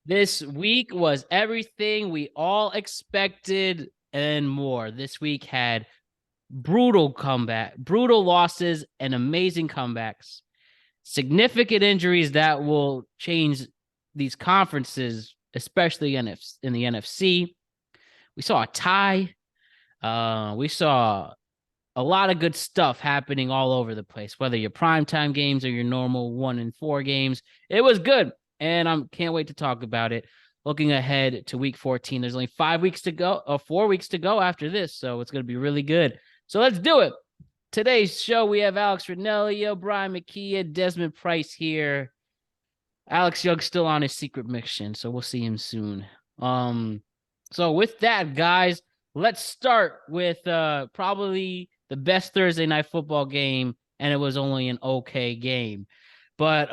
This week was everything we all expected and more. This week had brutal losses, and amazing comebacks. Significant injuries that will change these conferences, especially in the NFC. We saw a tie. We saw a lot of good stuff happening all over the place, whether your primetime games or your normal 1-4 games. It was good, and I can't wait to talk about it. Looking ahead to week 14, there's only 5 weeks to go, or 4 weeks to go after this, so it's going to be really good. So let's do it. Today's show, we have Alex Rannielio, Bryan McKeon, Desmond Price here. Alex Young's still on his secret mission, so we'll see him soon. So with that, guys, let's start with probably the best Thursday night football game, and it was only an okay game. But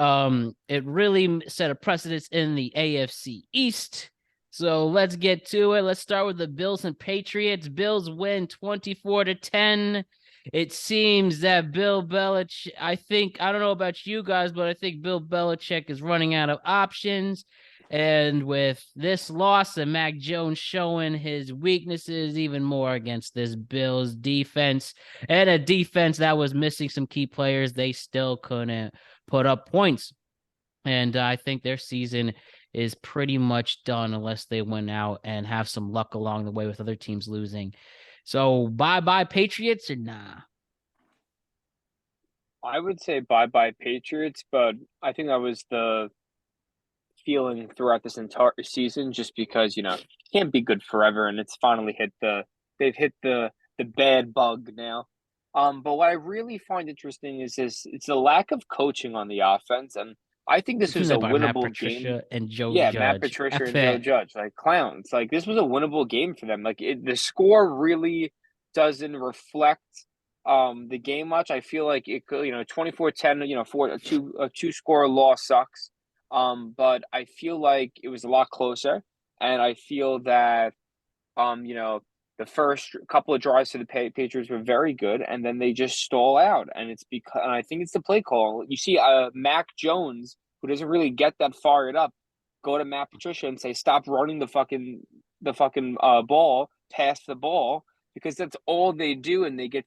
it really set a precedence in the AFC East. So let's get to it. Let's start with the Bills and Patriots. Bills win 24-10. It seems that Bill Belichick, I don't know about you guys, but I think Bill Belichick is running out of options. And with this loss and Mac Jones showing his weaknesses even more against this Bills defense, and a defense that was missing some key players, they still couldn't put up points. And I think their season is pretty much done unless they win out and have some luck along the way with other teams losing. So bye-bye Patriots or nah? I would say bye-bye Patriots, but I think that was the feeling throughout this entire season just because, it can't be good forever and it's finally they've hit the bad bug now. But what I really find interesting is it's a lack of coaching on the offense, and I think this was a By Matt winnable game. Patricia and Joe Yeah, Matt Judge. Patricia F and Joe it. Judge, like clowns. Like this was a winnable game for them. The score really doesn't reflect the game much. I feel like it could, 24-10, for a two score loss sucks. But I feel like it was a lot closer, and I feel that the first couple of drives for the Patriots were very good, and then they just stall out, and and I think it's the play call. You see, Mac Jones, who doesn't really get that fired up, go to Matt Patricia and say, "Stop running the fucking ball, pass the ball," because that's all they do, and they get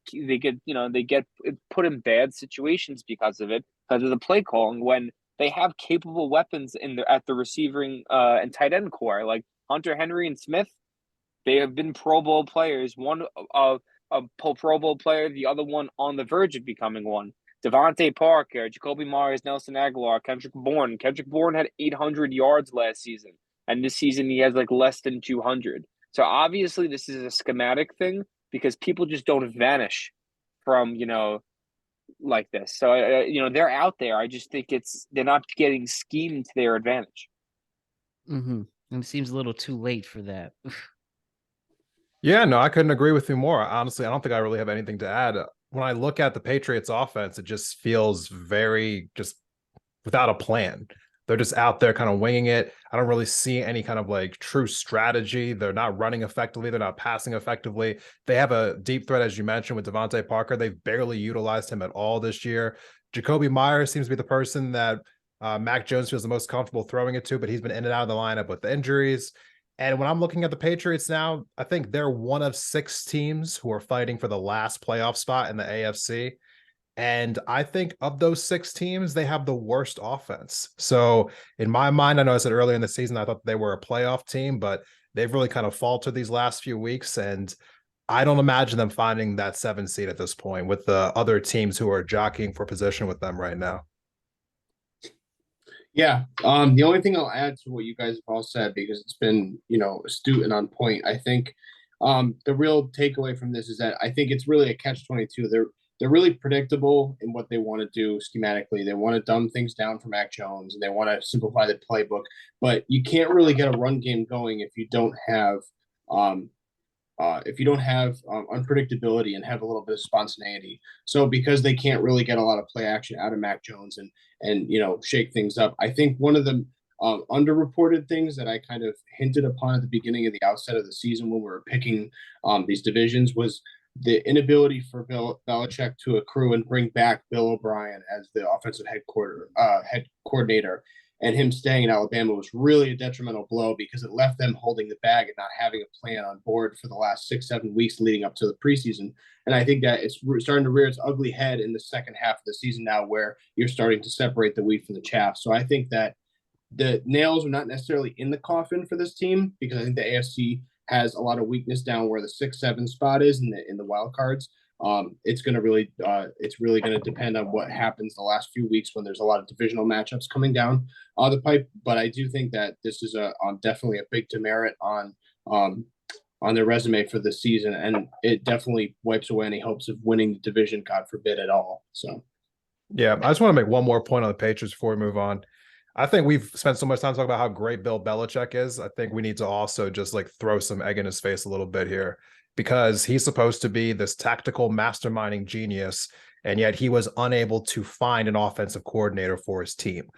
put in bad situations because of it, because of the play calling when they have capable weapons at the receiving and tight end core like Hunter Henry and Smith. They have been Pro Bowl players. One a Pro Bowl player, the other one on the verge of becoming one. Devontae Parker, Jacoby Myers, Nelson Aguilar, Kendrick Bourne. Kendrick Bourne had 800 yards last season, and this season he has like less than 200. So obviously this is a schematic thing because people just don't vanish from like this. So they're out there. I just think they're not getting schemed to their advantage. Mm-hmm. And it seems a little too late for that. Yeah, no, I couldn't agree with you more. Honestly, I don't think I really have anything to add. When I look at the Patriots offense, it just feels very just without a plan. They're just out there kind of winging it. I don't really see any kind of like true strategy. They're not running effectively. They're not passing effectively. They have a deep threat, as you mentioned, with Devontae Parker. They've barely utilized him at all this year. Jacoby Myers seems to be the person that Mac Jones feels the most comfortable throwing it to, but he's been in and out of the lineup with the injuries. And when I'm looking at the Patriots now, I think they're one of 6 teams who are fighting for the last playoff spot in the AFC. And I think of those 6 teams, they have the worst offense. So in my mind, I know I said earlier in the season, I thought they were a playoff team, but they've really kind of faltered these last few weeks. And I don't imagine them finding that 7 seed at this point with the other teams who are jockeying for position with them right now. Yeah. The only thing I'll add to what you guys have all said, because it's been, astute and on point, I think the real takeaway from this is that I think it's really a catch-22. They're really predictable in what they want to do schematically. They want to dumb things down for Mac Jones, and they want to simplify the playbook. But you can't really get a run game going if you don't have unpredictability and have a little bit of spontaneity. So because they can't really get a lot of play action out of Mac Jones and shake things up, I think one of the underreported things that I kind of hinted upon at the beginning of the outset of the season when we were picking these divisions was the inability for Bill Belichick to accrue and bring back Bill O'Brien as the offensive head coordinator. and him staying in Alabama was really a detrimental blow because it left them holding the bag and not having a plan on board for the last 6-7 weeks leading up to the preseason. And I think that it's starting to rear its ugly head in the second half of the season now, where you're starting to separate the wheat from the chaff. So I think that the nails are not necessarily in the coffin for this team, because I think the AFC has a lot of weakness down where the 6-7 spot is in the wild cards. It's really going to depend on what happens the last few weeks when there's a lot of divisional matchups coming down the pipe. But I do think that this is definitely a big demerit on their resume for this season, and it definitely wipes away any hopes of winning the division, God forbid, at all. So, yeah, I just want to make one more point on the Patriots before we move on. I think we've spent so much time talking about how great Bill Belichick is. I think we need to also just like throw some egg in his face a little bit here, because he's supposed to be this tactical masterminding genius, and yet he was unable to find an offensive coordinator for his team.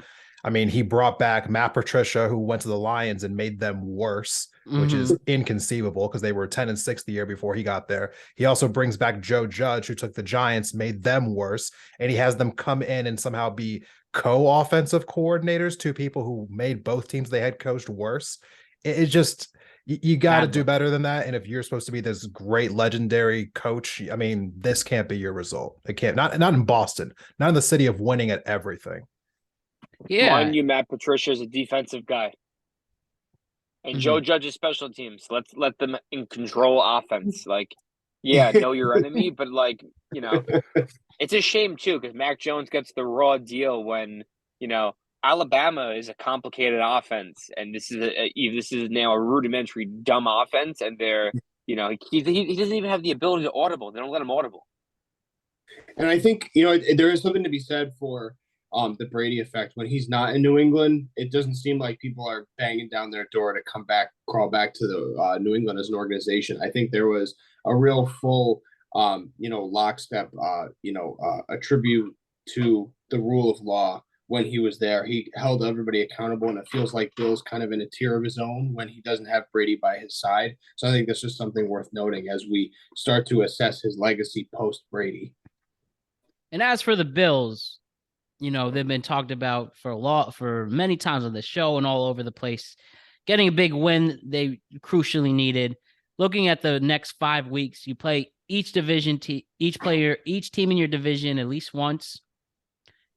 I mean, he brought back Matt Patricia, who went to the Lions and made them worse, which is inconceivable because they were 10-6 the year before he got there. He also brings back Joe Judge, who took the Giants, made them worse, and he has them come in and somehow be co-offensive coordinators, two people who made both teams they had coached worse. It just, you got to do better than that. And if you're supposed to be this great legendary coach, I mean, this can't be your result. It can't, not in Boston, not in the city of winning at everything. Yeah. Mind you, Matt Patricia is a defensive guy. And Joe Judge's special teams. Let's let them in control offense. Like, yeah, know your enemy, but like, you know, it's a shame too, because Mac Jones gets the raw deal when, you know, Alabama is a complicated offense, and this is now a rudimentary dumb offense, and they're, you know, he doesn't even have the ability to audible. They don't let him audible. And I think, you know, there is something to be said for the Brady effect. When he's not in New England, it doesn't seem like people are banging down their door to crawl back to the New England as an organization. I think there was a real full, lockstep, a tribute to the rule of law when he was there. He held everybody accountable, and it feels like Bill's kind of in a tier of his own when he doesn't have Brady by his side. So I think that's just something worth noting as we start to assess his legacy post Brady. And as for the Bills, you know, they've been talked about for many times on the show and all over the place. Getting a big win they crucially needed. Looking at the next 5 weeks, you play each team in your division at least once.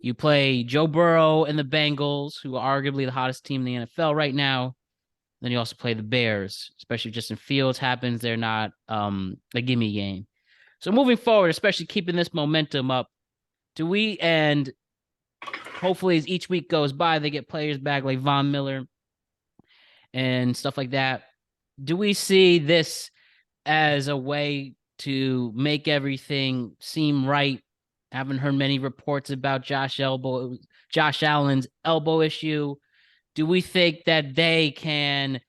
You play Joe Burrow and the Bengals, who are arguably the hottest team in the NFL right now. Then you also play the Bears, especially if Justin Fields happens. They're not a gimme game. So moving forward, especially keeping this momentum up, and hopefully as each week goes by, they get players back like Von Miller and stuff like that. Do we see this as a way to make everything seem right? Haven't heard many reports about Josh Allen's elbow issue. Do we think that they can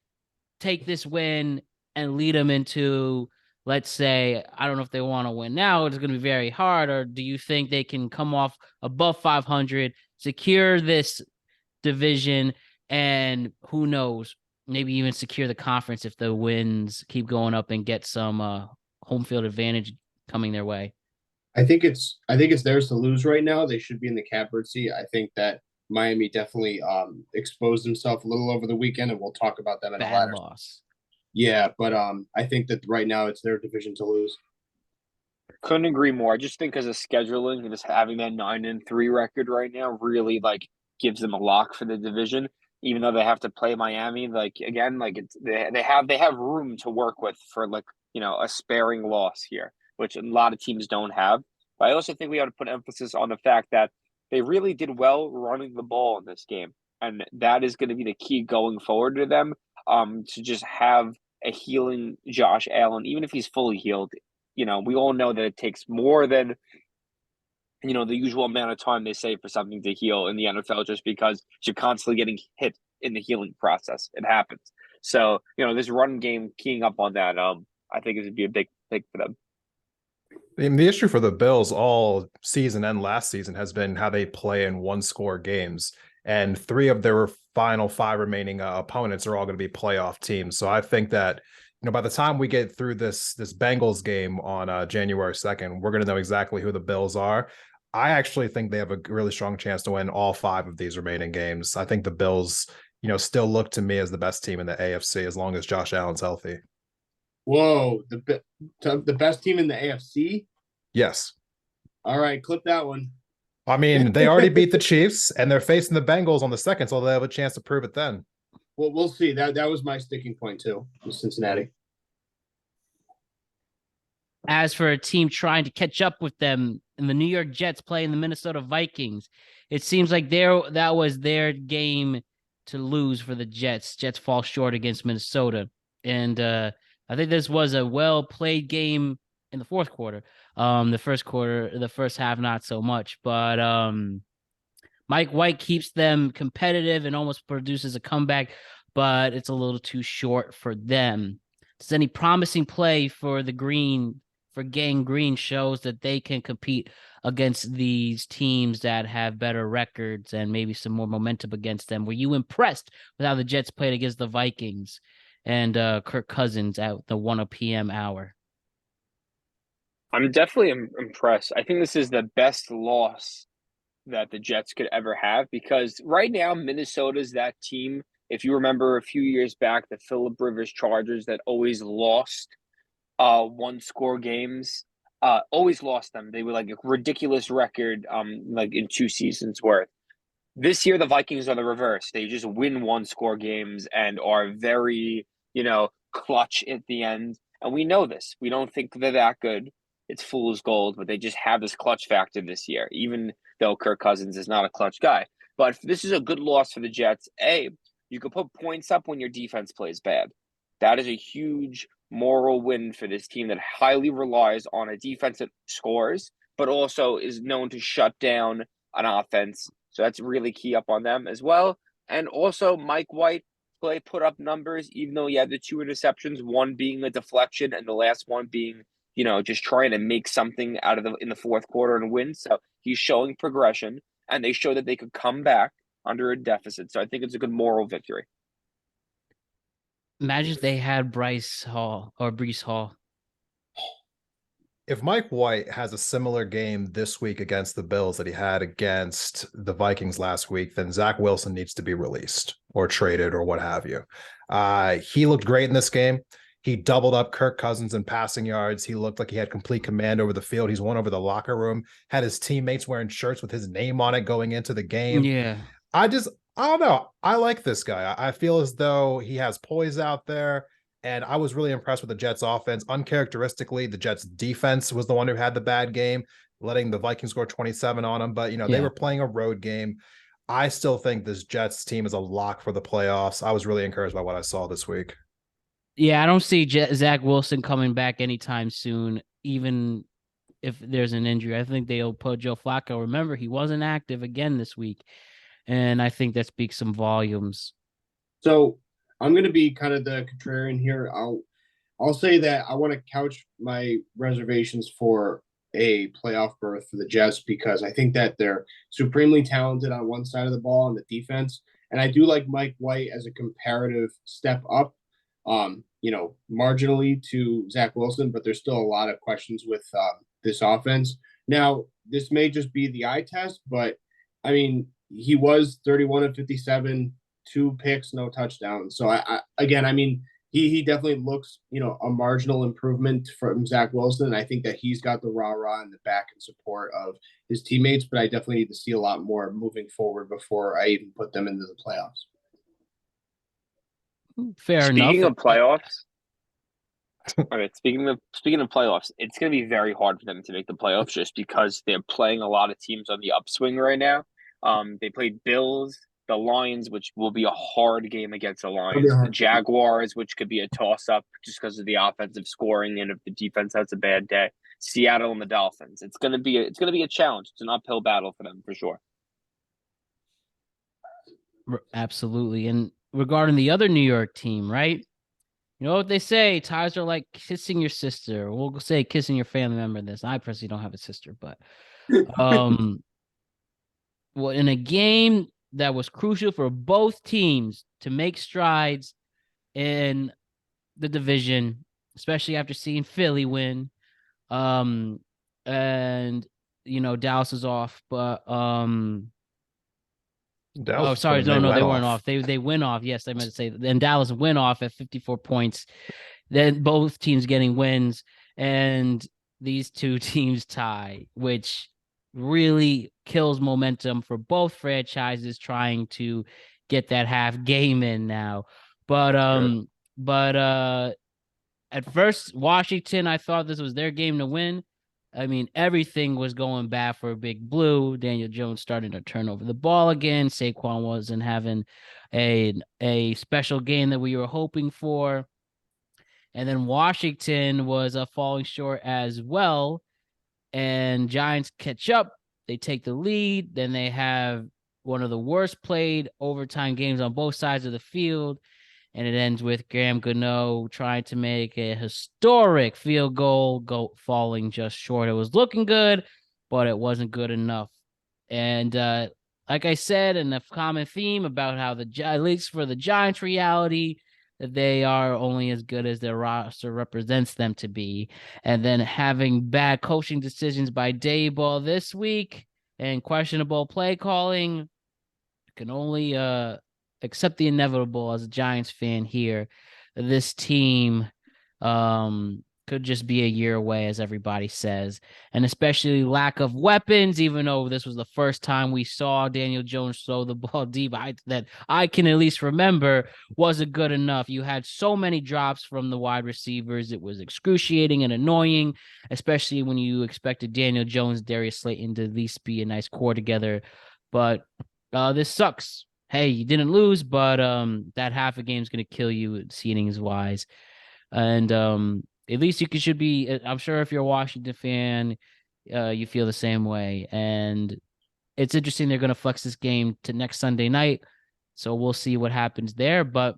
take this win and lead them into, let's say, I don't know if they want to win now, it's going to be very hard, or do you think they can come off above 500, secure this division, and who knows, maybe even secure the conference if the wins keep going up and get some home field advantage coming their way? I think it's theirs to lose right now. They should be in the catbird seat. I think that Miami definitely exposed themselves a little over the weekend, and we'll talk about that in a later loss. Yeah, but I think that right now it's their division to lose. Couldn't agree more. I just think because of scheduling and just having that 9-3 record right now really like gives them a lock for the division. Even though they have to play Miami, like again, like they have room to work with for like, you know, a sparing loss here, which a lot of teams don't have. But I also think we have to put emphasis on the fact that they really did well running the ball in this game, and that is going to be the key going forward to them. To just have a healing Josh Allen, even if he's fully healed. You know, we all know that it takes more than, you know, the usual amount of time they say for something to heal in the NFL, just because you're constantly getting hit in the healing process. It happens. So, you know, this run game keying up on that, I think it would be a big for them. The issue for the Bills all season and last season has been how they play in one-score games. And 3 of their final 5 remaining opponents are all going to be playoff teams. So I think that, you know, by the time we get through this Bengals game on January 2nd, we're going to know exactly who the Bills are. I actually think they have a really strong chance to win all 5 of these remaining games. I think the Bills, still look to me as the best team in the AFC as long as Josh Allen's healthy. Whoa, the best team in the AFC? Yes. All right, clip that one. I mean, they already beat the Chiefs, and they're facing the Bengals on the second, so they'll have a chance to prove it then. Well, we'll see. That was my sticking point too, Cincinnati. As for a team trying to catch up with them, and the New York Jets playing the Minnesota Vikings, it seems like that was their game to lose for the Jets. Jets fall short against Minnesota. And I think this was a well-played game in the fourth quarter. The first half, not so much. But Mike White keeps them competitive and almost produces a comeback, but it's a little too short for them. Does any promising play for Gang Green shows that they can compete against these teams that have better records and maybe some more momentum against them? Were you impressed with how the Jets played against the Vikings and Kirk Cousins at the 1 p.m. hour? I'm definitely impressed. I think this is the best loss that the Jets could ever have, because right now Minnesota's that team. If you remember a few years back, the Phillip Rivers Chargers that always lost one-score games, always lost them. They were like a ridiculous record, like in 2 seasons worth. This year, the Vikings are the reverse. They just win one-score games and are very, clutch at the end. And we know this. We don't think they're that good. It's fool's gold, but they just have this clutch factor this year, even though Kirk Cousins is not a clutch guy. But this is a good loss for the Jets. You can put points up when your defense plays bad. That is a huge moral win for this team that highly relies on a defense that scores, but also is known to shut down an offense. So that's really key up on them as well. And also Mike White put up numbers, even though he had the 2 interceptions, one being a deflection and the last one being, just trying to make something out of in the fourth quarter and win. So he's showing progression, and they show that they could come back under a deficit. So I think it's a good moral victory. Imagine if they had Breece Hall. If Mike White has a similar game this week against the Bills that he had against the Vikings last week, then Zach Wilson needs to be released or traded or what have you. He looked great in this game. He doubled up Kirk Cousins in passing yards. He looked like he had complete command over the field. He's won over the locker room, had his teammates wearing shirts with his name on it going into the game. Yeah. I don't know. I like this guy. I feel as though he has poise out there. And I was really impressed with the Jets offense. Uncharacteristically, the Jets defense was the one who had the bad game, letting the Vikings score 27 on them. But, they were playing a road game. I still think this Jets team is a lock for the playoffs. I was really encouraged by what I saw this week. Yeah, I don't see Zach Wilson coming back anytime soon, even if there's an injury. I think they'll put Joe Flacco. Remember, he wasn't active again this week. And I think that speaks some volumes. So I'm going to be kind of the contrarian here. I'll say that I want to couch my reservations for a playoff berth for the Jets because I think that they're supremely talented on one side of the ball on the defense. And I do like Mike White as a comparative step up, marginally to Zach Wilson, but there's still a lot of questions with this offense. Now, this may just be the eye test, but I mean, he was 31 of 57, 2 picks, no touchdowns. So he definitely looks, a marginal improvement from Zach Wilson. And I think that he's got the rah-rah in the back and support of his teammates, but I definitely need to see a lot more moving forward before I even put them into the playoffs. Fair enough. Speaking of playoffs, all right. Speaking of playoffs, it's going to be very hard for them to make the playoffs just because they're playing a lot of teams on the upswing right now. They played Bills, the Lions, which will be a hard game against the Lions, the Jaguars, which could be a toss-up just because of the offensive scoring and if the defense has a bad day. Seattle and the Dolphins. It's going to be a challenge. It's an uphill battle for them for sure. Absolutely. And regarding the other New York team, right? You know what they say? Ties are like kissing your sister. We'll say kissing your family member. This I personally don't have a sister, but well, in a game that was crucial for both teams to make strides in the division, especially after seeing Philly win, and Dallas is off, but Dallas is sorry, winning. no, they went weren't off. They went off. Yes, I meant to say. Then Dallas went off at 54 points. Then both teams getting wins, and these two teams tie, which really kills momentum for both franchises trying to get that half game in now. But at first, Washington, I thought this was their game to win. I mean, everything was going bad for Big Blue. Daniel Jones starting to turn over the ball again. Saquon wasn't having a special game that we were hoping for. And then Washington was falling short as well. And Giants catch up. They take the lead. Then they have one of the worst played overtime games on both sides of the field. And it ends with Graham Gano trying to make a historic field goal, falling just short. It was looking good, but it wasn't good enough. And like I said, in the common theme about how at least for the Giants reality, that they are only as good as their roster represents them to be. And then having bad coaching decisions by Daboll this week and questionable play calling, can only accept the inevitable as a Giants fan here. This team could just be a year away, as everybody says, and especially lack of weapons. Even though this was the first time we saw Daniel Jones throw the ball deep, that I can at least remember, wasn't good enough. You had so many drops from the wide receivers. It was excruciating and annoying, especially when you expected Daniel Jones, Darius Slayton to at least be a nice core together. But this sucks. Hey, you didn't lose, but that half a game is going to kill you seedings wise. And at least you should be, I'm sure if you're a Washington fan, you feel the same way. And it's interesting they're going to flex this game to next Sunday night. So we'll see what happens there. But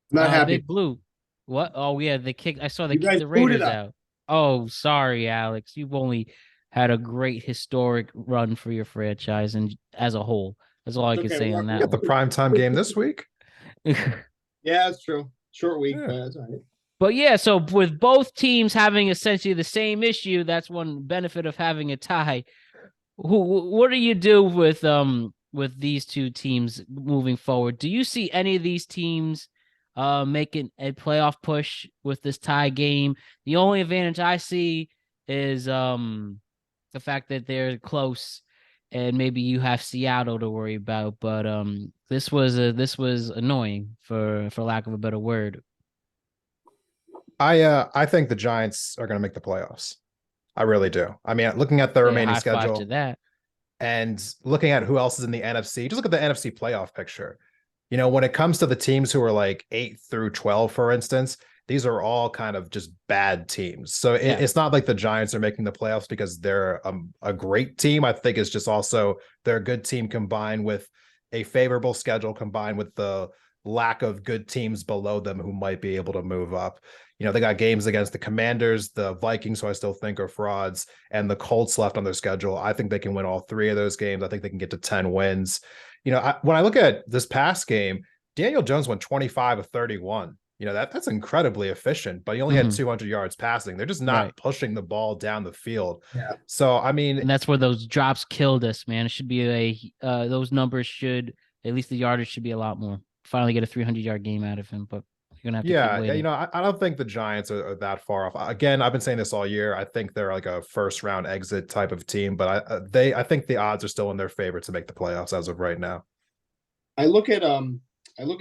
Not happy. Big Blue. What? Oh, yeah, I saw they You kicked guys the Raiders booted out. Oh, sorry, Alex. You've only had a great historic run for your franchise and as a whole. That's all I can say on We that got the primetime game this week. one. Yeah, that's true. Short week, Yeah. but that's all right. But yeah, so with both teams having essentially the same issue, that's one benefit of having a tie. What do you do with these two teams moving forward? Do you see any of these teams making a playoff push with this tie game? The only advantage I see is the fact that they're close and maybe you have Seattle to worry about. But this was annoying for lack of a better word. I think the Giants are going to make the playoffs. I really do. I mean, looking at the remaining high five schedule to that. and looking at who else is in the NFC, just look at the NFC playoff picture. When it comes to the teams who are like 8 through 12, for instance, these are all kind of just bad teams. So it's not like the Giants are making the playoffs because they're a great team. I think it's just also they're a good team combined with a favorable schedule, combined with the lack of good teams below them who might be able to move up. They got games against the Commanders, the Vikings, who I still think are frauds, and the Colts left on their schedule. I think they can win all 3 of those games. I think they can get to 10 wins. When I look at this past game, Daniel Jones went 25 of 31. That's incredibly efficient, but he only had 200 yards passing. They're just not pushing the ball down the field. Yeah. So, I mean, and that's where those drops killed us, man. It should be those numbers should, at least the yardage should be a lot more. Finally get a 300-yard game out of him, but you're going to have to keep waiting. I don't think the Giants are that far off. Again, I've been saying this all year. I think they're like a first round exit type of team, but I think the odds are still in their favor to make the playoffs as of right now. I look at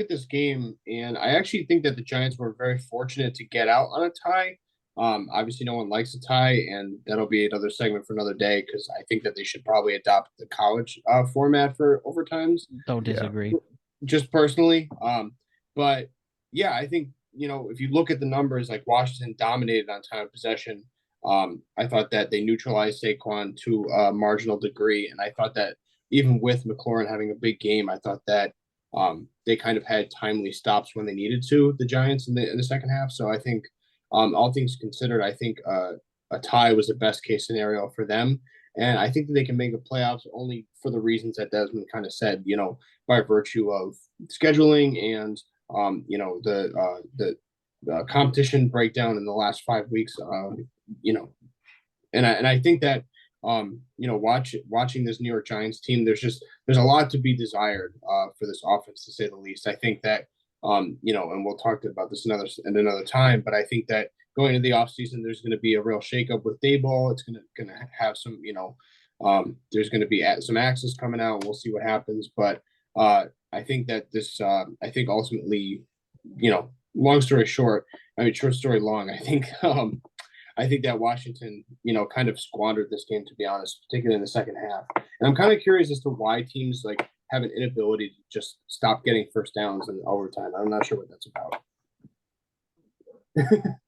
this game, and I actually think that the Giants were very fortunate to get out on a tie. Obviously, no one likes a tie, and that'll be another segment for another day because I think that they should probably adopt the college format for overtimes. Don't disagree. Just personally, but yeah, I think if you look at the numbers, like Washington dominated on time of possession. I thought that they neutralized Saquon to a marginal degree, and I thought that even with McLaurin having a big game, I thought that they kind of had timely stops when they needed to, the Giants in the second half. So I think, all things considered, I think a tie was the best case scenario for them. And I think that they can make the playoffs only for the reasons that Desmond kind of said, by virtue of scheduling and, the competition breakdown in the last 5 weeks, and I think that watching this New York Giants team, there's a lot to be desired for this offense, to say the least. I think that and we'll talk about this another time, but I think that going into the offseason, there's going to be a real shakeup with Daboll. It's going to have some, there's going to be some axes coming out. We'll see what happens, but I think that I think ultimately, long story short, short story long, I think that Washington, kind of squandered this game, to be honest, particularly in the second half. And I'm kind of curious as to why teams like have an inability to just stop getting first downs in overtime. I'm not sure what that's about.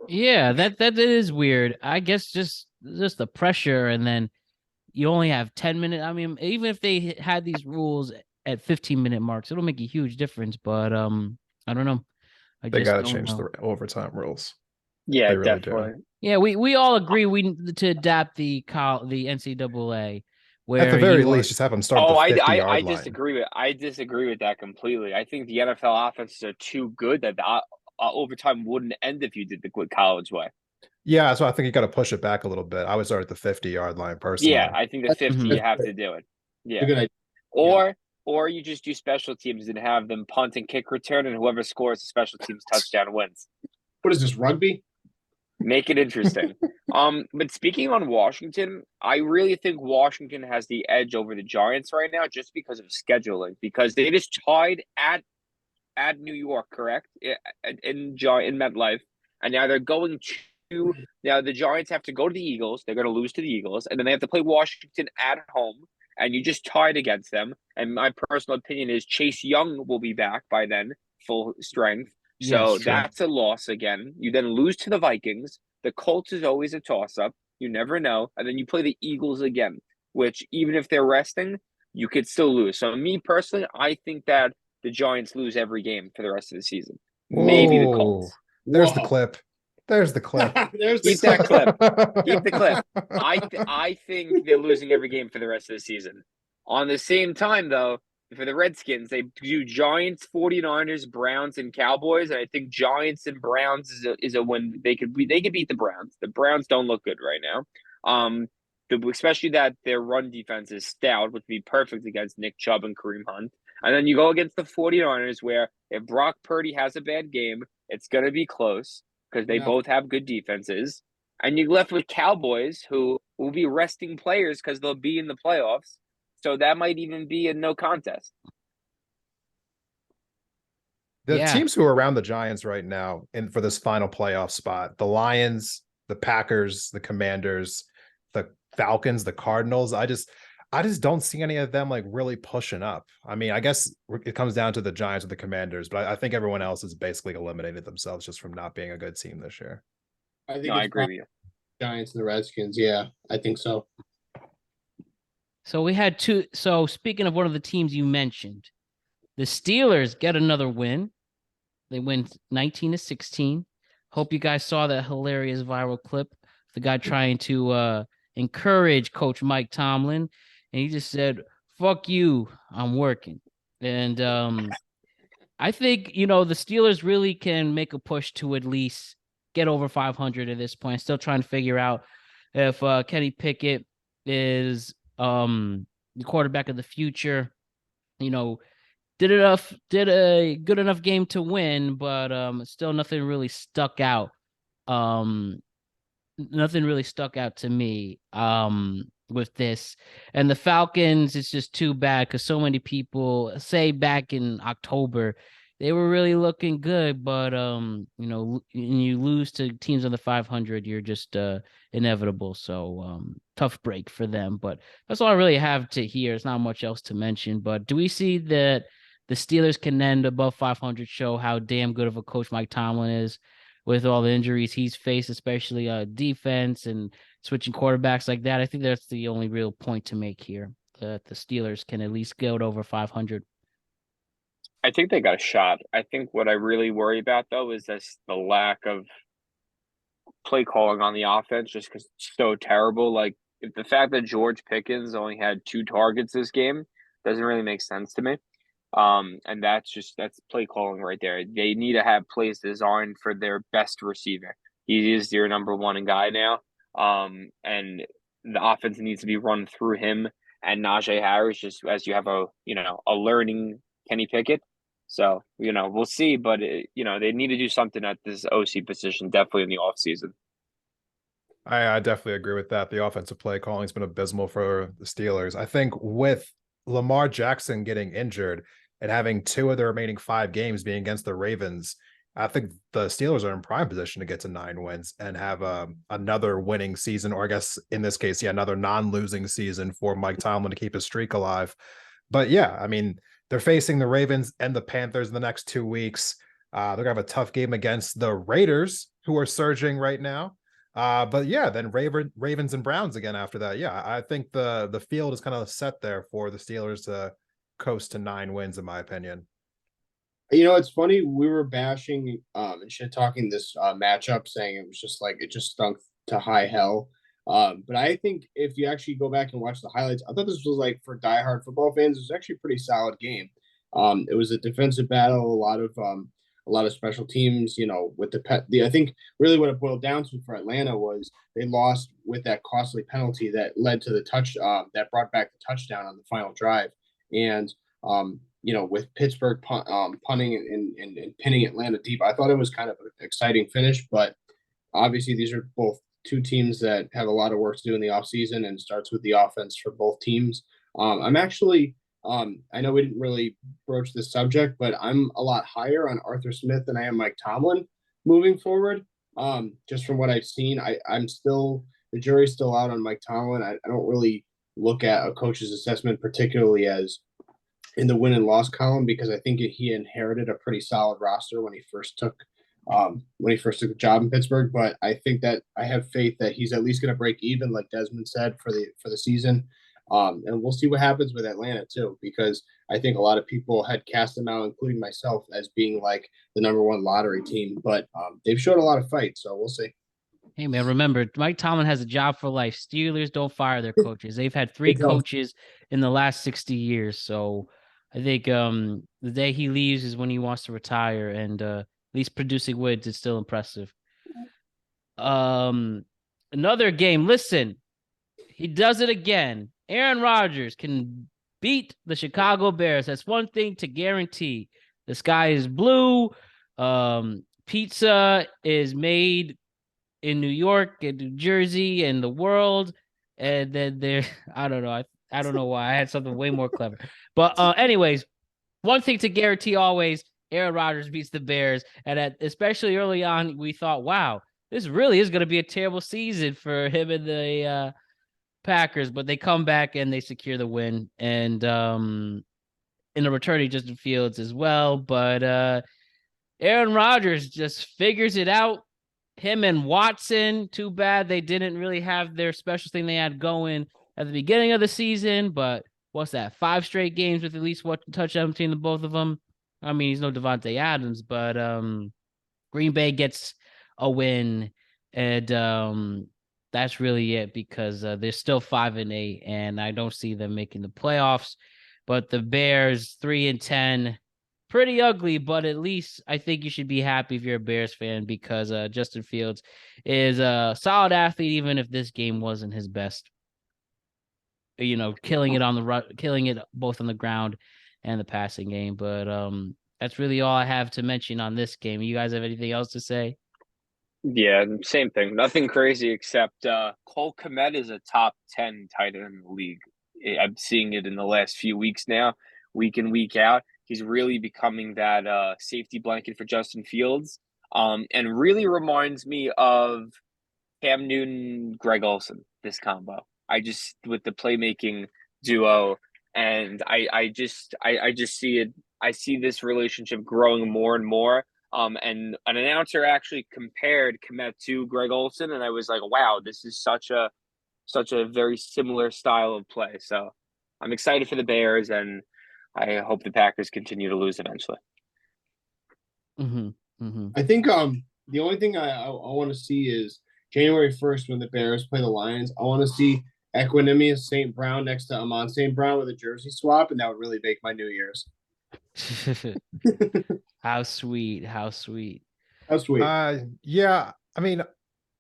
Yeah, that is weird. I guess just the pressure, and then you only have 10 minutes. I mean, even if they had these rules at 15-minute marks, it'll make a huge difference. But I don't know. They got to change the overtime rules. Yeah, they really definitely. Do. Yeah, we all agree we need to adapt the NCAA. Where at the very least, just have them start the 50-yard line. I disagree with that completely. I think the NFL offenses are too good that the overtime wouldn't end if you did the college way. Yeah, so I think you got to push it back a little bit. I would start at the 50-yard line personally. Yeah, I think the 50 you have to do it. Yeah, or you just do special teams and have them punt and kick return, and whoever scores the special teams touchdown wins. What is this, rugby? Make it interesting. But speaking on Washington, I really think Washington has the edge over the Giants right now just because of scheduling, because they just tied at New York, correct? In MetLife. And now they're going to now the Giants have to go to the Eagles. They're going to lose to the Eagles, and then they have to play Washington at home, and you just tied against them. And my personal opinion is Chase Young will be back by then, full strength. So Yes, that's a loss again. You then lose to the Vikings. The Colts is always a toss-up. You never know. And then you play the Eagles again, which even if they're resting, you could still lose. So me personally, I think that the Giants lose every game for the rest of the season. Maybe the Colts. There's the clip. There's the clip. Keep that clip. Keep the clip. I think they're losing every game for the rest of the season. On the same time, though, for the Redskins, they do Giants, 49ers, Browns, and Cowboys. And I think Giants and Browns is a win. They could beat the Browns. The Browns don't look good right now. Especially that their run defense is stout, which would be perfect against Nick Chubb and Kareem Hunt. And then you go against the 49ers, where if Brock Purdy has a bad game, it's going to be close because they both have good defenses. And you're left with Cowboys, who will be resting players because they'll be in the playoffs. So that might even be a no contest. The teams who are around the Giants right now for this final playoff spot, the Lions, the Packers, the Commanders, the Falcons, the Cardinals, I just don't see any of them like really pushing up. I mean, I guess it comes down to the Giants or the Commanders, but I think everyone else has basically eliminated themselves just from not being a good team this year. I agree with you. Giants and the Redskins. Yeah, I think so. So we had two. So speaking of one of the teams you mentioned, the Steelers get another win. They win 19-16. Hope you guys saw that hilarious viral clip. The guy trying to encourage Coach Mike Tomlin, and he just said, "Fuck you, I'm working." And I think the Steelers really can make a push to at least get over 500 at this point. Still trying to figure out if Kenny Pickett is the quarterback of the future. Did a good enough game to win, but still nothing really stuck out. Nothing really stuck out to me with this. And the Falcons, it's just too bad because so many people say back in October they were really looking good, but when you lose to teams under 500, you're just inevitable. So tough break for them. But that's all I really have to hear. It's not much else to mention. But do we see that the Steelers can end above 500, show how damn good of a coach Mike Tomlin is with all the injuries he's faced, especially defense and switching quarterbacks like that? I think that's the only real point to make here, that the Steelers can at least go over 500. I think they got a shot. I think what I really worry about, though, is the lack of play calling on the offense, just because it's so terrible. Like, if the fact that George Pickens only had 2 targets this game doesn't really make sense to me. And that's play calling right there. They need to have plays designed for their best receiver. He is their number one guy now. And the offense needs to be run through him and Najee Harris, just as you have a learning Kenny Pickett. So, we'll see, but they need to do something at this OC position, definitely in the offseason. I definitely agree with that. The offensive play calling has been abysmal for the Steelers. I think with Lamar Jackson getting injured and having 2 of the remaining 5 games being against the Ravens, I think the Steelers are in prime position to get to 9 wins and have another winning season, or I guess in this case, another non-losing season for Mike Tomlin to keep his streak alive. But yeah, I mean, they're facing the Ravens and the Panthers in the next 2 weeks. They're gonna have a tough game against the Raiders, who are surging right now. But yeah, then Ravens and Browns again after that. Yeah, I think the field is kind of set there for the Steelers to coast to 9 wins, in my opinion. It's funny. We were bashing and shit talking this matchup, saying it was just like it just stunk to high hell. But I think if you actually go back and watch the highlights, I thought this was like for diehard football fans, it was actually a pretty solid game. It was a defensive battle, a lot of special teams. With I think really what it boiled down to for Atlanta was they lost with that costly penalty that led to the that brought back the touchdown on the final drive, and with Pittsburgh punting and pinning Atlanta deep, I thought it was kind of an exciting finish. But obviously, these are both 2 teams that have a lot of work to do in the offseason, and it starts with the offense for both teams. I'm actually, I know we didn't really broach this subject, but I'm a lot higher on Arthur Smith than I am Mike Tomlin moving forward. Just from what I've seen, the jury's still out on Mike Tomlin. I don't really look at a coach's assessment particularly as in the win and loss column, because I think he inherited a pretty solid roster when he first took the job in Pittsburgh. But I think that I have faith that he's at least going to break even, like Desmond said, for the season. And we'll see what happens with Atlanta too, because I think a lot of people had cast them out, including myself, as being like the number 1 lottery team. But they've shown a lot of fight, so we'll see. Hey man, remember Mike Tomlin has a job for life. Steelers don't fire their coaches. They've had 3 coaches in the last 60 years. So I think the day he leaves is when he wants to retire, and at least producing wins is still impressive. Another game. Listen, he does it again. Aaron Rodgers can beat the Chicago Bears. That's one thing to guarantee. The sky is blue. Pizza is made in New York and New Jersey and the world. And then I don't know. I don't know why. I had something way more clever. But anyways, one thing to guarantee always, Aaron Rodgers beats the Bears. And especially early on, we thought, wow, this really is going to be a terrible season for him and the Packers. But they come back and they secure the win. And in the returning Justin Fields as well. But Aaron Rodgers just figures it out. Him and Watson, too bad they didn't really have their special thing they had going at the beginning of the season. But what's that? 5 straight games with at least one touchdown between the both of them. I mean, he's no Devontae Adams, but Green Bay gets a win, and that's really it, because they're still 5-8, and I don't see them making the playoffs. But the Bears 3-10. Pretty ugly, but at least I think you should be happy if you're a Bears fan, because Justin Fields is a solid athlete, even if this game wasn't his best. Killing it both on the ground and the passing game. But that's really all I have to mention on this game. You guys have anything else to say? Yeah, same thing. Nothing crazy, except Cole Kmet is a top 10 tight end in the league. I'm seeing it in the last few weeks now, week in, week out. He's really becoming that safety blanket for Justin Fields, and really reminds me of Cam Newton, Greg Olsen, this combo. With the playmaking duo, and I just see it. I see this relationship growing more and more. And an announcer actually compared Kmet to Greg Olsen, and I was like, wow, this is such a very similar style of play. So I'm excited for the Bears, and I hope the Packers continue to lose eventually. Mm-hmm. Mm-hmm. I think the only thing I want to see is January 1st when the Bears play the Lions. I want to see Equanimous St. Brown next to Amon St. Brown with a jersey swap, and that would really make my New Year's. How sweet. How sweet. How sweet. Yeah, I mean,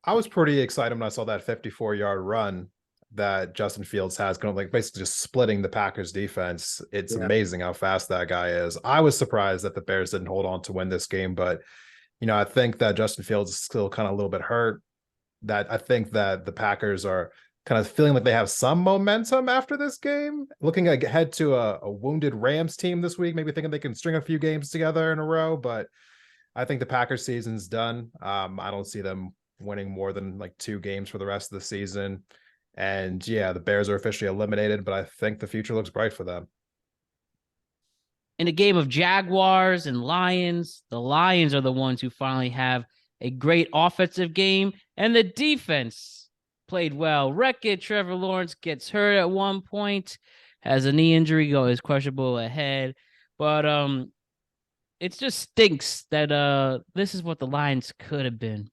I was pretty excited when I saw that 54-yard run. that Justin Fields has, going like basically just splitting the Packers defense. It's amazing how fast that guy is. I was surprised that the Bears didn't hold on to win this game, but I think that Justin Fields is still kind of a little bit hurt. That I think that the Packers are kind of feeling like they have some momentum after this game, looking ahead to a wounded Rams team this week, maybe thinking they can string a few games together in a row. But I think the Packers season's done. I don't see them winning more than like 2 games for the rest of the season. And the Bears are officially eliminated, but I think the future looks bright for them. In a game of Jaguars and Lions, the Lions are the ones who finally have a great offensive game, and the defense played well. Wreck-It, Trevor Lawrence gets hurt at one point, has a knee injury, is questionable ahead. But it just stinks that this is what the Lions could have been.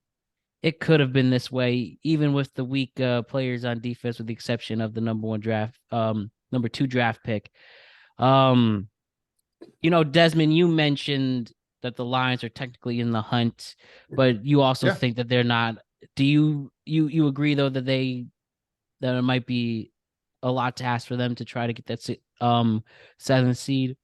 It could have been this way, even with the weak players on defense, with the exception of the number 2 draft pick. Desmond, you mentioned that the Lions are technically in the hunt, but you also think that they're not. Do you agree though that it might be a lot to ask for them to try to get that 7th seed?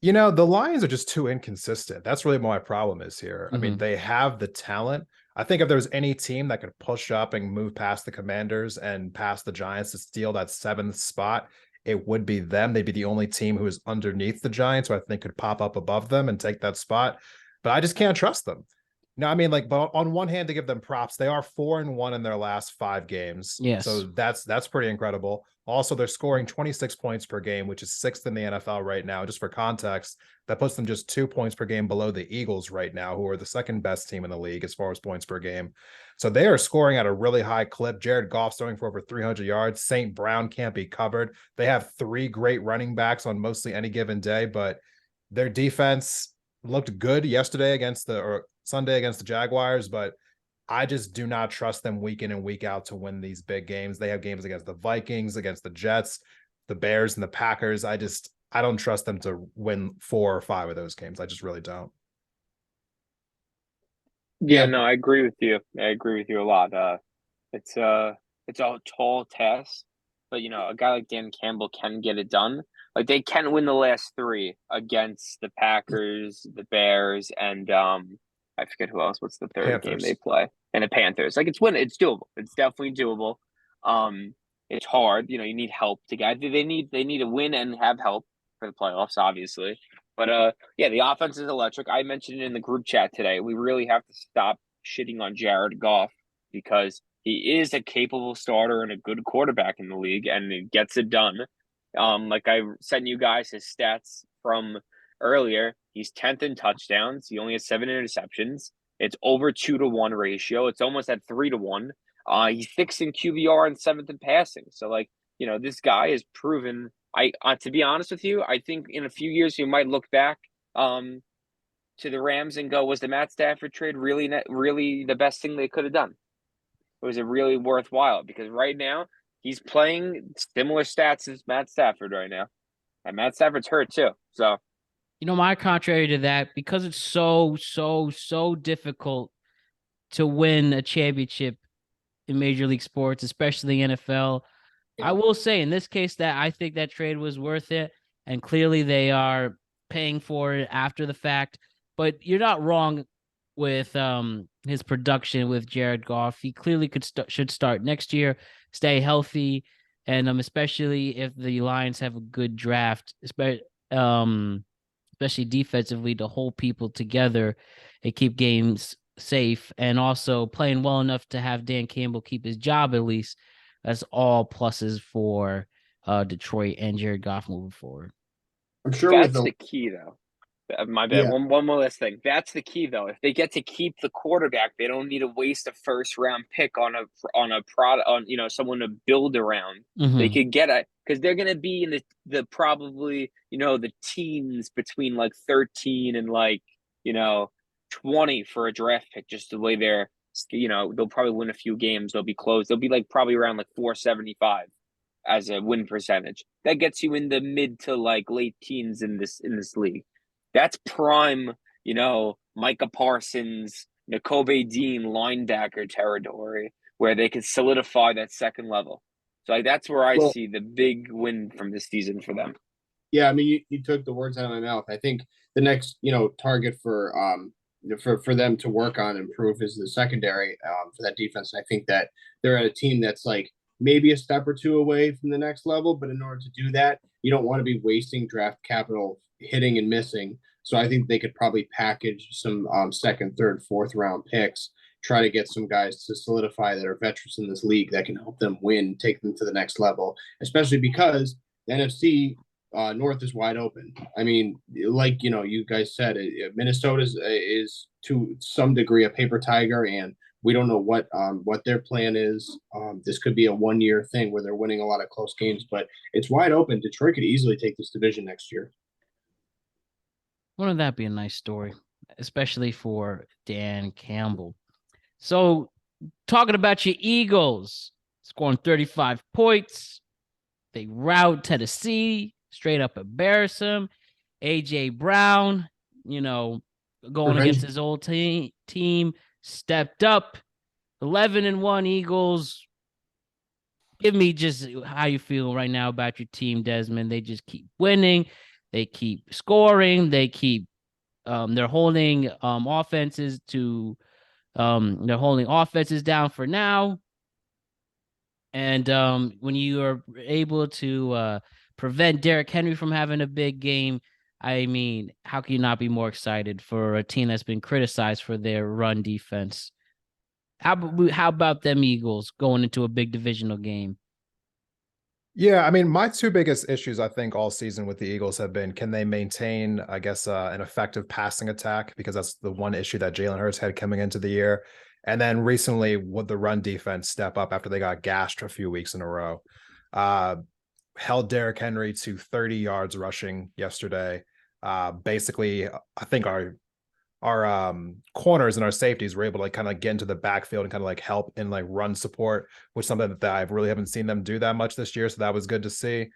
The Lions are just too inconsistent. That's really what my problem is here. Mm-hmm. I mean, they have the talent. I think if there was any team that could push up and move past the Commanders and past the Giants to steal that 7th spot, it would be them. They'd be the only team who is underneath the Giants, who I think could pop up above them and take that spot. But I just can't trust them. But on one hand, to give them props, they are 4-1 in their last 5 games. Yes. So that's pretty incredible. Also, they're scoring 26 points per game, which is 6th in the NFL right now. Just for context, that puts them just 2 points per game below the Eagles right now, who are the 2nd best team in the league as far as points per game. So they are scoring at a really high clip. Jared Goff's throwing for over 300 yards. St. Brown can't be covered. They have 3 great running backs on mostly any given day, but their defense looked good Sunday against the Jaguars, but I just do not trust them week in and week out to win these big games. They have games against the Vikings, against the Jets, the Bears, and the Packers. I don't trust them to win 4 or 5 of those games. I just really don't. Yeah, no, I agree with you. I agree with you a lot. It's a tall task, but a guy like Dan Campbell can get it done. Like they can win the last 3 against the Packers, the Bears, and I forget who else. What's the third game they play? And the Panthers. Like it's doable. It's definitely doable. It's hard. You need help to get. They need a win and have help for the playoffs, obviously. But the offense is electric. I mentioned it in the group chat today. We really have to stop shitting on Jared Goff because he is a capable starter and a good quarterback in the league, and he gets it done. Like I sent you guys his stats from earlier. He's 10th in touchdowns. He only has 7 interceptions. It's over 2-to-1 ratio. It's almost at 3-to-1. He's 6th in QBR and 7th in passing. So this guy is proven. To be honest with you, I think in a few years you might look back to the Rams and go, was the Matt Stafford trade really the best thing they could have done? Was it really worthwhile? Because right now he's playing similar stats as Matt Stafford right now, and Matt Stafford's hurt too. So. My contrary to that, because it's so difficult to win a championship in Major League Sports, especially the NFL, I will say in this case that I think that trade was worth it, and clearly they are paying for it after the fact. But you're not wrong with his production with Jared Goff. He clearly should start next year, stay healthy, and especially if the Lions have a good draft, especially defensively, to hold people together and keep games safe, and also playing well enough to have Dan Campbell keep his job at least. That's all pluses for Detroit and Jared Goff moving forward. I'm sure that's the key, though. My bad. Yeah. One more last thing. That's the key, though. If they get to keep the quarterback, they don't need to waste a 1st-round pick on someone to build around. Mm-hmm. They could get it because they're going to be in the probably the teens between 13 and 20 for a draft pick. Just the way they're they'll probably win a few games. They'll be close. They'll be probably around 475 as a win percentage. That gets you in the mid to late teens in this league. That's prime, Micah Parsons, Nakobe Dean linebacker territory. where they can solidify that second level. So like that's where I Well, see the big win from this season for them. Yeah, I mean, you took the words out of my mouth. I think the next, target for them to work on and improve is the secondary for that defense. And I think that they're at a team that's like maybe a step or two away from the next level, but in order to do that, you don't want to be wasting draft capital hitting and missing. So I think they could probably package some second, third, fourth round picks, try to get some guys to solidify that are veterans in this league that can help them win, take them to the next level, especially because the NFC North is wide open. I mean, like you guys said, Minnesota is to some degree a paper tiger, and we don't know what their plan is. This could be a 1-year thing where they're winning a lot of close games, but it's wide open. Detroit could easily take this division next year. Wouldn't that be a nice story, especially for Dan Campbell? So, talking about your Eagles, scoring 35 points, they rout Tennessee, straight up embarrass him. AJ Brown, going against his old team, stepped up. 11-1 Eagles. Give me just how you feel right now about your team, Desmond. They just keep winning. They keep scoring. They keep they're holding offenses down for now. And when you are able to prevent Derrick Henry from having a big game, I mean, how can you not be more excited for a team that's been criticized for their run defense? How about them Eagles going into a big divisional game? Yeah, I mean, my two biggest issues, I think, all season with the Eagles have been, can they maintain, I guess, an effective passing attack? Because that's the one issue that Jalen Hurts had coming into the year. And then recently, would the run defense step up after they got gashed a few weeks in a row? Held Derrick Henry to 30 yards rushing yesterday. Basically, I think our corners and our safeties were able to kind of get into the backfield and kind of like help in like run support, which is something that I really haven't seen them do that much this year. So that was good to see.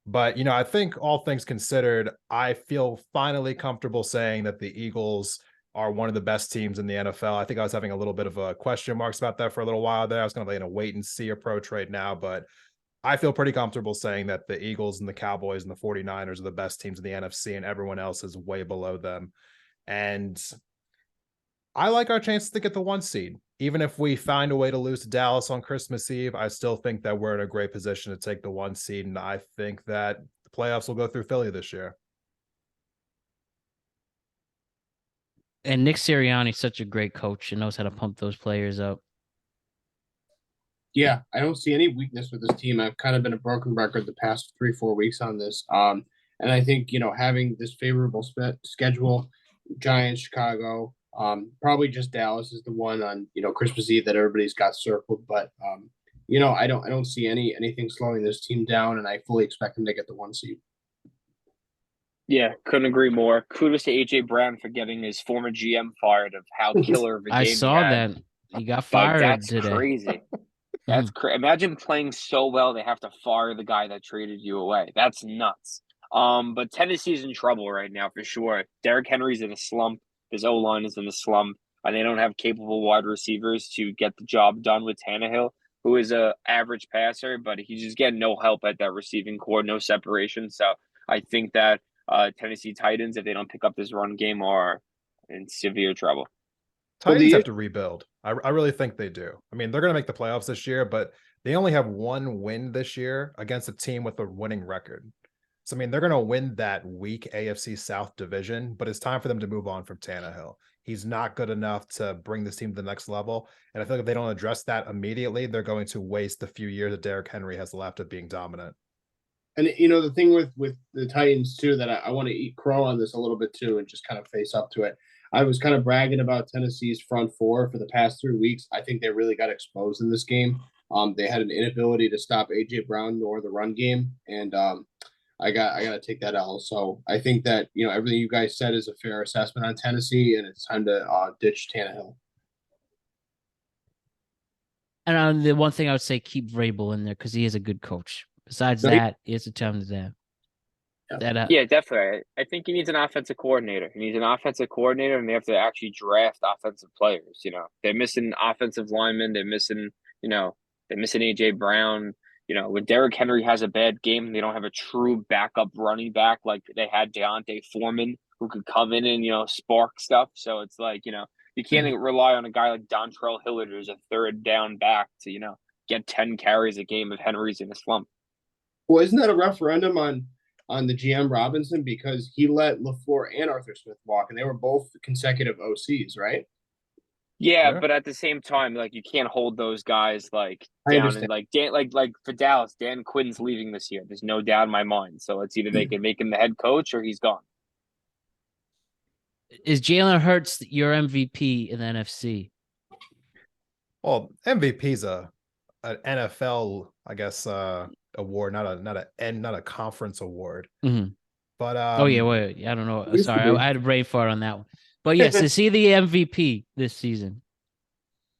But, I think all things considered, I feel finally comfortable saying that the Eagles are one of the best teams in the NFL. I think I was having a little bit of a question marks about that for a little while there. I was kind of like in a wait and see approach right now, but I feel pretty comfortable saying that the Eagles and the Cowboys and the 49ers are the best teams in the NFC and everyone else is way below them. And I like our chances to get the 1 seed. Even if we find a way to lose to Dallas on Christmas Eve, I still think that we're in a great position to take the 1 seed. And I think that the playoffs will go through Philly this year. And Nick Sirianni's such a great coach and knows how to pump those players up. Yeah, I don't see any weakness with this team. I've kind of been a broken record the past 3-4 weeks on this. And I think, having this favorable schedule, Giants, Chicago, probably just Dallas is the one on, Christmas Eve that everybody's got circled. But, I don't see anything slowing this team down, and I fully expect them to get the 1 seed. Yeah, couldn't agree more. Kudos to AJ Brown for getting his former GM fired of how killer of a game I saw that. He got fired that's today. Crazy. That's crazy. Imagine playing so well they have to fire the guy that traded you away. That's nuts. But Tennessee's in trouble right now for sure. Derrick Henry's in a slump. His O-line is in a slump, and they don't have capable wide receivers to get the job done with Tannehill, who is a average passer, but he's just getting no help at that receiving core, no separation. So I think that Tennessee Titans, if they don't pick up this run game, are in severe trouble. Titans have to rebuild. I really think they do. I mean, they're going to make the playoffs this year, but they only have 1 win this year against a team with a winning record. So, I mean, they're going to win that weak AFC South division, but it's time for them to move on from Tannehill. He's not good enough to bring this team to the next level. And I feel like if they don't address that immediately, they're going to waste the few years that Derrick Henry has left of being dominant. And, the thing with the Titans, too, that I want to eat crow on this a little bit, too, and just kind of face up to it. I was kind of bragging about Tennessee's front four for the past 3 weeks. I think they really got exposed in this game. They had an inability to stop AJ Brown nor the run game, and I got to take that L. So I think that everything you guys said is a fair assessment on Tennessee, and it's time to ditch Tannehill. And the one thing I would say, keep Vrabel in there because he is a good coach. Besides that, it's a time to that. Yeah, definitely. I think he needs an offensive coordinator. He needs an offensive coordinator, and they have to actually draft offensive players. They're missing offensive linemen. They're missing, They're missing A.J. Brown. When Derrick Henry has a bad game, they don't have a true backup running back like they had Deontay Foreman who could come in and, spark stuff. So it's like, you can't rely on a guy like Dontrell Hilliard who's a third down back to, get 10 carries a game if Henry's in a slump. Well, isn't that a referendum on the GM Robinson, because he let LaFleur and Arthur Smith walk, and they were both consecutive OCs, right? Yeah, but at the same time, like, you can't hold those guys like down, and like Dan, like for Dallas, Dan Quinn's leaving this year. There's no doubt in my mind. So it's either they can make him the head coach or he's gone. Is Jalen Hurts your MVP in the NFC? Well, MVP's an NFL, I guess, award, not a conference award. Mm-hmm. But wait, I don't know. Sorry, I had a brain fart on that one. But yes, is he the MVP this season?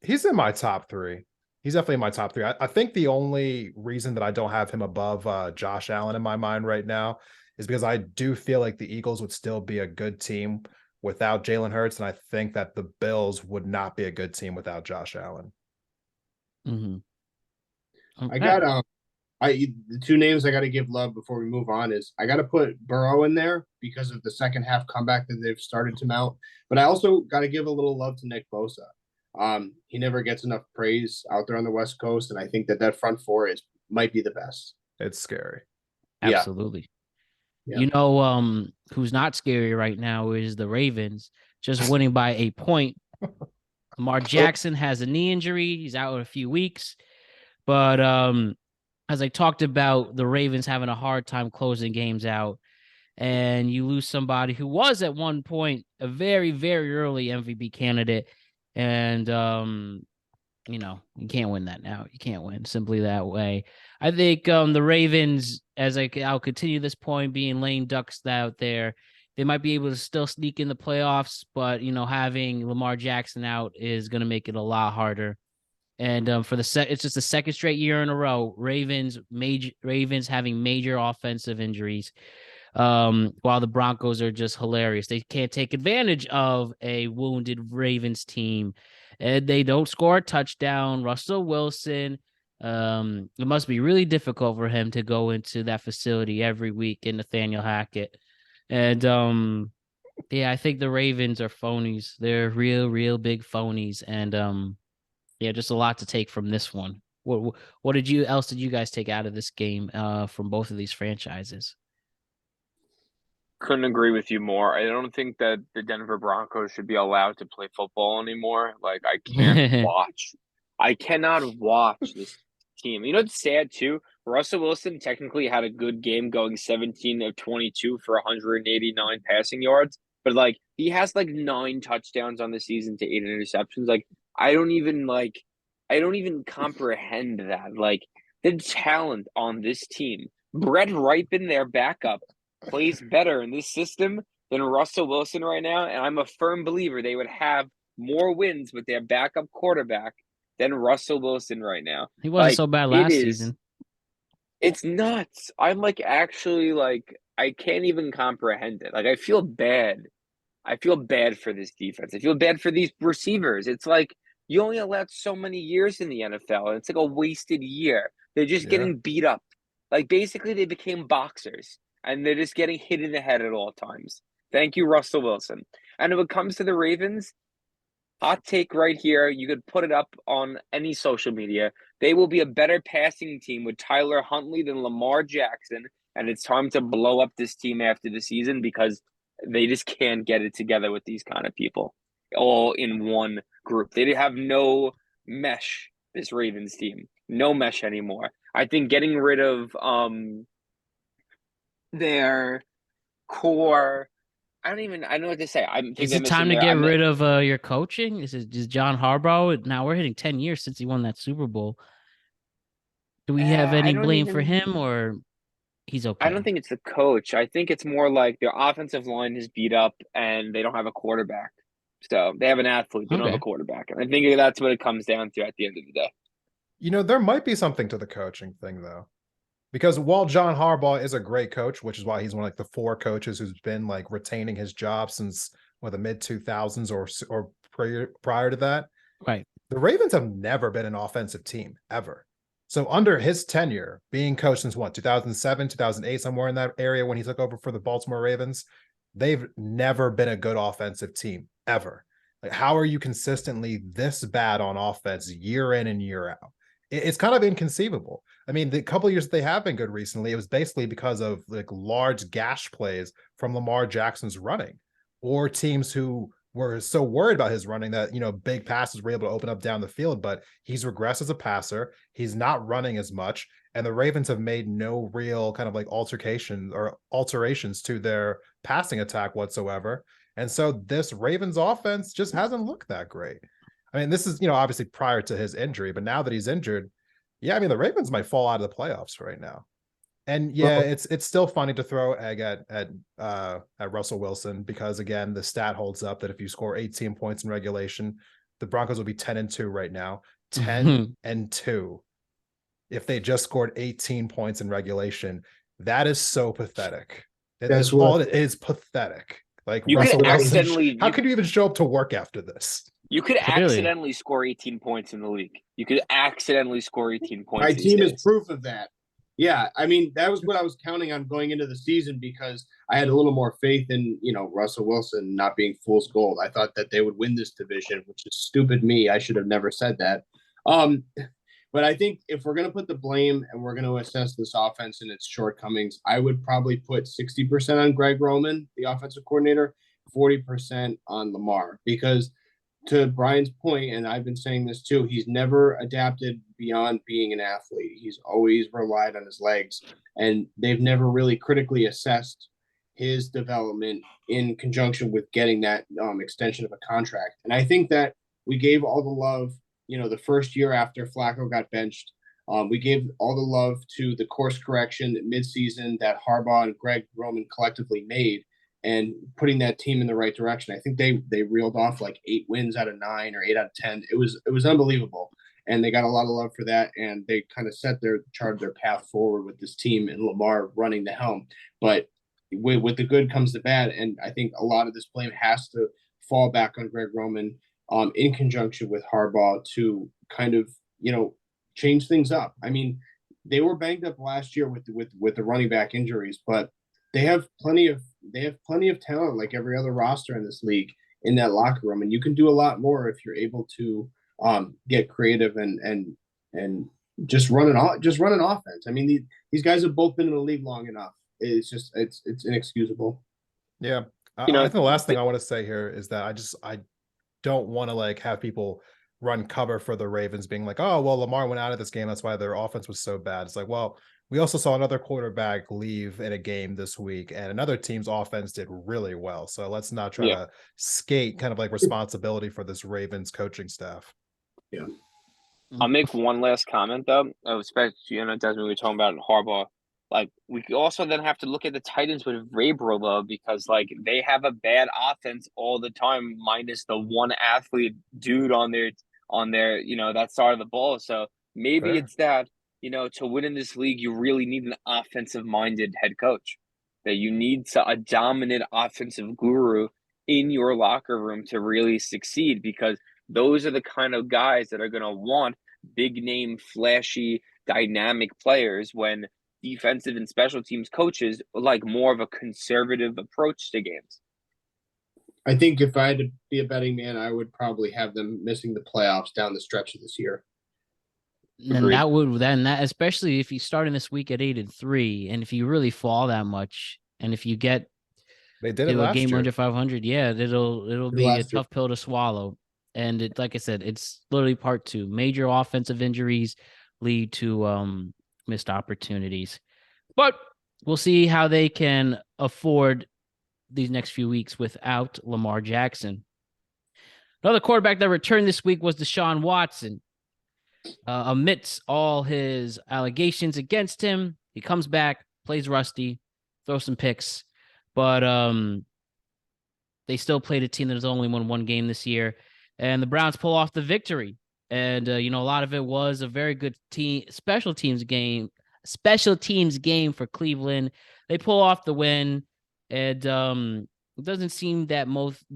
He's in my top 3. He's definitely in my top 3. I think the only reason that I don't have him above Josh Allen in my mind right now is because I do feel like the Eagles would still be a good team without Jalen Hurts, and I think that the Bills would not be a good team without Josh Allen. Mm-hmm. Okay. I got the 2 names I got to give love before we move on is I got to put Burrow in there because of the second half comeback that they've started to mount. But I also got to give a little love to Nick Bosa. He never gets enough praise out there on the West Coast, and I think that front four might be the best. It's scary. Absolutely. Yeah. Who's not scary right now is the Ravens, just winning by a point. Lamar Jackson has a knee injury. He's out in a few weeks. But as I talked about, the Ravens having a hard time closing games out, and you lose somebody who was at one point a very, very early MVP candidate, and you can't win that now. You can't win simply that way. I think the Ravens, I'll continue this point, being lame ducks out there, they might be able to still sneak in the playoffs, but having Lamar Jackson out is going to make it a lot harder. And it's just the second straight year in a row, Ravens having major offensive injuries, while the Broncos are just hilarious. They can't take advantage of a wounded Ravens team, and they don't score a touchdown. Russell Wilson, it must be really difficult for him to go into that facility every week in Nathaniel Hackett. And I think the Ravens are phonies. They're real big phonies, and just a lot to take from this one. What did you guys take out of this game from both of these franchises? Couldn't agree with you more. I don't think that the Denver Broncos should be allowed to play football anymore. Like, I can't watch. I cannot watch this team. It's sad too? Russell Wilson technically had a good game going 17 of 22 for 189 passing yards, but like he has like 9 touchdowns on the season to 8 interceptions. Like, I don't even comprehend that. Like, the talent on this team. Brett Rypien, their backup, plays better in this system than Russell Wilson right now, and I'm a firm believer they would have more wins with their backup quarterback than Russell Wilson right now. He wasn't so bad last season. It's nuts. I'm like, actually, like, I can't even comprehend it. Like, I feel bad. I feel bad for this defense. I feel bad for these receivers. It's like you only allowed so many years in the NFL, and it's like a wasted year. They're just getting beat up. Like, basically, they became boxers, and they're just getting hit in the head at all times. Thank you, Russell Wilson. And if it comes to the Ravens, hot take right here, you could put it up on any social media. They will be a better passing team with Tyler Huntley than Lamar Jackson, and it's time to blow up this team after the season because they just can't get it together with these kind of people all in one group. They have no mesh, this Ravens team. No mesh anymore. I think getting rid of their core, I don't know what to say. Is it time to get rid of your coaching? Is John Harbaugh? Now we're hitting 10 years since he won that Super Bowl. Do we have any blame for him, or he's okay? I don't think it's the coach. I think it's more like their offensive line is beat up and they don't have a quarterback. So they have an athlete, they don't have a quarterback. And I think that's what it comes down to at the end of the day. There might be something to the coaching thing, though. Because while John Harbaugh is a great coach, which is why he's one of like the 4 coaches who's been like retaining his job since the mid 2000s or prior to that. Right. The Ravens have never been an offensive team ever. So under his tenure, being coached since 2007, 2008, somewhere in that area when he took over for the Baltimore Ravens, they've never been a good offensive team ever. Like, how are you consistently this bad on offense year in and year out? It's kind of inconceivable. I mean, the couple of years they have been good recently, it was basically because of like large gash plays from Lamar Jackson's running, or teams who were so worried about his running that, big passes were able to open up down the field, but he's regressed as a passer. He's not running as much. And the Ravens have made no real kind of like altercation or alterations to their passing attack whatsoever. And so this Ravens offense just hasn't looked that great. I mean, this is, obviously prior to his injury, but now that he's injured, yeah, I mean, the Ravens might fall out of the playoffs right now. And yeah, it's still funny to throw egg at Russell Wilson, because again, the stat holds up that if you score 18 points in regulation, the Broncos will be 10-2 right now. 10-2. If they just scored 18 points in regulation, that is so pathetic. That's all it is, pathetic. Like, you Russell could Wilson, accidentally, how could you even show up to work after this? You could accidentally score 18 points in the league. You could accidentally score 18 points. My team is proof of that. Yeah, I mean, that was what I was counting on going into the season, because I had a little more faith in, Russell Wilson not being fool's gold. I thought that they would win this division, which is stupid me. I should have never said that. But I think if we're going to put the blame and we're going to assess this offense and its shortcomings, I would probably put 60% on Greg Roman, the offensive coordinator, 40% on Lamar, because to Brian's point, and I've been saying this too, he's never adapted beyond being an athlete. He's always relied on his legs, and they've never really critically assessed his development in conjunction with getting that extension of a contract. And I think that we gave all the love, the first year after Flacco got benched. We gave all the love to the course correction midseason that Harbaugh and Greg Roman collectively made, and putting that team in the right direction. I think they reeled off like 8 wins out of 9 or 8 out of 10. It was unbelievable. And they got a lot of love for that. And they kind of charted their path forward with this team and Lamar running the helm. But with the good comes the bad. And I think a lot of this blame has to fall back on Greg Roman in conjunction with Harbaugh to kind of, change things up. I mean, they were banged up last year with the running back injuries, but they have plenty of talent, like every other roster in this league, in that locker room, and you can do a lot more if you're able to get creative and just run an offense. I mean, these guys have both been in the league long enough. It's inexcusable. Yeah, I think the last thing I want to say here is that I don't want to like have people run cover for the Ravens being like, oh well, Lamar went out of this game, that's why their offense was so bad. It's like, well, we also saw another quarterback leave in a game this week, and another team's offense did really well. So let's not try to skate kind of like responsibility for this Ravens coaching staff. Yeah. I'll make one last comment though, especially, Desmond, we were talking about Harbaugh. Like, we also then have to look at the Titans with Vrabel though, because like they have a bad offense all the time, minus the one athlete dude on their that side of the ball. So maybe it's that, to win in this league, you really need an offensive-minded head coach. That you need a dominant offensive guru in your locker room to really succeed, because those are the kind of guys that are going to want big-name, flashy, dynamic players, when defensive and special teams coaches like more of a conservative approach to games. I think if I had to be a betting man, I would probably have them missing the playoffs down the stretch of this year. And that especially if you start in this week at 8-3, and if you really fall that much, and if you get they did it last a game year. under 500, it'll be a tough pill to swallow. And it, like I said, it's literally part 2. Major offensive injuries lead to missed opportunities, but we'll see how they can afford these next few weeks without Lamar Jackson. Another quarterback that returned this week was Deshaun Watson. Amidst all his allegations against him, he comes back, plays rusty, throws some picks, but they still played a team that has only won 1 game this year, and the Browns pull off the victory. And a lot of it was a very good special teams game for Cleveland. They pull off the win, and it doesn't seem that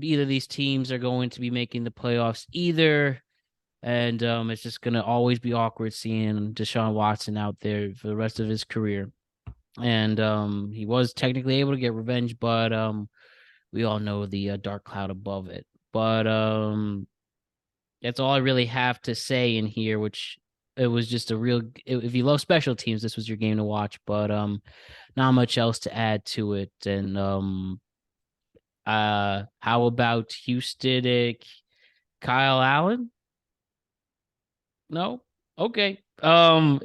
either of these teams are going to be making the playoffs either. And it's just going to always be awkward seeing Deshaun Watson out there for the rest of his career. And he was technically able to get revenge, but we all know the dark cloud above it. But that's all I really have to say in here, which it was just if you love special teams, this was your game to watch, but not much else to add to it. And how about Houston, Kyle Allen? No? Okay. No,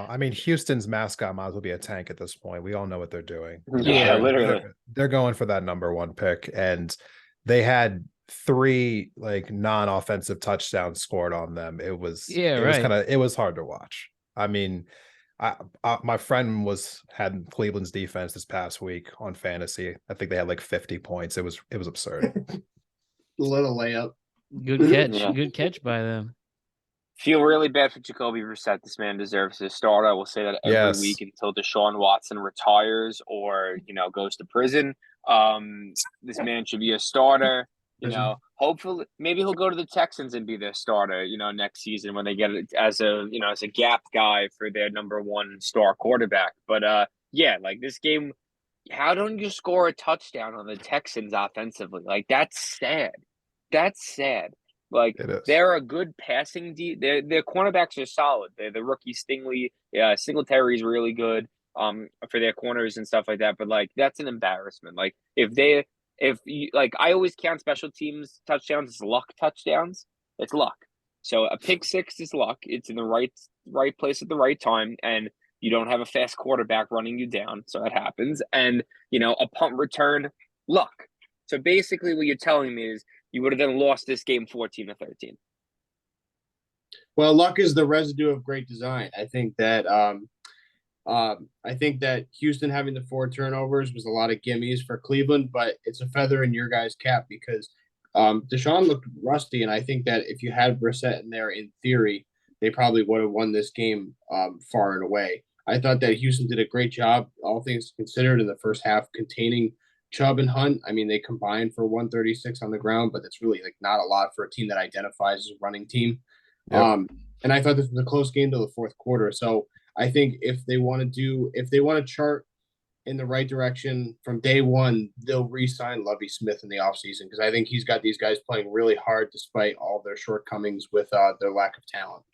I mean, Houston's mascot might as well be a tank at this point. We all know what they're doing. Yeah, literally. They're going for that number 1 pick, and they had 3 like non-offensive touchdowns scored on them. It was hard to watch. I mean, my friend had Cleveland's defense this past week on fantasy. I think they had like 50 points. It was absurd. Little layup. Good catch. Yeah. Good catch by them. Feel really bad for Jacoby Brissett. This man deserves to start. I will say that every week until Deshaun Watson retires or, goes to prison. This man should be a starter. Hopefully, maybe he'll go to the Texans and be their starter, next season when they get it as a gap guy for their number 1 star quarterback. But like this game, how don't you score a touchdown on the Texans offensively? Like that's sad. That's sad. Like they're a good passing their cornerbacks are solid. They're the rookie Stingley. Yeah, Singletary is really good for their corners and stuff like that. But like that's an embarrassment. Like I always count special teams touchdowns as luck touchdowns. It's luck. So a pick six is luck. It's in the right place at the right time, and you don't have a fast quarterback running you down, so that happens. And a punt return, luck. So basically, what you're telling me is you would have then lost this game 14-13. Well, luck is the residue of great design. I think that Houston having the 4 turnovers was a lot of gimmies for Cleveland, but it's a feather in your guys' cap because Deshaun looked rusty, and I think that if you had Brissett in there, in theory, they probably would have won this game far and away. I thought that Houston did a great job, all things considered, in the first half, containing Chubb and Hunt. I mean, they combined for 136 on the ground, but that's really like not a lot for a team that identifies as a running team. Yep. And I thought this was a close game to the fourth quarter. So I think if they want to chart in the right direction from day one, they'll re-sign Lovie Smith in the offseason because I think he's got these guys playing really hard despite all their shortcomings with their lack of talent.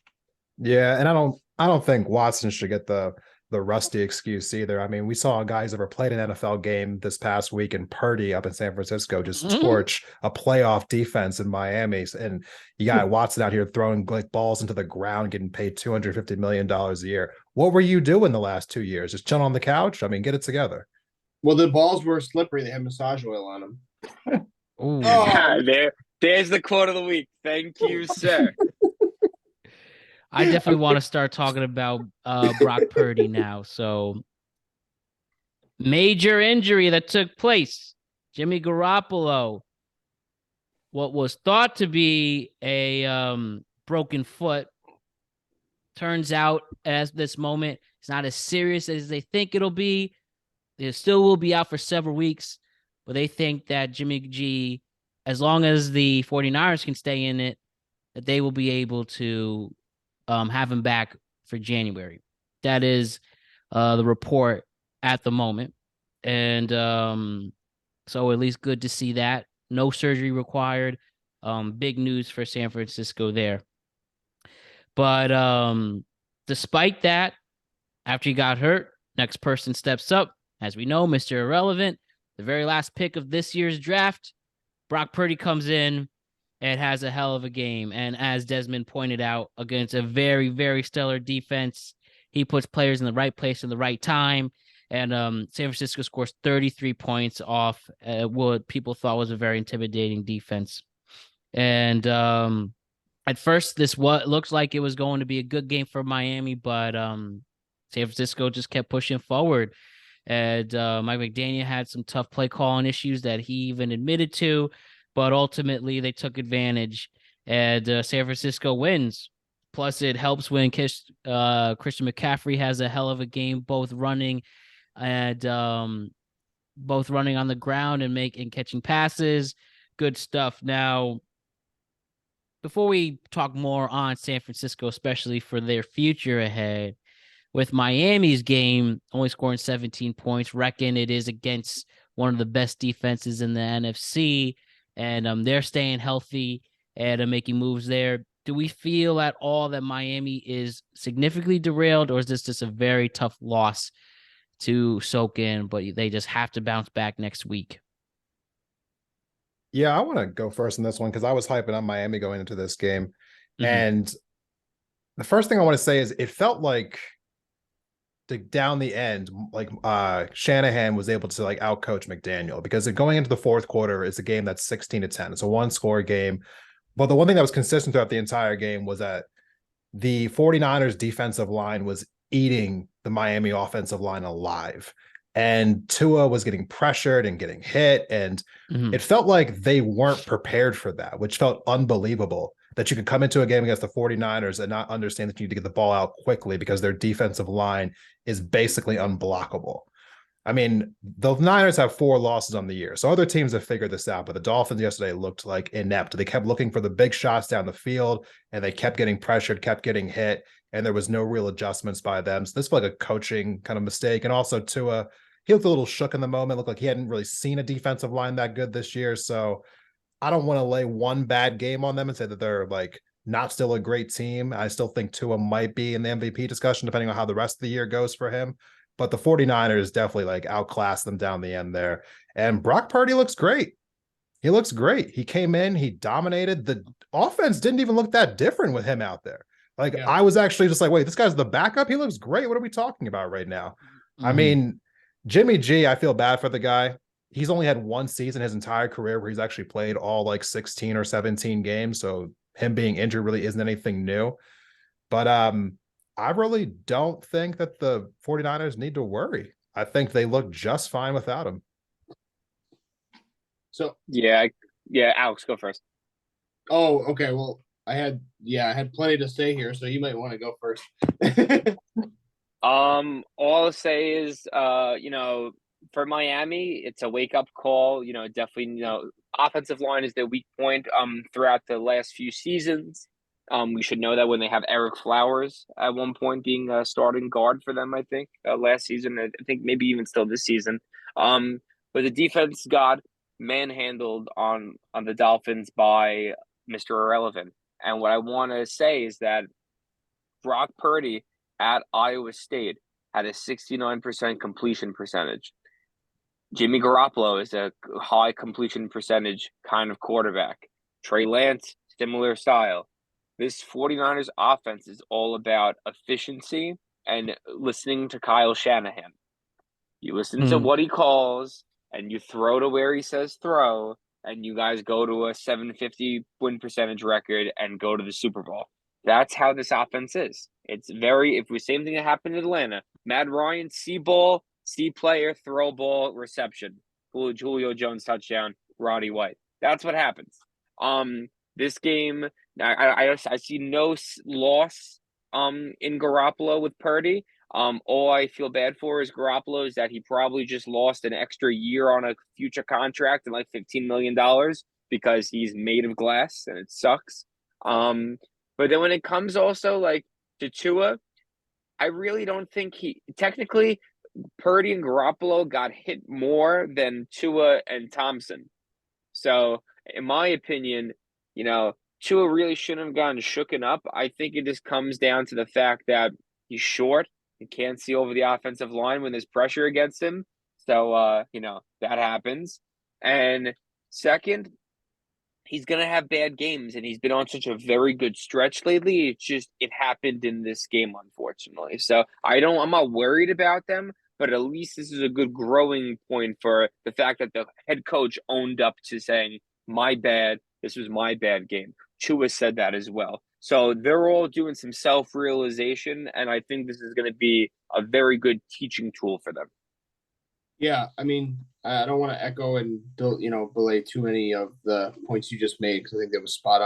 Yeah, and I don't think Watson should get the rusty excuse either. I mean, we saw guys ever played an NFL game this past week, and Purdy up in San Francisco just torch a playoff defense in Miami. And you got Watson out here throwing like balls into the ground, getting paid $250 million a year. What were you doing the last 2 years? Just chilling on the couch? I mean, get it together. Well, the balls were slippery. They had massage oil on them. There's the quote of the week. Thank you, sir. I definitely want to start talking about Brock Purdy now. So, major injury that took place. Jimmy Garoppolo, what was thought to be a broken foot, turns out at this moment it's not as serious as they think it'll be. It still will be out for several weeks, but they think that Jimmy G, as long as the 49ers can stay in it, that they will be able to have him back for January. That is the report at the moment. And so at least good to see that. No surgery required. Big news for San Francisco there. But despite that, after he got hurt, next person steps up. As we know, Mr. Irrelevant, the very last pick of this year's draft, Brock Purdy comes in and has a hell of a game. And as Desmond pointed out, against a very, very stellar defense, he puts players in the right place in the right time. And San Francisco scores 33 points off what people thought was a very intimidating defense. And at first, looks like it was going to be a good game for Miami, but San Francisco just kept pushing forward. And Mike McDaniel had some tough play calling issues that he even admitted to. But ultimately, they took advantage, and San Francisco wins. Plus, it helps when Christian McCaffrey has a hell of a game, both running on the ground and catching passes. Good stuff. Now, before we talk more on San Francisco, especially for their future ahead, with Miami's game only scoring 17 points, reckon it is against one of the best defenses in the NFC, and they're staying healthy and making moves there. Do we feel at all that Miami is significantly derailed, or is this just a very tough loss to soak in, but they just have to bounce back next week? Yeah, I want to go first in this one because I was hyping on Miami going into this game. Mhm. And the first thing I want to say is it felt like down the end, like Shanahan was able to like outcoach McDaniel, because going into the fourth quarter, it's a game that's 16-10. It's a one-score game. But the one thing that was consistent throughout the entire game was that the 49ers defensive line was eating the Miami offensive line alive. And Tua was getting pressured and getting hit. And it felt like they weren't prepared for that, which felt unbelievable, that you could come into a game against the 49ers and not understand that you need to get the ball out quickly because their defensive line is basically unblockable. I mean, the Niners have 4 losses on the year, so other teams have figured this out, but the Dolphins yesterday looked like inept. They kept looking for the big shots down the field, and they kept getting pressured, kept getting hit, and there was no real adjustments by them. So this was like a coaching kind of mistake. And also Tua, he looked a little shook in the moment, looked like he hadn't really seen a defensive line that good this year. So I don't want to lay one bad game on them and say that they're like not still a great team. I still think Tua might be in the MVP discussion, depending on how the rest of the year goes for him. But the 49ers definitely like outclassed them down the end there. And Brock Purdy looks great. He looks great. He came in, he dominated. The offense didn't even look that different with him out there. Like, I was actually just like, wait, this guy's the backup? He looks great. What are we talking about right now? I mean, Jimmy G, I feel bad for the guy. He's only had one season his entire career where he's actually played all like 16 or 17 games. So him being injured really isn't anything new. But I really don't think that the 49ers need to worry. I think they look just fine without him. So yeah, Alex, go first. Oh, okay. Well, I had plenty to say here, so you might want to go first. All I'll say is, for Miami, it's a wake up call. Definitely, offensive line is their weak point. Throughout the last few seasons, we should know that when they have Eric Flowers at one point being a starting guard for them. I think last season, I think maybe even still this season. But the defense got manhandled on the Dolphins by Mr. Irrelevant. And what I want to say is that Brock Purdy at Iowa State had a 69% completion percentage. Jimmy Garoppolo is a high completion percentage kind of quarterback. Trey Lance, similar style. This 49ers offense is all about efficiency and listening to Kyle Shanahan. You listen to what he calls, and you throw to where he says throw, and you guys go to a 750 win percentage record and go to the Super Bowl. That's how this offense is. It's if the same thing that happened in Atlanta, Matt Ryan, see ball, see player, throw ball, reception, Julio Jones touchdown, Roddy White. That's what happens. This game, I see no loss in Garoppolo with Purdy. All I feel bad for is Garoppolo is that he probably just lost an extra year on a future contract and like $15 million because he's made of glass and it sucks. But then when it comes also like to Tua, I really don't think technically Purdy and Garoppolo got hit more than Tua and Thompson. So in my opinion, Tua really shouldn't have gotten shooken up. I think it just comes down to the fact that he's short. He can't see over the offensive line when there's pressure against him. So, that happens. And second, he's going to have bad games, and he's been on such a very good stretch lately. It happened in this game, unfortunately. So I'm not worried about them, but at least this is a good growing point for the fact that the head coach owned up to saying, my bad, this was my bad game. Tua said that as well. So they're all doing some self-realization, and I think this is going to be a very good teaching tool for them. Yeah, I mean, I don't want to echo and belay too many of the points you just made because I think that was spot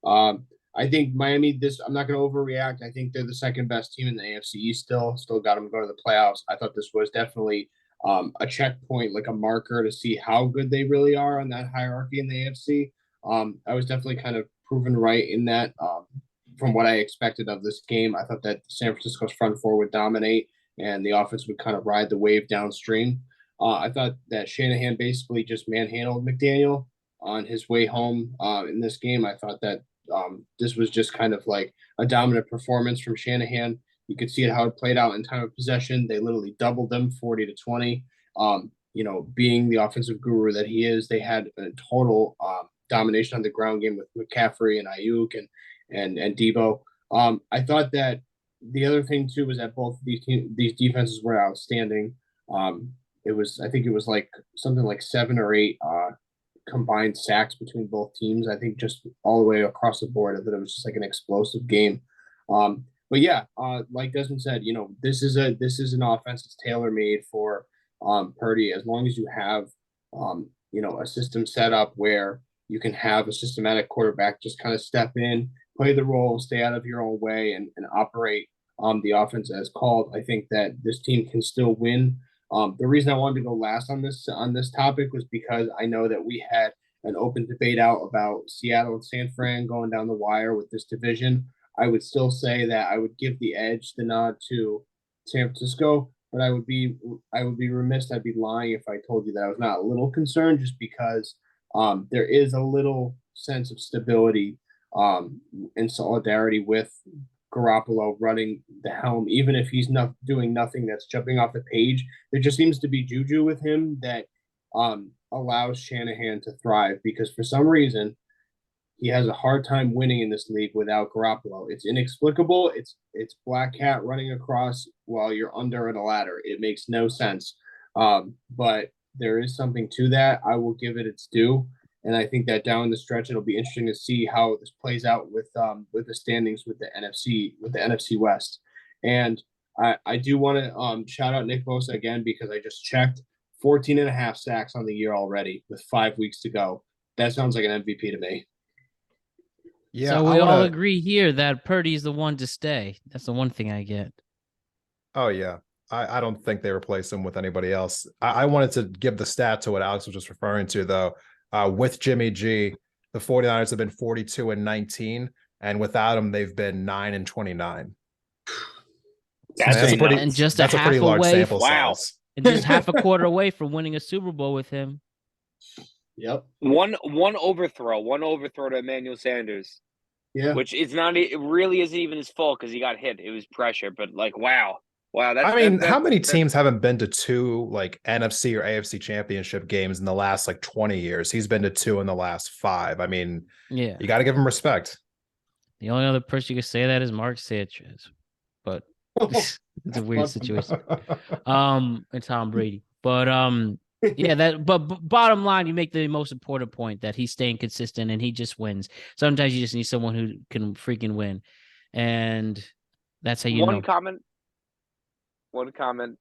on. I think Miami, I'm not going to overreact. I think they're the second best team in the AFC East still got them going to the playoffs. I thought this was definitely a checkpoint, like a marker to see how good they really are on that hierarchy in the AFC. I was definitely kind of proven right in that. From what I expected of this game, I thought that San Francisco's front four would dominate and the offense would kind of ride the wave downstream. I thought that Shanahan basically just manhandled McDaniel on his way home in this game. I thought that this was just kind of like a dominant performance from Shanahan. You could see it how it played out in time of possession. They literally doubled them 40-20. Being the offensive guru that he is, they had a total domination on the ground game with McCaffrey and Ayuk and Debo. I thought that the other thing too was that both these defenses were outstanding. I think it was like something like 7 or 8 combined sacks between both teams. I think just all the way across the board. I thought it was just like an explosive game. But yeah, like Desmond said, this is an offense that's tailor made for Purdy. As long as you have a system set up where you can have a systematic quarterback just kind of step in, play the role, stay out of your own way, and operate the offense as called. I think that this team can still win. The reason I wanted to go last on this topic was because I know that we had an open debate out about Seattle and San Fran going down the wire with this division. I would still say that I would give the nod to San Francisco, but I would be remiss, I'd be lying if I told you that I was not a little concerned, just because there is a little sense of stability and solidarity with Garoppolo running the helm, even if he's not doing nothing that's jumping off the page. There just seems to be juju with him that allows Shanahan to thrive, because for some reason he has a hard time winning in this league without Garoppolo. It's inexplicable. It's Black Cat running across while you're under in a ladder. It makes no sense. But there is something to that. I will give it its due. And I think that down the stretch, it'll be interesting to see how this plays out with the standings with the NFC West. And I do want to shout out Nick Bosa again, because I just checked 14.5 sacks on the year already with 5 weeks to go. That sounds like an MVP to me. Yeah, so we all agree here that Purdy's the one to stay. That's the one thing I get. Oh, yeah. I don't think they replace him with anybody else. I wanted to give the stat to what Alex was just referring to, though. With Jimmy G, the 49ers have been 42-19, and without him, they've been 9-29. That's a pretty large sample size. And just half a quarter away from winning a Super Bowl with him. Yep. One overthrow to Emmanuel Sanders. Yeah. Which it really isn't even his fault because he got hit. It was pressure, but like, wow. How many teams haven't been to 2 like NFC or AFC championship games in the last like 20 years? He's been to 2 in the last 5. I mean, yeah, you got to give him respect. The only other person you could say that is Mark Sanchez, but it's a weird situation. And Tom Brady, but yeah, but bottom line, you make the most important point that he's staying consistent and he just wins. Sometimes you just need someone who can freaking win, and that's how you know. One comment.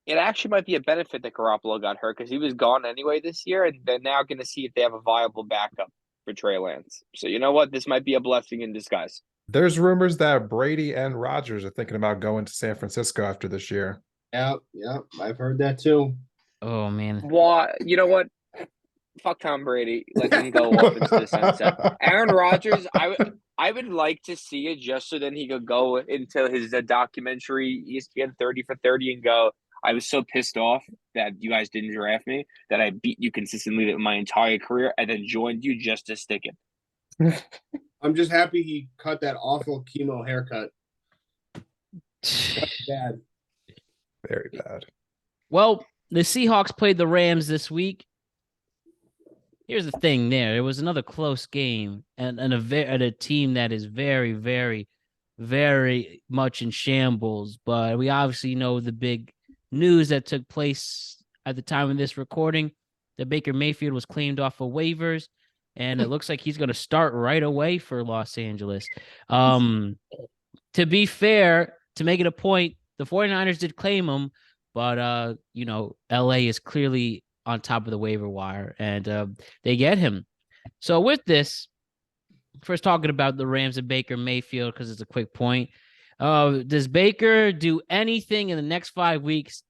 It actually might be a benefit that Garoppolo got hurt because he was gone anyway this year, and they're now going to see if they have a viable backup for Trey Lance. So you know what? This might be a blessing in disguise. There's rumors that Brady and Rodgers are thinking about going to San Francisco after this year. Yep, I've heard that too. Oh man. Why? You know what? Fuck Tom Brady. Let him go off into the sunset. Aaron Rodgers, I would like to see it just so then he could go into his documentary ESPN 30 for 30 and go, I was so pissed off that you guys didn't draft me, that I beat you consistently my entire career and then joined you just to stick it. I'm just happy he cut that awful chemo haircut. That's bad. Very bad. Well, the Seahawks played the Rams this week. Here's the thing there. It was another close game and a team that is very, very, very much in shambles. But we obviously know the big news that took place at the time of this recording, that Baker Mayfield was claimed off of waivers, and it looks like he's going to start right away for Los Angeles. To be fair, to make it a point, the 49ers did claim him, but, LA is clearly on top of the waiver wire, and they get him. So with this, first talking about the Rams and Baker Mayfield, because it's a quick point. Does Baker do anything in the next 5 weeks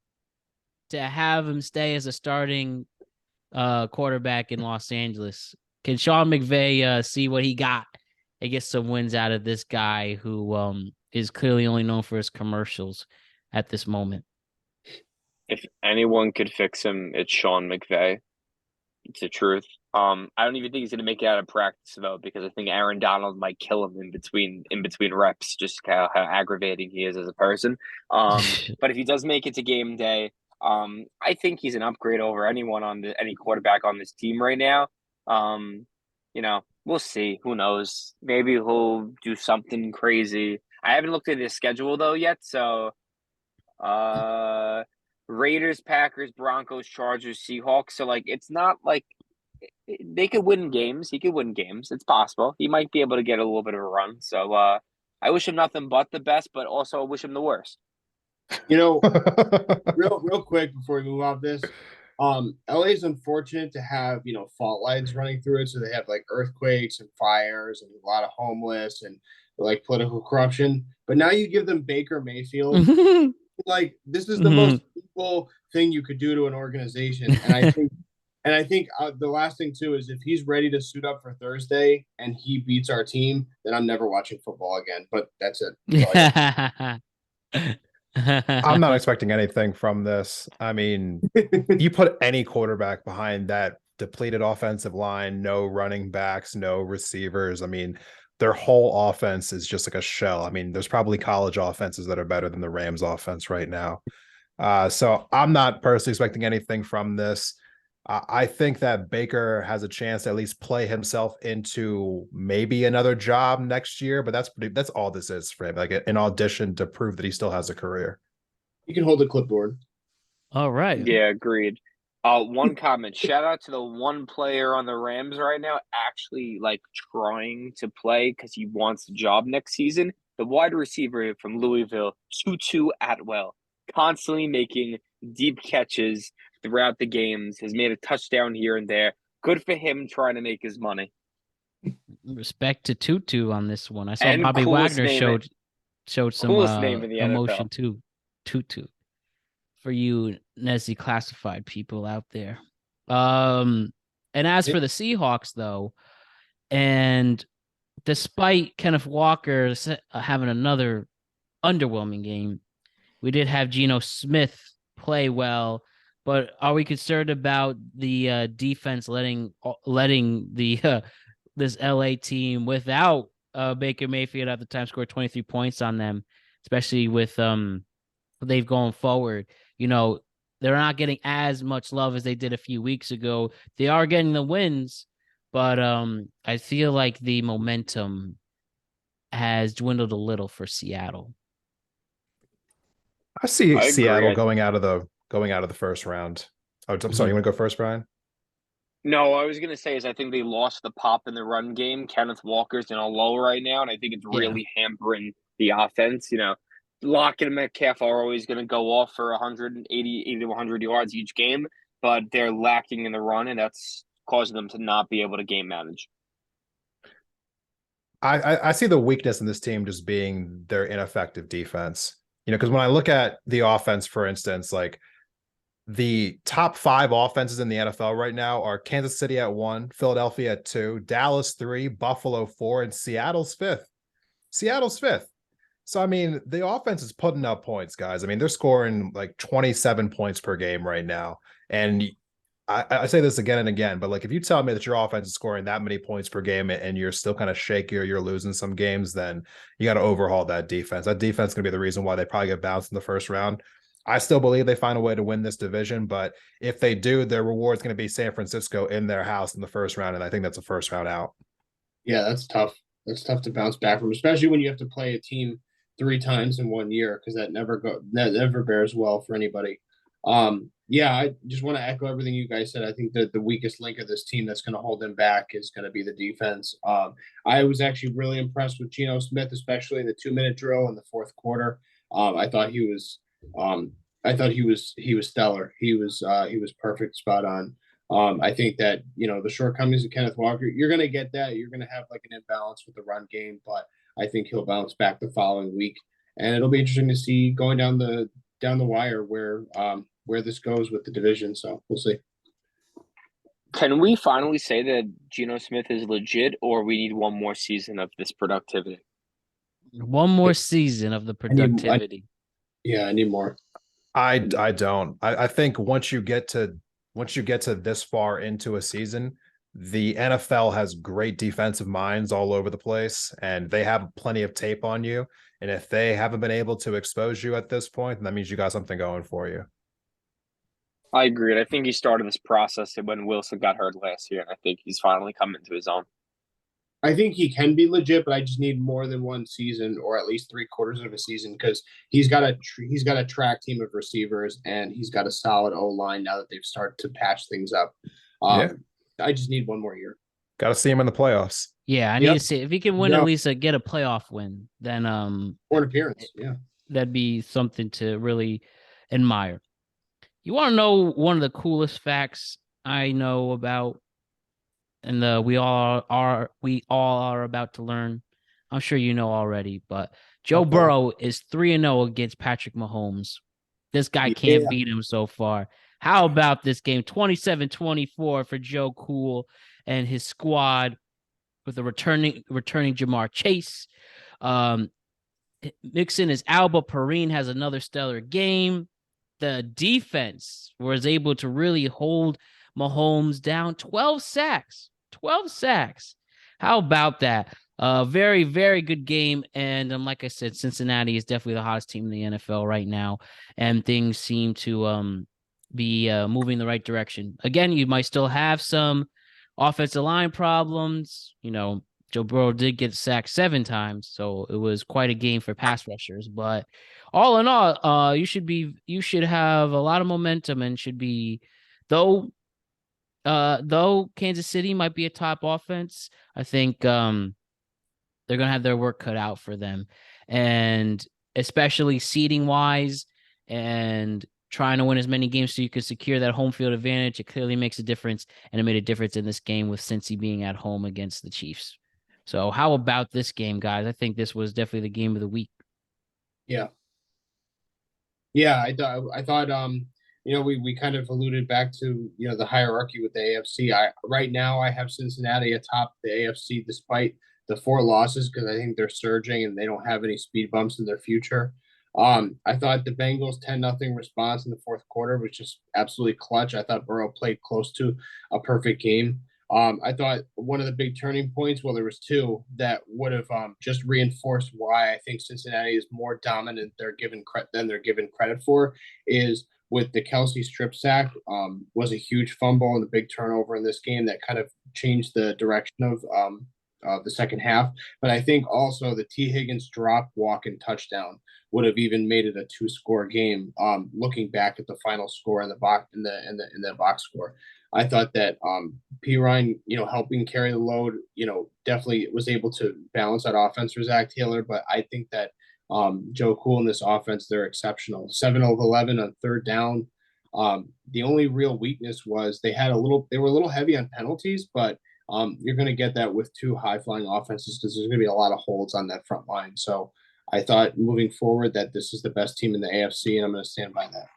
to have him stay as a starting quarterback in Los Angeles? Can Sean McVay see what he got and get some wins out of this guy who is clearly only known for his commercials at this moment? If anyone could fix him, it's Sean McVay. It's the truth. I don't even think he's going to make it out of practice though, because I think Aaron Donald might kill him in between reps, just how aggravating he is as a person. But if he does make it to game day, I think he's an upgrade over anyone any quarterback on this team right now. We'll see. Who knows? Maybe he'll do something crazy. I haven't looked at his schedule though yet, so Raiders, Packers, Broncos, Chargers, Seahawks. So it's not like they could win games. He could win games. It's possible. He might be able to get a little bit of a run. So I wish him nothing but the best, but also I wish him the worst. Real quick before we move off this, LA is unfortunate to have, fault lines running through it. So they have earthquakes and fires and a lot of homeless and political corruption. But now you give them Baker Mayfield. This is the most equal thing you could do to an organization. And I think the last thing too is if he's ready to suit up for Thursday and he beats our team, then I'm never watching football again. But that's it. I'm not expecting anything from this. I mean, you put any quarterback behind that depleted offensive line, no running backs, no receivers. I mean, their whole offense is just like a shell. I mean, there's probably college offenses that are better than the Rams offense right now. So I'm not personally expecting anything from this. I think that Baker has a chance to at least play himself into maybe another job next year, but that's all this is for him, an audition to prove that he still has a career. You can hold a clipboard. All right. Yeah, agreed. One comment. Shout out to the one player on the Rams right now actually trying to play because he wants a job next season. The wide receiver from Louisville, Tutu Atwell, constantly making deep catches throughout the games, has made a touchdown here and there. Good for him trying to make his money. Respect to Tutu on this one. I saw And Bobby Wagner showed some name in the emotion NFL. too. Tutu. For you Nessie classified people out there. And as for the Seahawks, though, and despite Kenneth Walker having another underwhelming game, we did have Geno Smith play well. But are we concerned about the defense letting the this LA team without Baker Mayfield at the time score 23 points on them, especially with they've gone forward? They're not getting as much love as they did a few weeks ago. They are getting the wins, but I feel like the momentum has dwindled a little for Seattle. I see Seattle going out of the first round. Oh, I'm sorry. You want to go first, Brian? No, I was going to say is I think they lost the pop in the run game. Kenneth Walker's in a low right now, and I think it's really hampering the offense. Lockett and Metcalf are always going to go off for 80 to 100 yards each game, but they're lacking in the run, and that's causing them to not be able to game manage. I see the weakness in this team just being their ineffective defense. Because when I look at the offense, for instance, the top 5 offenses in the NFL right now are Kansas City at 1, Philadelphia at 2, Dallas 3, Buffalo 4, and Seattle's 5th. So, I mean, the offense is putting up points, guys. I mean, they're scoring 27 points per game right now. And I say this again and again, but if you tell me that your offense is scoring that many points per game and you're still kind of shaky or you're losing some games, then you got to overhaul that defense. That defense is going to be the reason why they probably get bounced in the first round. I still believe they find a way to win this division, but if they do, their reward is going to be San Francisco in their house in the first round, and I think that's a first round out. Yeah, that's tough. That's tough to bounce back from, especially when you have to play a team 3 times in 1 year, because that never bears well for anybody. I just want to echo everything you guys said. I think that the weakest link of this team that's going to hold them back is going to be the defense. I was actually really impressed with Geno Smith, especially in the 2-minute drill in the fourth quarter. I thought he was stellar. He was perfect, spot on. I think that, the shortcomings of Kenneth Walker, you're going to get that. You're going to have an imbalance with the run game, but I think he'll bounce back the following week. And it'll be interesting to see going down the wire where this goes with the division. So we'll see. Can we finally say that Geno Smith is legit, or we need one more season of this productivity? One more season of the productivity. I need more. I don't. I think once you get to this far into a season, the NFL has great defensive minds all over the place, and they have plenty of tape on you. And if they haven't been able to expose you at this point, then that means you got something going for you. I agree. I think he started this process when Wilson got hurt last year, and I think he's finally coming to his own. I think he can be legit, but I just need more than one season, or at least 3/4 of a season, because he's got a track team of receivers, and he's got a solid O line now that they've started to patch things up. I just need one more year. Got to see him in the playoffs. Yeah, I need to see if he can win at least get a playoff win. Then or an appearance. Yeah, that'd be something to really admire. You want to know one of the coolest facts I know about, and we all are about to learn. I'm sure you know already, but Joe Burrow is 3-0 against Patrick Mahomes. This guy can't beat him so far. How about this game? 27-24 for Joe Cool and his squad with the returning Jamar Chase. Mixon is Alba. Perrine has another stellar game. The defense was able to really hold Mahomes down. 12 sacks. How about that? Very, very good game. And like I said, Cincinnati is definitely the hottest team in the NFL right now. And things seem to be moving in the right direction. Again, you might still have some offensive line problems. You know, Joe Burrow did get sacked 7 times, so it was quite a game for pass rushers. But all in all, you should have a lot of momentum and should be, though Kansas City might be a top offense, I think they're gonna have their work cut out for them, and especially seeding wise and trying to win as many games so you can secure that home field advantage. It clearly makes a difference, and it made a difference in this game with Cincy being at home against the Chiefs. So how about this game, guys? I think this was definitely the game of the week. Yeah, I thought we kind of alluded back to the hierarchy with the AFC. Right now I have Cincinnati atop the AFC despite the 4 losses, because I think they're surging and they don't have any speed bumps in their future. I thought the Bengals 10-0 response in the fourth quarter was just absolutely clutch. I thought Burrow played close to a perfect game. I thought one of the big turning points, well, there was 2 that would have just reinforced why I think Cincinnati is more dominant than they're given credit for, is with the Kelsey strip sack, was a huge fumble and the big turnover in this game that kind of changed the direction of the second half. But I think also the T. Higgins drop, walk, and touchdown would have even made it a 2-score game. Looking back at the final score in the box score, I thought that P. Ryan, helping carry the load, definitely was able to balance that offense for Zach Taylor. But I think that Joe Cool in this offense, they're exceptional. 7 of 11 on third down. The only real weakness was they were a little heavy on penalties, but you're going to get that with 2 high-flying offenses because there's going to be a lot of holds on that front line. So I thought moving forward that this is the best team in the AFC, and I'm going to stand by that.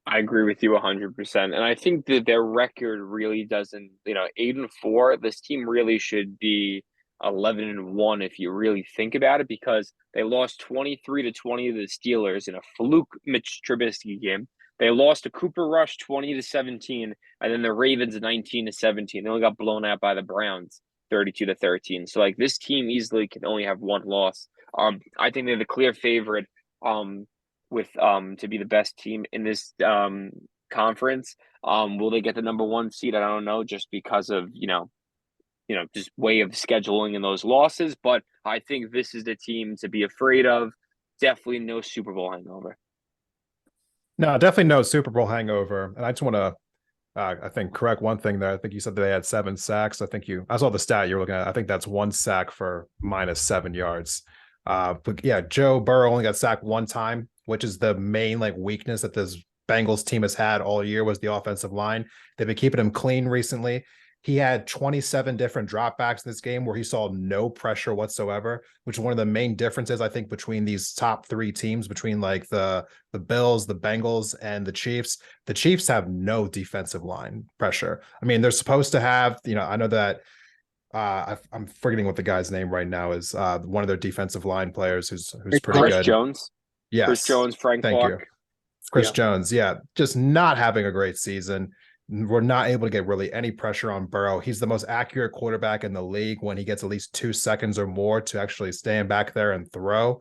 I agree with you 100%. And I think that their record really doesn't, 8-4, this team really should be 11-1 if you really think about it, because they lost 23-20 to the Steelers in a fluke Mitch Trubisky game. They lost to Cooper Rush 20-17, and then the Ravens 19-17. They only got blown out by the Browns 32-13. So this team easily can only have 1 loss. I think they're the clear favorite with to be the best team in this conference. Will they get the number 1 seed? I don't know, just because of just way of scheduling and those losses. But I think this is the team to be afraid of. Definitely no Super Bowl hangover. No, definitely no Super Bowl hangover. And I just want to, I think, correct one thing there. I think you said that they had 7 sacks. I saw the stat you're looking at. I think that's 1 sack for -7 yards. But yeah, Joe Burrow only got sacked 1 time, which is the main weakness that this Bengals team has had all year, was the offensive line. They've been keeping him clean recently. he had 27 different dropbacks in this game where he saw no pressure whatsoever, which is one of the main differences, I think, between these top three teams, between like the Bills, the Bengals, and the Chiefs. The Chiefs have no defensive line pressure. I mean, they're supposed to have, I know that I'm forgetting what the guy's name right now is, one of their defensive line players who's pretty Chris good. Jones. Yes. Chris Jones, Frank Thank Clark. you. Chris Jones, just not having a great season. We're not able to get really any pressure on Burrow. He's the most accurate quarterback in the league when he gets at least 2 seconds or more to actually stand back there and throw.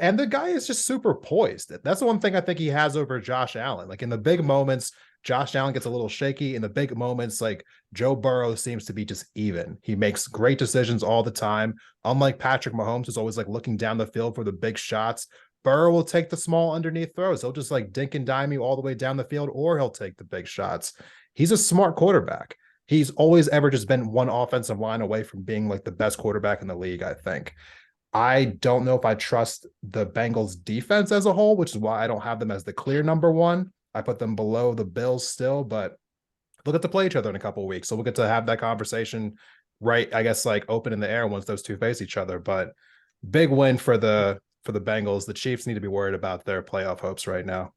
And the guy is just super poised. That's the one thing I think he has over Josh Allen. Like in the big moments, Josh Allen gets a little shaky. In the big moments, like Joe Burrow seems to be just even. He makes great decisions all the time. Unlike Patrick Mahomes, who's always like looking down the field for the big shots, Burrow will take the small underneath throws. He'll just like dink and dime you all the way down the field, or he'll take the big shots. He's a smart quarterback. He's always ever just been one offensive line away from being like the best quarterback in the league, I think. I don't know if I trust the Bengals defense as a whole, which is why I don't have them as the clear number one. I put them below the Bills still, but they'll get to play each other in a couple of weeks. So we'll get to have that conversation right, I guess, like open in the air once those two face each other. But big win for the Bengals. The Chiefs need to be worried about their playoff hopes right now.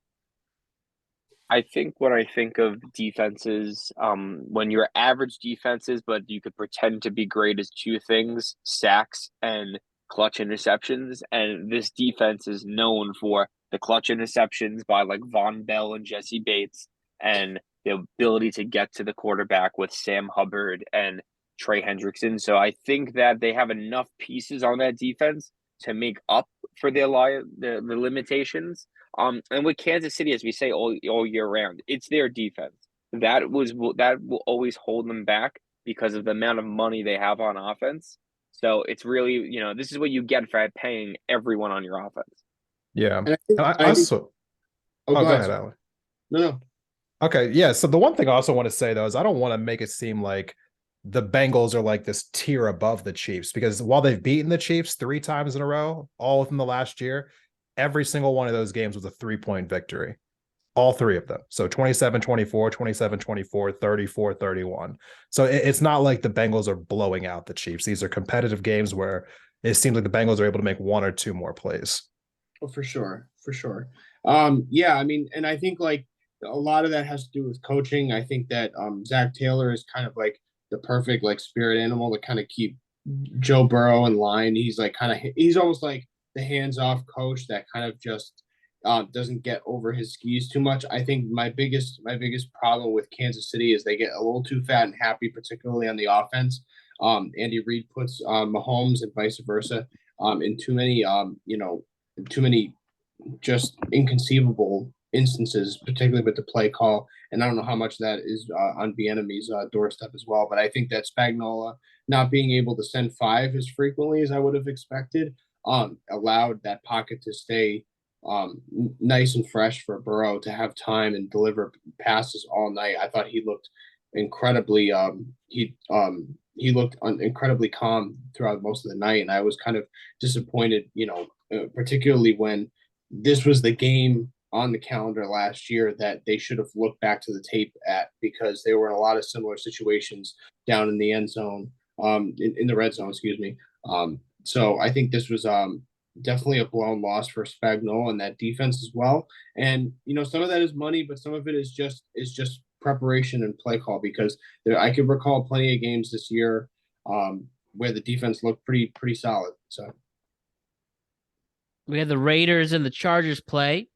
I think when I think of defenses, when you're average defenses, but you could pretend to be great, is two things: sacks and clutch interceptions. And this defense is known for the clutch interceptions by like Von Bell and Jesse Bates, and the ability to get to the quarterback with Sam Hubbard and Trey Hendrickson. So I think that they have enough pieces on that defense to make up for the limitations. And with Kansas City, as we say all year round, it's their defense that will always hold them back because of the amount of money they have on offense. So it's really, this is what you get for paying everyone on your offense. Yeah. Go ahead, Alan. No. Okay, yeah. So the one thing I also want to say though is I don't want to make it seem like the Bengals are like this tier above the Chiefs, because while they've beaten the Chiefs 3 times in a row, all within the last year, every single one of those games was a 3-point victory. All 3 of them. So 27-24, 27-24, 34-31. So it's not like the Bengals are blowing out the Chiefs. These are competitive games where it seems like the Bengals are able to make 1 or 2 more plays. Oh, for sure. Yeah, I mean, and I think like a lot of that has to do with coaching. I think that Zach Taylor is kind of like the perfect like spirit animal to kind of keep Joe Burrow in line. He's almost like the hands-off coach that kind of just doesn't get over his skis too much. I think my biggest problem with Kansas City is they get a little too fat and happy, particularly on the offense. Andy Reid puts Mahomes and vice versa in too many just inconceivable instances, particularly with the play call. And I don't know how much that is on Bieniemy's doorstep as well. But I think that Spagnuolo not being able to send 5 as frequently as I would have expected allowed that pocket to stay nice and fresh for Burrow to have time and deliver passes all night. I thought he looked incredibly incredibly calm throughout most of the night, and I was kind of disappointed, particularly when this was the game on the calendar last year that they should have looked back to the tape at, because they were in a lot of similar situations down in the end zone, in the red zone, excuse me. So I think this was definitely a blown loss for Spagnuolo and that defense as well. And some of that is money, but some of it is just preparation and play call, because I could recall plenty of games this year where the defense looked pretty solid. So we had the Raiders and the Chargers play.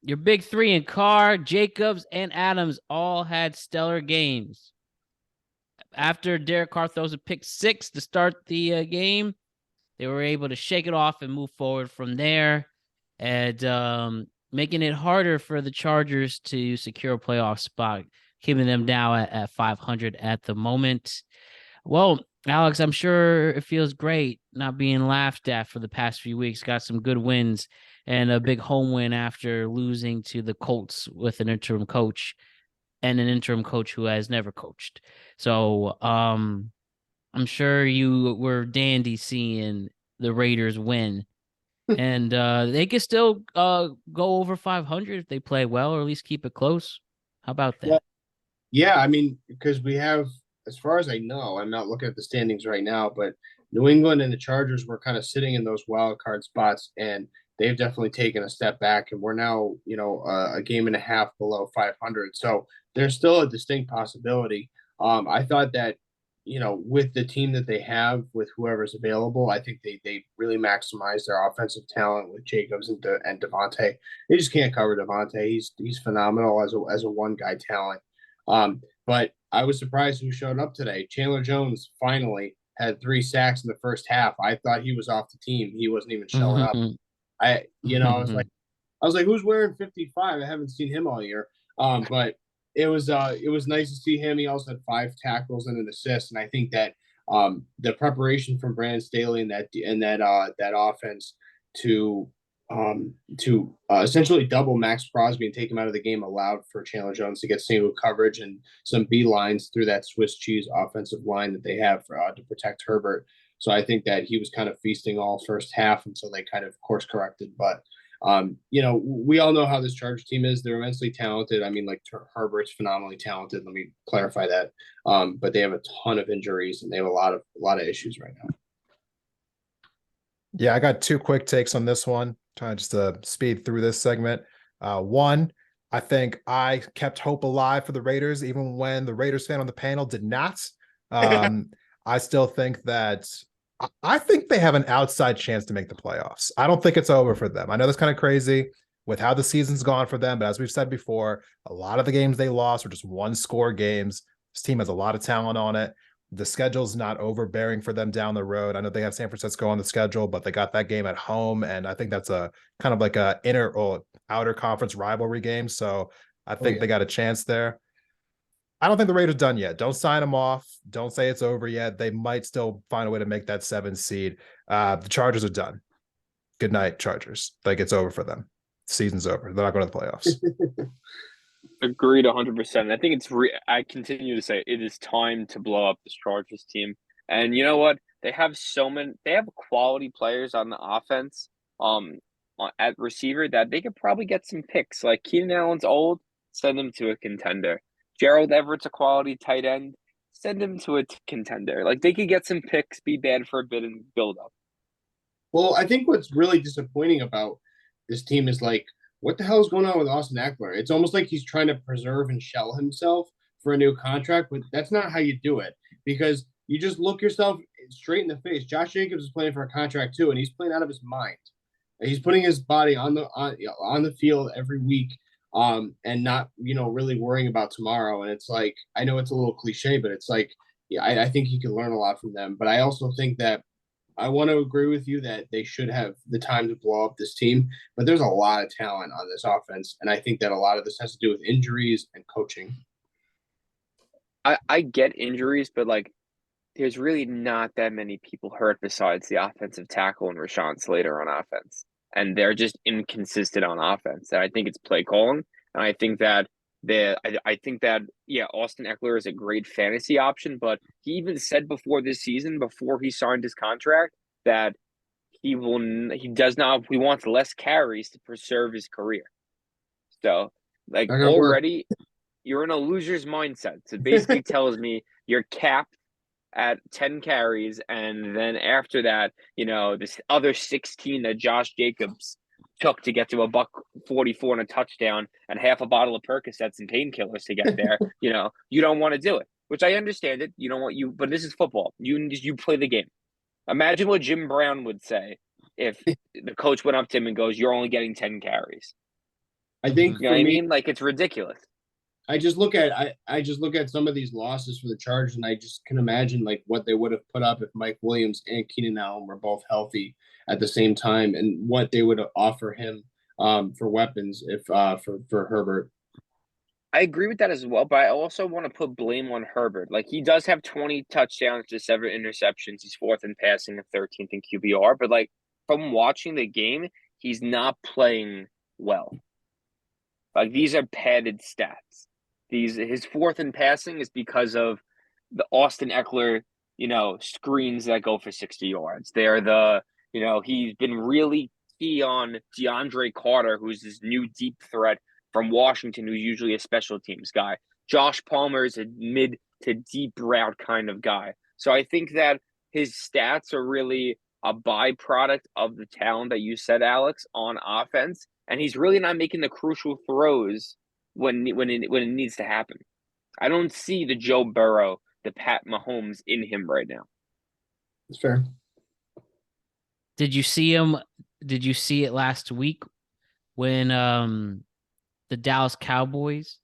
Your big 3 in Carr, Jacobs, and Adams all had stellar games. After Derek Carr throws a pick 6 to start the game, they were able to shake it off and move forward from there, and making it harder for the Chargers to secure a playoff spot, keeping them down at 500 at the moment. Well, Alex, I'm sure it feels great not being laughed at for the past few weeks. Got some good wins and a big home win after losing to the Colts with an interim coach and an interim coach who has never coached. So I'm sure you were dandy seeing the Raiders win. And they could still go over 500 if they play well, or at least keep it close. How about that? Yeah, I mean, because we have as far as I know, I'm not looking at the standings right now, but New England and the Chargers were kind of sitting in those wild card spots, and they've definitely taken a step back, and we're now, a game and a half below 500. So there's still a distinct possibility. I thought that, with the team that they have, with whoever's available, I think they really maximize their offensive talent with Jacobs and Devontae. They just can't cover Devontae. He's phenomenal as a one guy talent. But I was surprised who showed up today. Chandler Jones finally had 3 sacks in the first half. I thought he was off the team. He wasn't even showing up. I was like, who's wearing 55? I haven't seen him all year. But it was nice to see him. He also had 5 tackles and an assist, and I think that the preparation from Brandon Staley and that offense to essentially double Max Crosby and take him out of the game allowed for Chandler Jones to get single coverage and some B lines through that Swiss cheese offensive line that they have to protect Herbert. So I think that he was kind of feasting all first half until they kind of course corrected. But we all know how this Chargers team is. They're immensely talented. I mean, like Herbert's phenomenally talented. Let me clarify that. But they have a ton of injuries and they have a lot of issues right now. Yeah, I got 2 quick takes on this one. Trying just to speed through this segment. One, I think I kept hope alive for the Raiders, even when the Raiders fan on the panel did not. I still think that I think they have an outside chance to make the playoffs. I don't think it's over for them. I know that's kind of crazy with how the season's gone for them, but as we've said before, a lot of the games they lost were just 1-score games. This team has a lot of talent on it. The schedule's not overbearing for them down the road. I know they have San Francisco on the schedule, but they got that game at home, and I think that's a kind of like a inner or outer conference rivalry game. So I think they got a chance there. I don't think the Raiders done yet. Don't sign them off. Don't say it's over yet. They might still find a way to make that 7 seed. The Chargers are done. Good night, Chargers. Like, it's over for them. Season's over. They're not going to the playoffs. Agreed 100%. I think I continue to say it is time to blow up this Chargers team. And you know what? They have quality players on the offense, at receiver that they could probably get some picks. Like Keenan Allen's old, send him to a contender. Gerald Everett's a quality tight end, send him to a contender. Like they could get some picks, be bad for a bit, and build up. Well, I think what's really disappointing about this team is like, what the hell is going on with Austin Eckler? It's almost like he's trying to preserve and shell himself for a new contract, but that's not how you do it, because you just look yourself straight in the face. Josh Jacobs is playing for a contract too, and he's playing out of his mind. He's putting his body on the field every week, and not really worrying about tomorrow. And it's like, I know it's a little cliche, but it's like, yeah, I think he can learn a lot from them. But I also think that I want to agree with you that they should have the time to blow up this team, but there's a lot of talent on this offense, and I think that a lot of this has to do with injuries and coaching. I get injuries, but like, there's really not that many people hurt besides the offensive tackle and Rashawn Slater on offense, and they're just inconsistent on offense. And I think it's play calling, and I think that Austin Eckler is a great fantasy option, but he even said before this season, before he signed his contract, that he wants less carries to preserve his career. So, like, already you're in a loser's mindset. So it basically tells me you're capped at 10 carries, and then after that, this other 16 that Josh Jacobs took to get to $144 and a touchdown and half a bottle of Percocets and painkillers to get there, you don't want to do it, which I understand it. You don't want but this is football. You play the game. Imagine what Jim Brown would say if the coach went up to him and goes, "You're only getting 10 carries." I think, you know what I mean? Like, it's ridiculous. I just look at some of these losses for the Chargers, and I just can imagine like what they would have put up if Mike Williams and Keenan Allen were both healthy at the same time, and what they would offer him for weapons if for Herbert. I agree with that as well, but I also want to put blame on Herbert. Like, he does have 20 touchdowns to 7 interceptions. He's 4th in passing and 13th in QBR, but like, from watching the game, he's not playing well. Like, these are padded stats. His 4th in passing is because of the Austin Eckler, screens that go for 60 yards. They're he's been really key on DeAndre Carter, who's this new deep threat from Washington, who's usually a special teams guy. Josh Palmer is a to deep route kind of guy. So I think that his stats are really a byproduct of the talent that you said, Alex, on offense, and he's really not making the crucial throws when it needs to happen. I don't see the Joe Burrow, the Pat Mahomes in him right now. That's fair. Did you see him? Did you see it last week when the Dallas Cowboys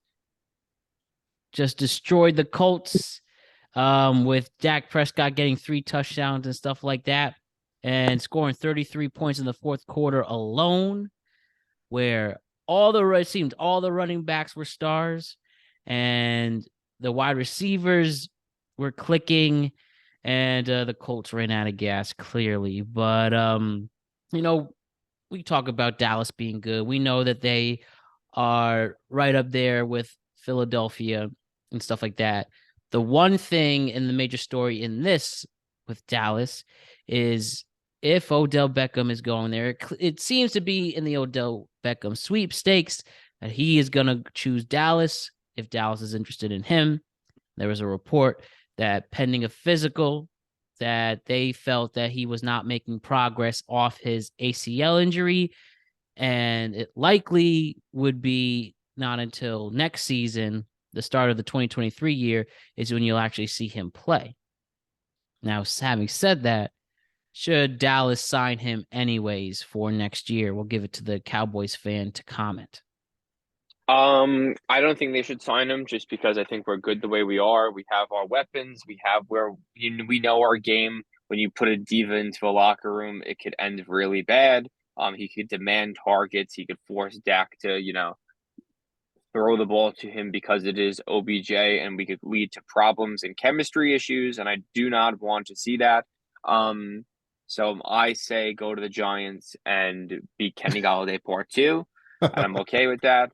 just destroyed the Colts with Dak Prescott getting 3 touchdowns and stuff like that, and scoring 33 points in the fourth quarter alone, where it seemed all the running backs were stars and the wide receivers were clicking, and the Colts ran out of gas clearly. But we talk about Dallas being good. We know that they are right up there with Philadelphia and stuff like that. The one thing in the major story in this with Dallas is if Odell Beckham is going there, it seems to be in the Odell Beckham sweepstakes that he is going to choose Dallas if Dallas is interested in him. There was a report that pending a physical, that they felt that he was not making progress off his ACL injury, and it likely would be not until next season, the start of the 2023 year, is when you'll actually see him play. Now, having said that, should Dallas sign him anyways for next year? We'll give it to the Cowboys fan to comment. I don't think they should sign him just because I think we're good the way we are. We have our weapons. We have we know our game. When you put a diva into a locker room, it could end really bad. He could demand targets. He could force Dak to, throw the ball to him because it is OBJ, and we could lead to problems and chemistry issues, and I do not want to see that. So I say go to the Giants and be Kenny Golladay Part 2, and I'm okay with that.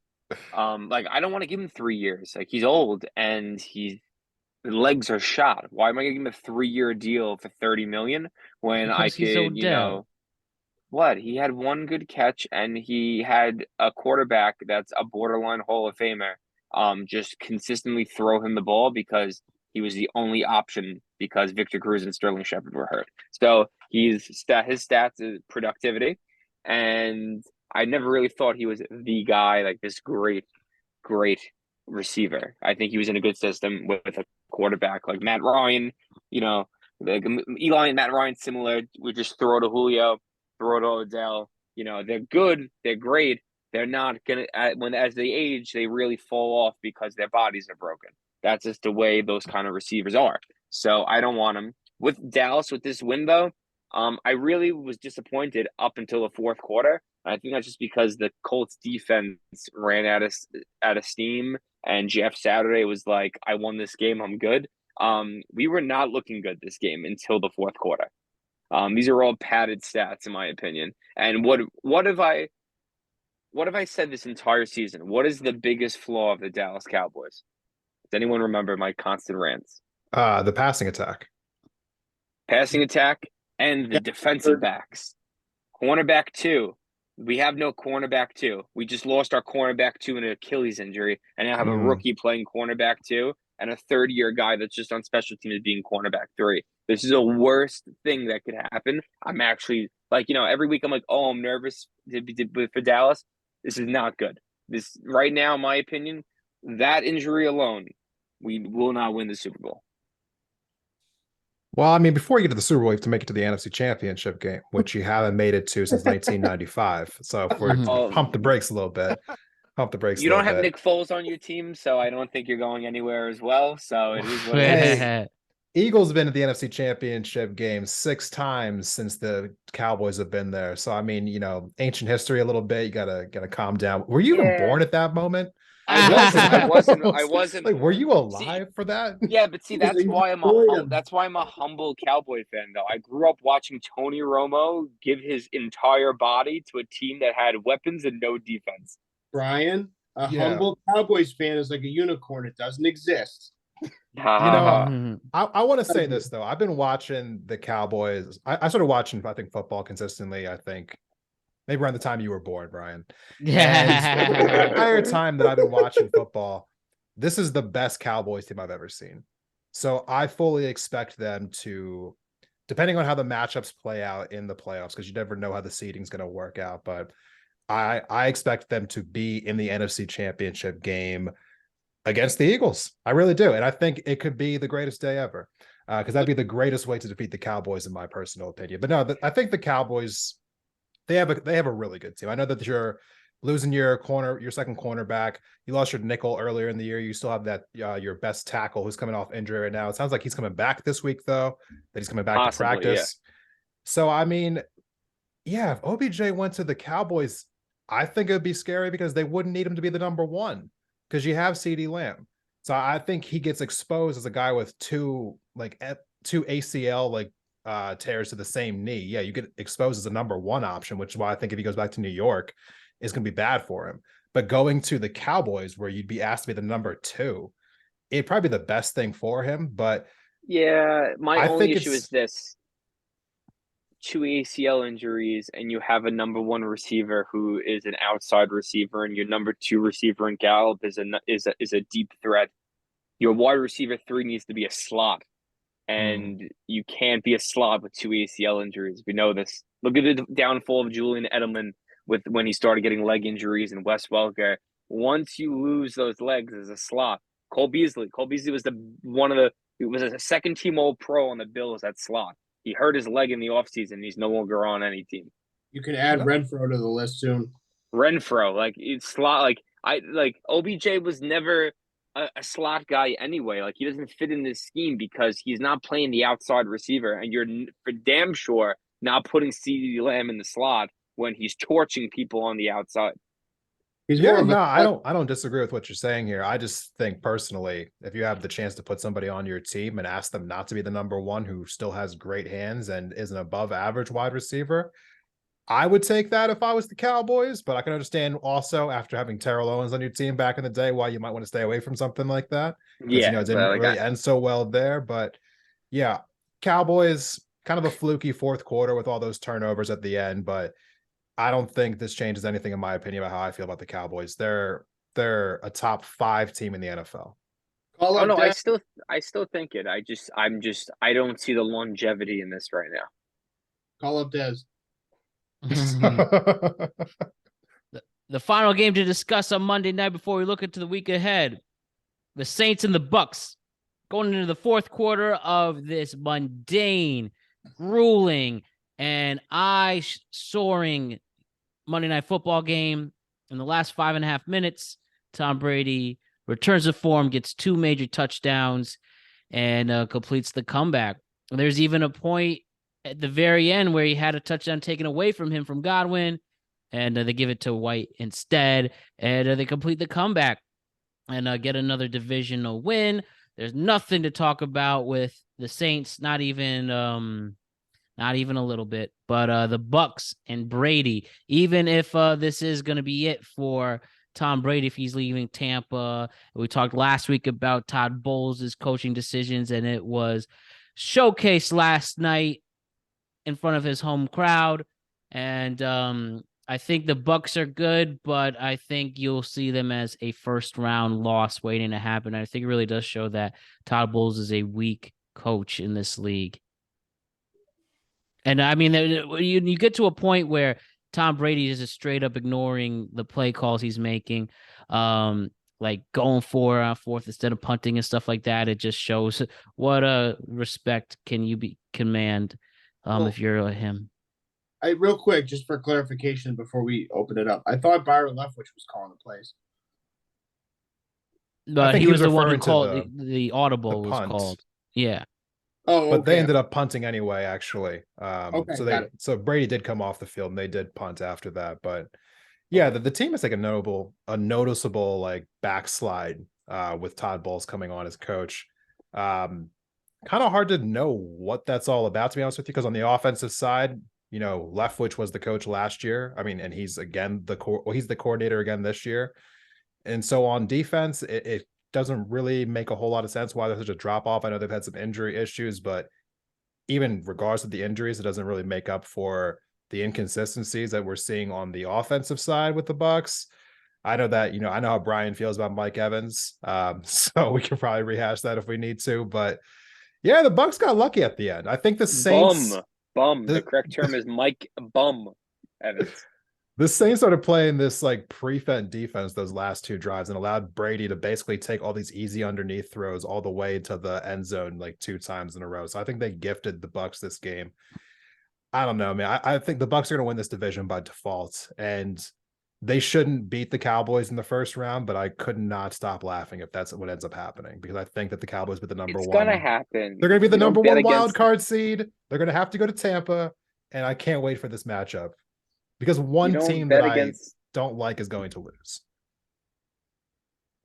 I don't want to give him 3 years. Like, he's old and his legs are shot. Why am I going to give him a 3-year deal for $30 million when Because he's Odell. What? He had one good catch and he had a quarterback that's a borderline Hall of Famer. Just consistently throw him the ball because he was the only option because Victor Cruz and Sterling Shepard were hurt. So his stats is productivity, and I never really thought he was the guy, like this great receiver. I think he was in a good system with a quarterback like Matt Ryan. Like Eli and Matt Ryan similar. We just throw to Julio, throw to Odell. They're good. They're great. They're not gonna as they age, they really fall off because their bodies are broken. That's just the way those kind of receivers are. So I don't want them. With Dallas, with this win though, I really was disappointed up until the fourth quarter. I think that's just because the Colts defense ran out of steam, and Jeff Saturday was like, "I won this game. I'm good." We were not looking good this game until the fourth quarter. These are all padded stats, in my opinion. And what have I said this entire season? What is the biggest flaw of the Dallas Cowboys? Does anyone remember my constant rants? The passing attack. Passing attack and the defensive backs. Cornerback 2. We have no cornerback 2. We just lost our cornerback 2 in an Achilles injury, and now have a rookie playing cornerback 2 and a third-year guy that's just on special teams being cornerback 3. This is the worst thing that could happen. I'm actually, every week I'm like, oh, I'm nervous for Dallas. This is not good. This right now, in my opinion, that injury alone, we will not win the Super Bowl. Well, I mean, before you get to the Super Bowl, you have to make it to the NFC Championship game, which you haven't made it to since 1995. So if we're pump the brakes a little bit. You don't have Nick Foles on your team, so I don't think you're going anywhere as well. So it is what it is. Eagles have been at the NFC Championship game 6 times since the Cowboys have been there. So I mean, ancient history a little bit. You gotta calm down. Were you even born at that moment? I wasn't. Like, were you alive for that? Yeah, but see, that's why I'm a humble Cowboy fan, though. I grew up watching Tony Romo give his entire body to a team that had weapons and no defense. Brian, humble Cowboys fan is like a unicorn. It doesn't exist. I want to say this though. I've been watching the Cowboys. I started watching, I think, football consistently. I think maybe around the time you were born, Brian. Yeah. The entire time that I've been watching football, this is the best Cowboys team I've ever seen. So I fully expect them to, depending on how the matchups play out in the playoffs, because you never know how the seeding's going to work out, but I expect them to be in the NFC Championship game against the Eagles. I really do. And I think it could be the greatest day ever, because that'd be the greatest way to defeat the Cowboys, in my personal opinion. But no, I think the Cowboys, they have a really good team. I know that you're losing your second cornerback. You lost your nickel earlier in the year. You still have that your best tackle who's coming off injury right now. It sounds like he's coming back this week, though, that he's coming back to practice. Yeah. So, I mean, yeah, if OBJ went to the Cowboys, I think it would be scary because they wouldn't need him to be the number one because you have CeeDee Lamb. So I think he gets exposed as a guy with two ACL tears to the same knee. Yeah, you get exposed as a number one option, which is why I think if he goes back to New York, it's going to be bad for him. But going to the Cowboys, where you'd be asked to be the number two, it'd probably be the best thing for him. But yeah, my only issue is this: 2 ACL injuries, and you have a number one receiver who is an outside receiver, and your number two receiver in Gallup is a deep threat. Your wide receiver 3 needs to be a slot, and you can't be a slot with 2 ACL injuries. We know this. Look at the downfall of Julian Edelman when he started getting leg injuries, and Wes Welker. Once you lose those legs as a slot, Cole Beasley was a second team All-Pro on the Bills at slot. He hurt his leg in the offseason. He's no longer on any team. You can add Renfro to the list soon. Renfro, it's slot. OBJ was never a slot guy anyway. He doesn't fit in this scheme because he's not playing the outside receiver, and you're for damn sure not putting CeeDee Lamb in the slot when he's torching people on the outside. I don't disagree with what you're saying here. I just think personally, if you have the chance to put somebody on your team and ask them not to be the number one who still has great hands and is an above average wide receiver, I would take that if I was the Cowboys. But I can understand also, after having Terrell Owens on your team back in the day, why you might want to stay away from something like that. Yeah, it didn't really end so well there. But yeah, Cowboys, kind of a fluky fourth quarter with all those turnovers at the end, but I don't think this changes anything in my opinion about how I feel about the Cowboys. They're a top 5 team in the NFL. I still think it. I don't see the longevity in this right now. Call up Des. The final game to discuss on Monday night before we look into the week ahead. The Saints and the Bucks going into the fourth quarter of this mundane, grueling, and eye-soaring Monday Night Football game. In the last 5.5 minutes, Tom Brady returns to form, gets 2 major touchdowns, and completes the comeback. There's even a point at the very end where he had a touchdown taken away from him from Godwin, and they give it to White instead, and they complete the comeback and get another divisional win. There's nothing to talk about with the Saints, not even a little bit. But the Bucks and Brady, even if this is going to be it for Tom Brady if he's leaving Tampa. We talked last week about Todd Bowles' coaching decisions, and it was showcased last night in front of his home crowd. And I think the Bucks are good, but I think you'll see them as a first-round loss waiting to happen. I think it really does show that Todd Bowles is a weak coach in this league. And I mean, you get to a point where Tom Brady is just straight up ignoring the play calls he's making, like going for fourth instead of punting and stuff like that. It just shows what respect can you command if you're him. Real quick, just for clarification before we open it up, I thought Byron Leftwich was calling the plays. But he was the one who called the audible was called. Yeah. Oh, okay. But they ended up punting anyway, actually. Okay, so Brady did come off the field and they did punt after that. But yeah, the team is like a noticeable like backslide with Todd Bowles coming on as coach. Kind of hard to know what that's all about, to be honest with you, because on the offensive side, you know, Leftwich was the coach last year. I mean, and he's again he's the coordinator again this year. And so on defense, it doesn't really make a whole lot of sense why there's such a drop off. I know they've had some injury issues, but even regardless of the injuries, it doesn't really make up for the inconsistencies that we're seeing on the offensive side with the Bucks. I know that, I know how Brian feels about Mike Evans. So we can probably rehash that if we need to. But yeah, the Bucks got lucky at the end. I think the Saints. Bum. The correct term is Mike Bum Evans. The Saints started playing this like prevent defense those last 2 drives and allowed Brady to basically take all these easy underneath throws all the way to the end zone like 2 times in a row. So I think they gifted the Bucks this game. I don't know, man. I think the Bucks are going to win this division by default, and they shouldn't beat the Cowboys in the first round. But I could not stop laughing if that's what ends up happening, because I think that the Cowboys with the number It's one. gonna happen. They're going to be the You don't number bet one wild against- card seed. They're going to have to go to Tampa, and I can't wait for this matchup because one You don't team bet that against- I don't like is going to lose.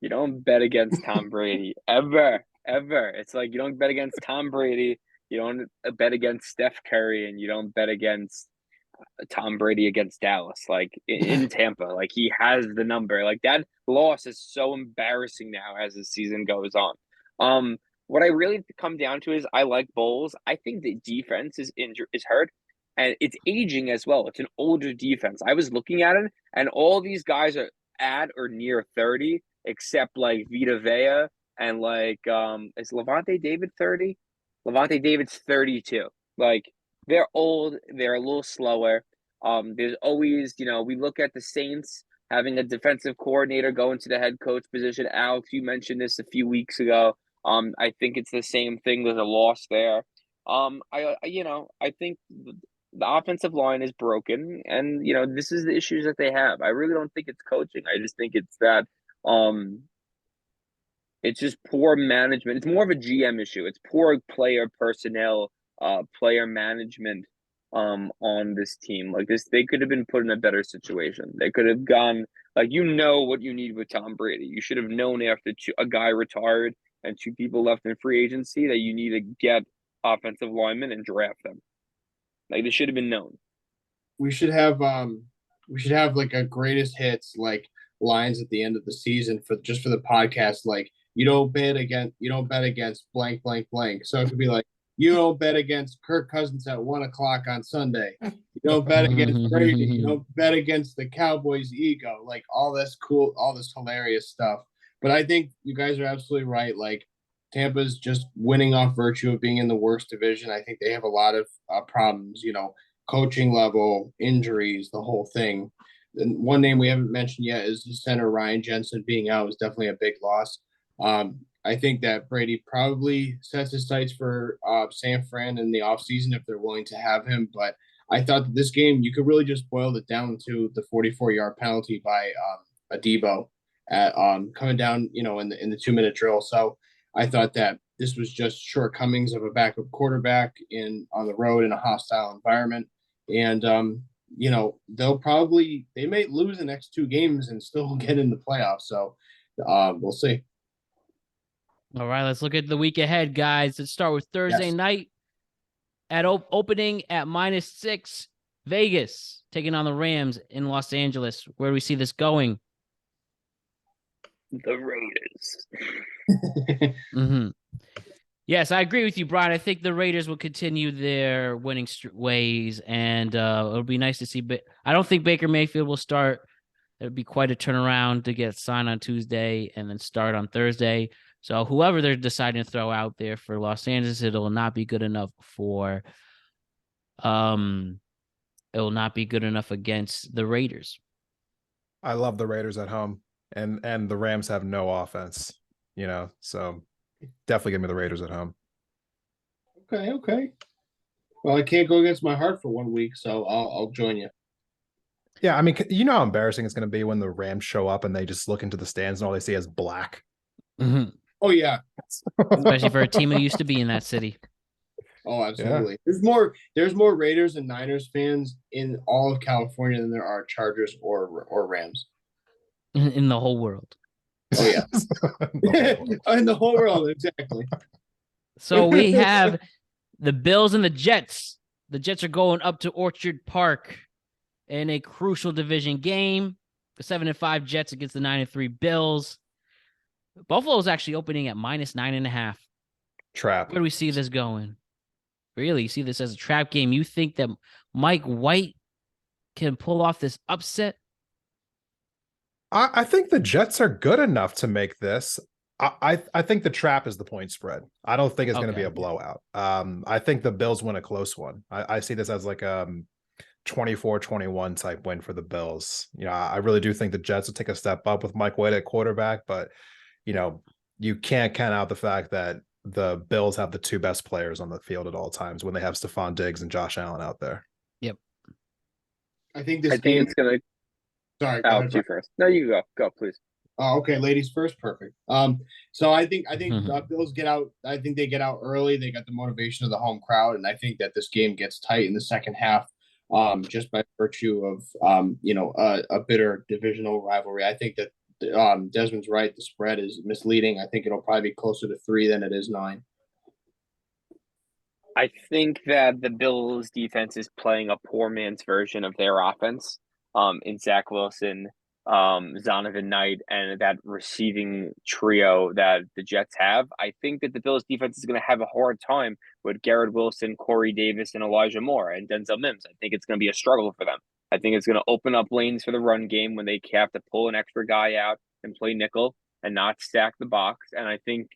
You don't bet against Tom Brady ever. It's like you don't bet against Tom Brady. You don't bet against Steph Curry, and you don't bet against Tom Brady against Dallas. Like in Tampa, like he has the number. Like that loss is so embarrassing now as the season goes on. What I really come down to is I like Bowles. I think the defense is hurt, and it's aging as well. It's an older defense. I was looking at it, and all these guys are at or near 30, except like Vita Vea and like is Levante David 30? Levante David's 32. Like they're old, they're a little slower. There's always, we look at the Saints having a defensive coordinator go into the head coach position. Alex, you mentioned this a few weeks ago. I think it's the same thing. There's a loss there. I think the offensive line is broken, and this is the issues that they have. I really don't think it's coaching. I just think it's that it's just poor management. It's more of a GM issue. It's poor player personnel, player management on this team. Like this, they could have been put in a better situation. They could have gone what you need with Tom Brady. You should have known after a guy retired and 2 people left in free agency that you need to get offensive linemen and draft them. Like this should have been known. We should have like a greatest hits like lines at the end of the season for the podcast. Like you don't bet against blank blank blank. So it could be like you don't bet against Kirk Cousins at 1:00 on Sunday. You don't bet against Brady. You don't bet against the Cowboys' ego. Like all this hilarious stuff. But I think you guys are absolutely right. Like Tampa's just winning off virtue of being in the worst division. I think they have a lot of problems, coaching level, injuries, the whole thing. And one name we haven't mentioned yet is the center Ryan Jensen being out is definitely a big loss. I think that Brady probably sets his sights for San Fran in the offseason if they're willing to have him. But I thought that this game, you could really just boil it down to the 44-yard penalty by Adebo at coming down, in the 2-minute drill. So I thought that this was just shortcomings of a backup quarterback on the road in a hostile environment. And, they may lose the next 2 games and still get in the playoffs. So we'll see. All right, let's look at the week ahead, guys. Let's start with Thursday night at opening at -6. Vegas taking on the Rams in Los Angeles. Where do we see this going? The Raiders. Mm-hmm. Yes, I agree with you, Brian. I think the Raiders will continue their winning ways, and it'll be nice to see. But I don't think Baker Mayfield will start. It would be quite a turnaround to get signed on Tuesday and then start on Thursday. So whoever they're deciding to throw out there for Los Angeles, it will not be good enough against the Raiders. I love the Raiders at home, and the Rams have no offense, so definitely give me the Raiders at home. Okay. Well, I can't go against my heart for 1 week, so I'll join you. Yeah, I mean, how embarrassing it's going to be when the Rams show up and they just look into the stands and all they see is black. Mm-hmm. Oh yeah, Especially for a team who used to be in that city. Oh, absolutely. Yeah. There's more Raiders and Niners fans in all of California than there are Chargers or Rams. In the whole world. Oh yeah. In the whole world, exactly. So we have the Bills and the Jets. The Jets are going up to Orchard Park in a crucial division game. The 7-5 Jets against the 9-3 Bills. Buffalo's actually opening at -9.5. Trap. Where do we see this going? Really? You see this as a trap game? You think that Mike White can pull off this upset? I think the Jets are good enough to make this. I think the trap is the point spread. I don't think it's going to be a blowout. I think the Bills win a close one. I see this as like 24-21 type win for the Bills. I really do think the Jets will take a step up with Mike White at quarterback, but you can't count out the fact that the Bills have the two best players on the field at all times when they have Stephon Diggs and Josh Allen out there. Yep. I think it's going to. Sorry, Alex, you first. No, you go. Go, please. Oh, okay. Ladies first. Perfect. So I think Bills get out. I think they get out early. They got the motivation of the home crowd, and I think that this game gets tight in the second half. Just by virtue of a bitter divisional rivalry. I think that Desmond's right. The spread is misleading. I think it'll probably be closer to 3 than it is 9. I think that the Bills defense is playing a poor man's version of their offense. In Zach Wilson, Zonovan Knight, and that receiving trio that the Jets have. I think that the Bills defense is going to have a hard time with Garrett Wilson, Corey Davis, and Elijah Moore, and Denzel Mims. I think it's going to be a struggle for them. I think it's going to open up lanes for the run game when they have to pull an extra guy out and play nickel and not stack the box. And I think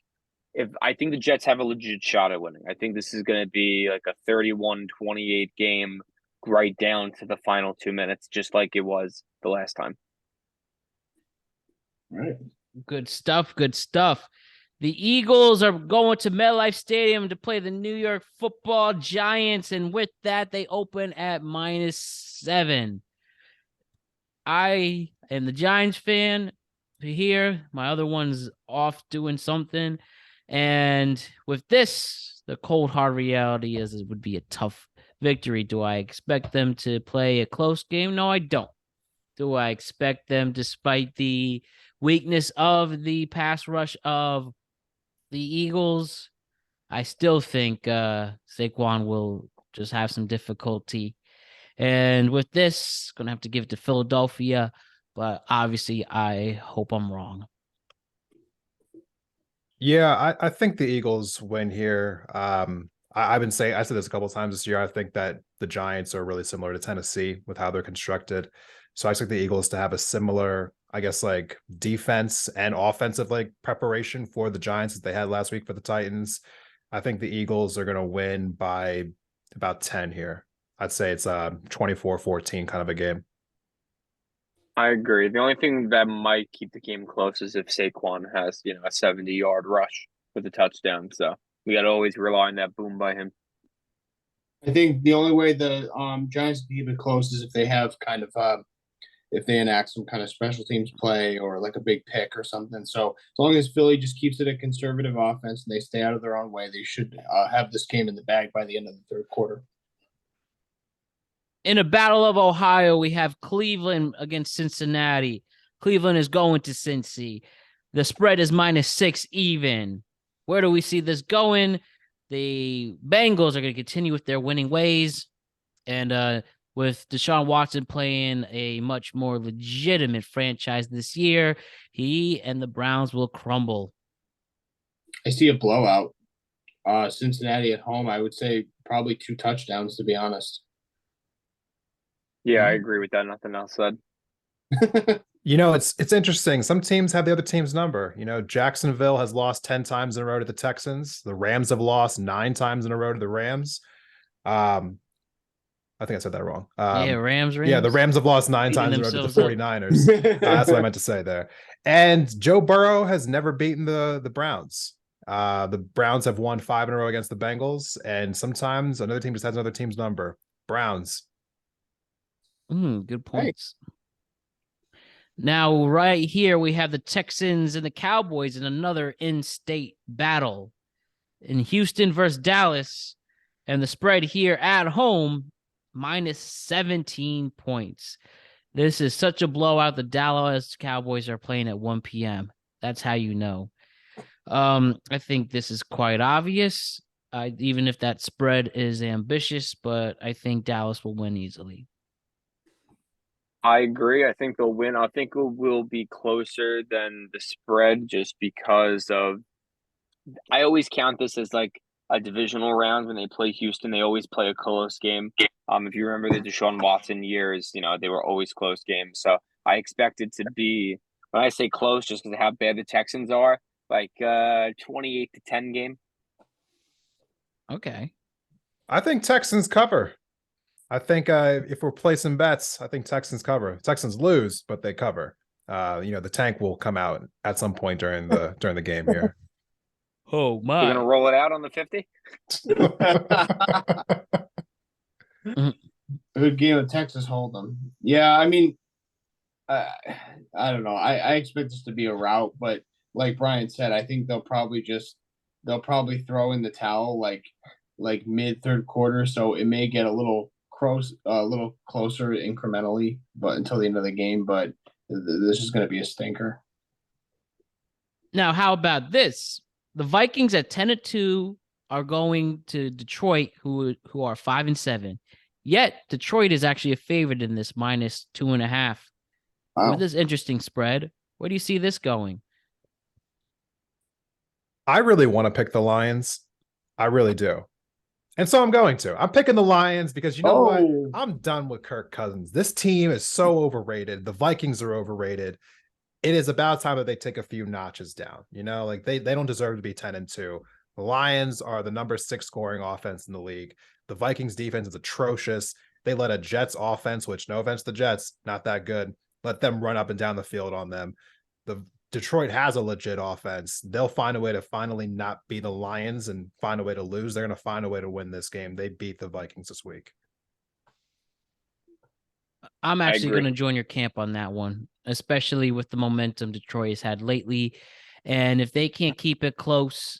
the Jets have a legit shot at winning. I think this is going to be like a 31-28 game right down to the final 2 minutes, just like it was the last time. All right. Good stuff. Good stuff. The Eagles are going to MetLife Stadium to play the New York Football Giants, and with that, they open at -7. I am the Giants fan here. My other one's off doing something. And with this, the cold hard reality is it would be a tough victory. Do I expect them to play a close game? No, I don't. Do I expect them, despite the weakness of the pass rush of the Eagles? I still think Saquon will just have some difficulty. And with this, going to have to give it to Philadelphia, but obviously I hope I'm wrong. Yeah, I think the Eagles win here. I've been saying, I said this a couple of times this year. I think that the Giants are really similar to Tennessee with how they're constructed. So I expect the Eagles to have a similar, I guess, like defense and offensive like preparation for the Giants that they had last week for the Titans. I think the Eagles are going to win by about 10 here. I'd say it's a 24-14 kind of a game. I agree. The only thing that might keep the game close is if Saquon has, a 70-yard rush with a touchdown. So we got to always rely on that boom by him. I think the only way the Giants can keep it close is if they have kind of if they enact some kind of special teams play or like a big pick or something. So as long as Philly just keeps it a conservative offense and they stay out of their own way, they should have this game in the bag by the end of the third quarter. In a battle of Ohio, we have Cleveland against Cincinnati. Cleveland is going to Cincy. The spread is -6 even. Where do we see this going? The Bengals are going to continue with their winning ways. And with Deshaun Watson playing a much more legitimate franchise this year, he and the Browns will crumble. I see a blowout. Cincinnati at home, I would say probably 2 touchdowns, to be honest. Yeah, I agree with that. Nothing else said. It's interesting. Some teams have the other team's number. Jacksonville has lost 10 times in a row to the Texans. The Rams have lost 9 times in a row to the Rams. I think I said that wrong. Rams. Yeah, the Rams have lost 9 times in a row to the 49ers. That's what I meant to say there. And Joe Burrow has never beaten the Browns. The Browns have won 5 in a row against the Bengals, and sometimes another team just has another team's number. Browns. Good points. Hey. Now, right here, we have the Texans and the Cowboys in another in-state battle in Houston versus Dallas. And the spread here at home, -17 points. This is such a blowout. The Dallas Cowboys are playing at 1 p.m. That's how you know. I think this is quite obvious, even if that spread is ambitious, but I think Dallas will win easily. I agree. I think they'll win. I think it will be closer than the spread just because of I always count this as like a divisional round when they play Houston. They always play a close game. If you remember the Deshaun Watson years, they were always close games. So I expect it to be when I say close, just because of how bad the Texans are, like 28-10 game. Okay. I think Texans cover. I think if we're placing bets, I think Texans cover. Texans lose, but they cover. The tank will come out at some point during the game here. Oh my! You're gonna roll it out on the 50. Good game of Texas Hold'em. Yeah, I mean, I don't know. I expect this to be a rout, but like Brian said, I think they'll probably throw in the towel like mid third quarter, so it may get a little closer incrementally, but until the end of the game. But this is going to be a stinker. Now, how about this? The Vikings at 10-2 are going to Detroit, who are 5-7. Yet Detroit is actually a favorite in this -2.5. Wow. With this interesting spread, where do you see this going? I really want to pick the Lions. I really do. And so I'm going to. I'm picking the Lions because you know what? I'm done with Kirk Cousins. This team is so overrated. The Vikings are overrated. It is about time that they take a few notches down. Like they don't deserve to be 10-2. The Lions are the number 6 scoring offense in the league. The Vikings defense is atrocious. They let a Jets offense, which no offense to the Jets, not that good. Let them run up and down the field on them. The Detroit has a legit offense. They'll find a way to finally not be the Lions and find a way to lose. They're going to find a way to win this game. They beat the Vikings this week. I'm actually going to join your camp on that one, especially with the momentum Detroit has had lately. And if they can't keep it close,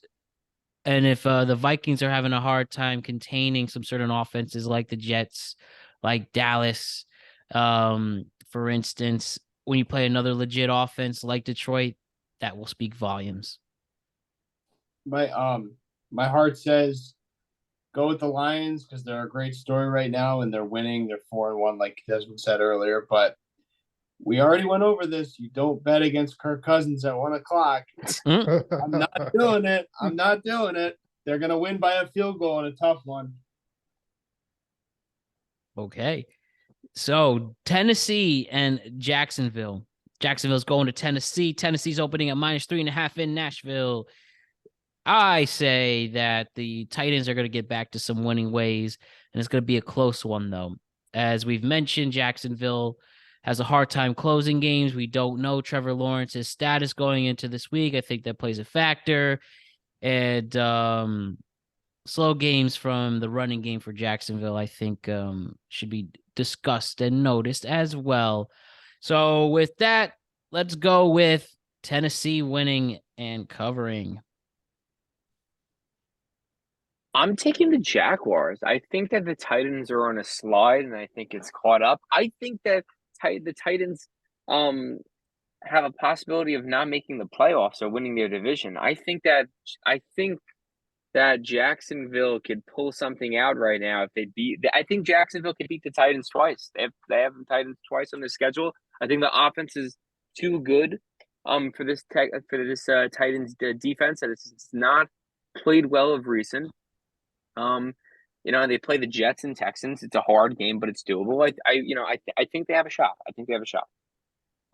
and if the Vikings are having a hard time containing some certain offenses like the Jets, like Dallas, for instance, when you play another legit offense like Detroit, that will speak volumes. My heart says go with the Lions because they're a great story right now and they're winning. They're 4-1, like Desmond said earlier. But we already went over this. You don't bet against Kirk Cousins at 1:00. I'm not doing it. I'm not doing it. They're gonna win by a field goal in a tough one. Okay. So Tennessee and Jacksonville. Jacksonville's going to Tennessee. Tennessee's opening at -3.5 in Nashville. I say that the Titans are going to get back to some winning ways, and it's going to be a close one, though. As we've mentioned, Jacksonville has a hard time closing games. We don't know Trevor Lawrence's status going into this week. I think that plays a factor. And slow games from the running game for Jacksonville, I think, should be discussed and noticed as well. So with that, let's go with Tennessee winning and covering. I'm taking the Jaguars. I think that the Titans are on a slide, and I think it's caught up. I think that the Titans have a possibility of not making the playoffs or winning their division. I think that Jacksonville could pull something out right now if they beat. I think Jacksonville could beat the Titans twice. They have the Titans twice on their schedule. I think the offense is too good for this Titans defense, and it's not played well of recent. They play the Jets and Texans. It's a hard game, but it's doable. I think they have a shot.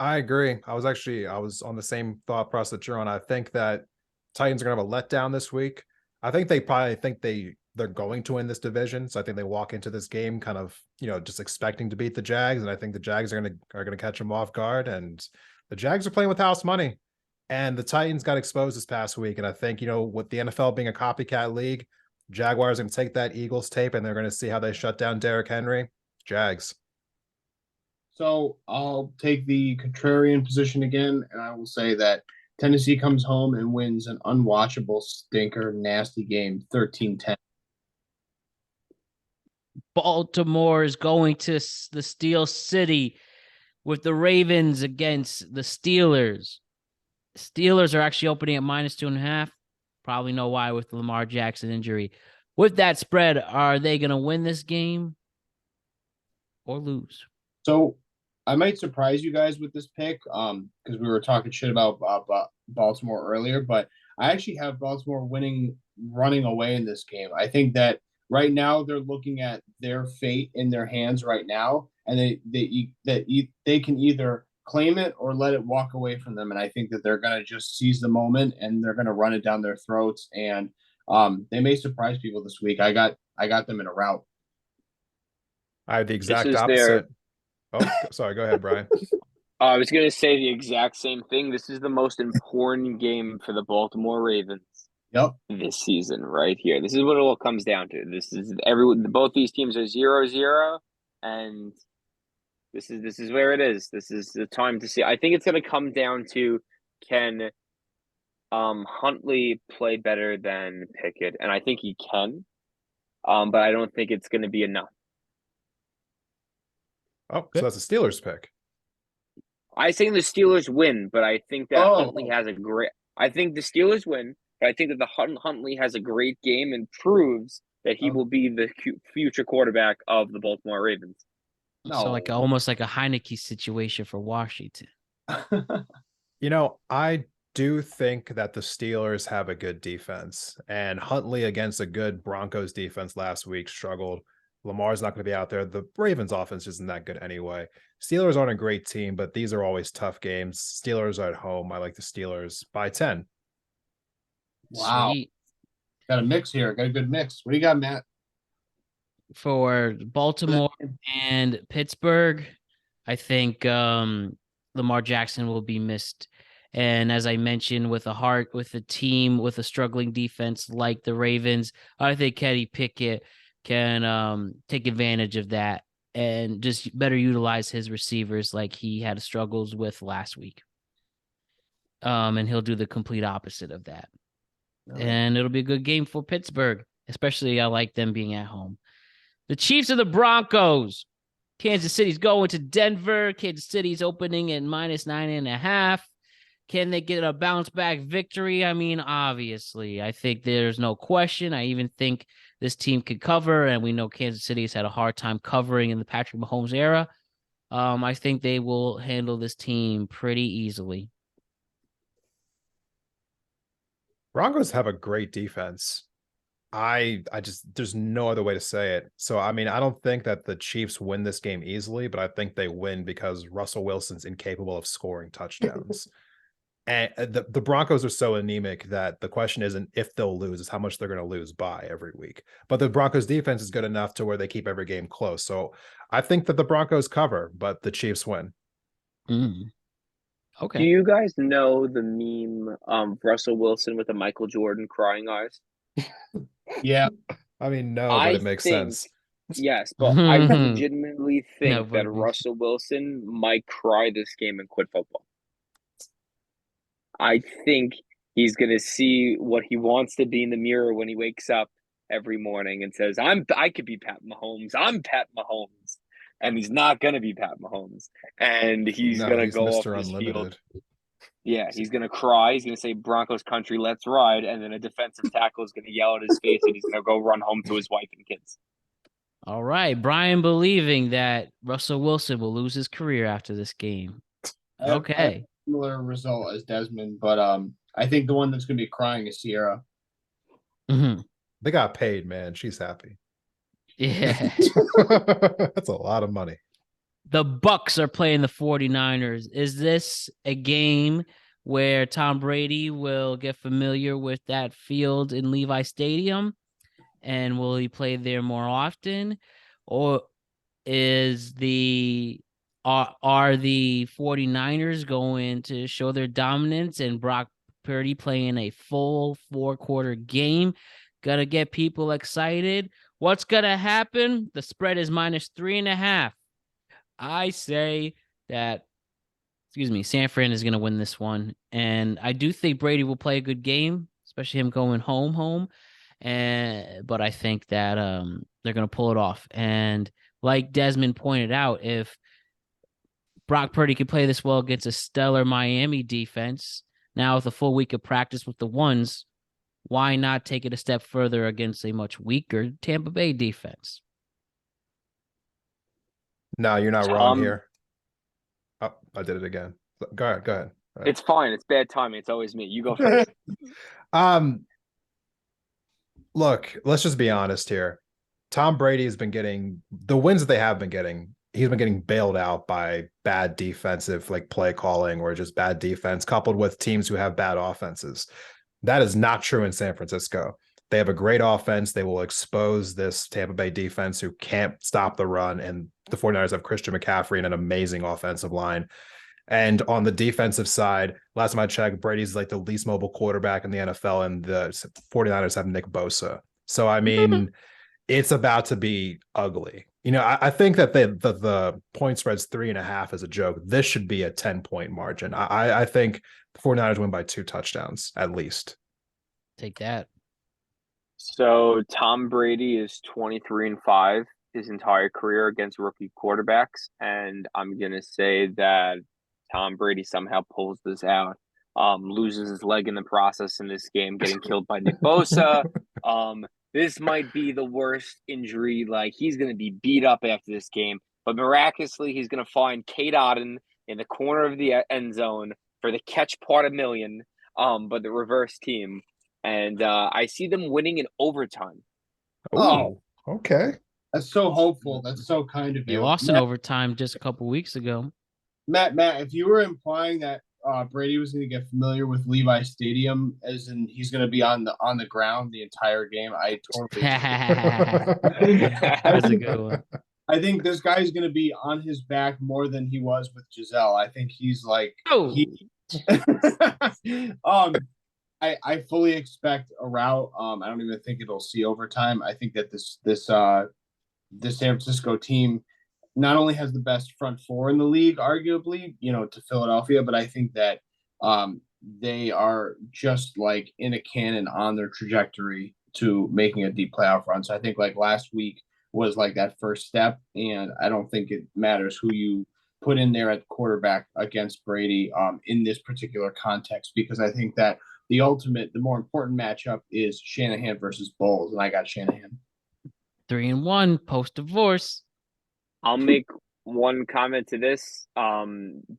I agree. I was on the same thought process that you're on. I think that Titans are going to have a letdown this week. I think they probably think they're going to win this division. So I think they walk into this game kind of, just expecting to beat the Jags. And I think the Jags are going to catch them off guard. And the Jags are playing with house money. And the Titans got exposed this past week. And I think, with the NFL being a copycat league, Jaguars are going to take that Eagles tape and they're going to see how they shut down Derrick Henry. Jags. So I'll take the contrarian position again, and I will say that Tennessee comes home and wins an unwatchable, stinker, nasty game, 13-10. Baltimore is going to the Steel City with the Ravens against the Steelers. Steelers are actually opening at -2.5. Probably know why with the Lamar Jackson injury. With that spread, are they going to win this game or lose? So I might surprise you guys with this pick because we were talking shit about Baltimore earlier, but I actually have Baltimore running away in this game. I think that right now they're looking at their fate in their hands right now, and they can either claim it or let it walk away from them. And I think that they're going to just seize the moment and they're going to run it down their throats. And they may surprise people this week. I got them in a rout. I have the exact is opposite. Oh, sorry. Go ahead, Brian. I was going to say the exact same thing. This is the most important game for the Baltimore Ravens. Yep. This season right here. This is what it all comes down to. This is both these teams are 0-0, and this is where it is. This is the time to see. I think it's going to come down to, can Huntley play better than Pickett, and I think he can. But I don't think it's going to be enough. Oh, so that's a Steelers pick. I think the Steelers win, but I think that Huntley has a great. I think the Steelers win, but I think that the Huntley has a great game and proves that he will be the future quarterback of the Baltimore Ravens. No. So almost like a Heineke situation for Washington. I do think that the Steelers have a good defense, and Huntley against a good Broncos defense last week struggled. Lamar's not going to be out there. The Ravens offense isn't that good anyway. Steelers aren't a great team, but these are always tough games. Steelers are at home. I like the Steelers by 10. Wow. Sweet. Got a mix here. Got a good mix. What do you got, Matt? For Baltimore and Pittsburgh, I think Lamar Jackson will be missed. And as I mentioned, with a team with a struggling defense like the Ravens, I think Kenny Pickett can take advantage of that and just better utilize his receivers like he had struggles with last week. And he'll do the complete opposite of that. And it'll be a good game for Pittsburgh, especially I like them being at home. The Chiefs and the Broncos. Kansas City's going to Denver. Kansas City's opening at -9.5. Can they get a bounce back victory? I mean, obviously, I think there's no question. I even think this team could cover, and we know Kansas City has had a hard time covering in the Patrick Mahomes era. I think they will handle this team pretty easily. Broncos have a great defense. I just, there's no other way to say it. So, I mean, I don't think that the Chiefs win this game easily, but I think they win because Russell Wilson's incapable of scoring touchdowns. And the Broncos are so anemic that the question isn't if they'll lose, it's how much they're going to lose by every week. But the Broncos defense is good enough to where they keep every game close. So I think that the Broncos cover, but the Chiefs win. Okay. Do you guys know the meme Russell Wilson with the Michael Jordan crying eyes? Yeah. I mean, no, but it makes sense. Yes, but I legitimately think that but- Russell Wilson might cry this game and quit football. I think he's going to see what he wants to be in the mirror when he wakes up every morning and says, I could be Pat Mahomes. I'm Pat Mahomes. And he's not going to be Pat Mahomes. And he's going to go Mr. off this Unlimited. field. Yeah, he's going to cry. He's going to say, Broncos country, let's ride. And then a defensive tackle is going to yell at his face and he's going to go run home to his wife and kids. All right. Brian believing that Russell Wilson will lose his career after this game. Okay. Similar result as Desmond, but I think the one that's going to be crying is Sierra. They got paid, man. She's happy. Yeah. That's a lot of money. The Bucks are playing the 49ers. Is this a game where Tom Brady will get familiar with that field in Levi Stadium? And will he play there more often? Or is are the 49ers going to show their dominance and Brock Purdy playing a full 4-quarter game? Gonna get people excited. What's gonna happen? The spread is -3.5. I say that, San Fran is gonna win this one. And I do think Brady will play a good game, especially him going home. But I think that they're gonna pull it off. And like Desmond pointed out, if Brock Purdy could play this well against a stellar Miami defense, now with a full week of practice with the ones, why not take it a step further against a much weaker Tampa Bay defense? No, you're not wrong here. Oh, I did it again. Go ahead. All right. It's fine. It's bad timing. It's always me. You go first. Look, let's just be honest here. Tom Brady has been getting the wins that they have been getting he's been getting bailed out by bad defensive like play calling or just bad defense coupled with teams who have bad offenses. That is not true in San Francisco. They have a great offense. They will expose this Tampa Bay defense who can't stop the run. And the 49ers have Christian McCaffrey and an amazing offensive line. And on the defensive side, last time I checked, Brady's like the least mobile quarterback in the NFL, and the 49ers have Nick Bosa. So, I mean, it's about to be ugly. You know, I think that the point spread's 3.5 is a joke. This should be a 10-point margin. I think the 49ers win by 2 touchdowns at least. Take that. So Tom Brady is 23-5 his entire career against rookie quarterbacks, and I'm gonna say that Tom Brady somehow pulls this out, loses his leg in the process in this game, getting killed by Nick Bosa. This might be the worst injury. Like, he's going to be beat up after this game, but miraculously, he's going to find Kate Otten in the corner of the end zone for the catch part of million, but the reverse team. And I see them winning in overtime. Oh, okay. That's so hopeful. That's so kind of They you. lost Matt, in overtime just a couple weeks ago. Matt, if you were implying that Brady was going to get familiar with Levi Stadium, as in he's going to be on the ground the entire game, I totally. That's a good one. I think this guy's going to be on his back more than he was with Giselle. I think he's like, I fully expect a rout. I don't even think it'll see overtime. I think that this San Francisco team not only has the best front four in the league, arguably, to Philadelphia, but I think that they are just like in a cannon on their trajectory to making a deep playoff run. So I think like last week was like that first step, and I don't think it matters who you put in there at quarterback against Brady in this particular context, because I think that the more important matchup is Shanahan versus Bowles, and I got Shanahan. 3-1 post-divorce. I'll make one comment to this.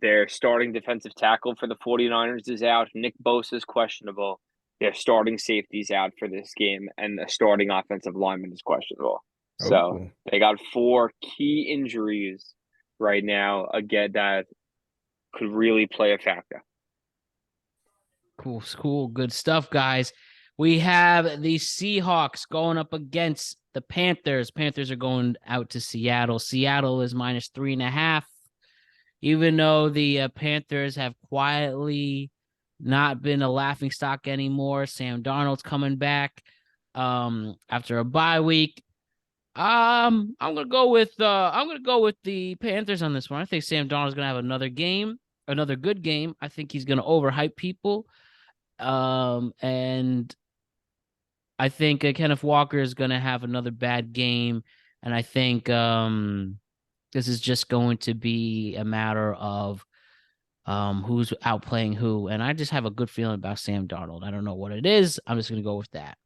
Their starting defensive tackle for the 49ers is out. Nick Bosa is questionable. Their starting safety is out for this game, and the starting offensive lineman is questionable. So they got 4 key injuries right now, again, that could really play a factor. Cool. Good stuff, guys. We have the Seahawks going up against the Panthers. Panthers are going out to Seattle. Seattle is -3.5. Even though the Panthers have quietly not been a laughingstock anymore. Sam Darnold's coming back after a bye week. I'm gonna go with the Panthers on this one. I think Sam Darnold's gonna have another good game. I think he's gonna overhype people. And I think Kenneth Walker is going to have another bad game. And I think this is just going to be a matter of who's outplaying who. And I just have a good feeling about Sam Darnold. I don't know what it is. I'm just going to go with that.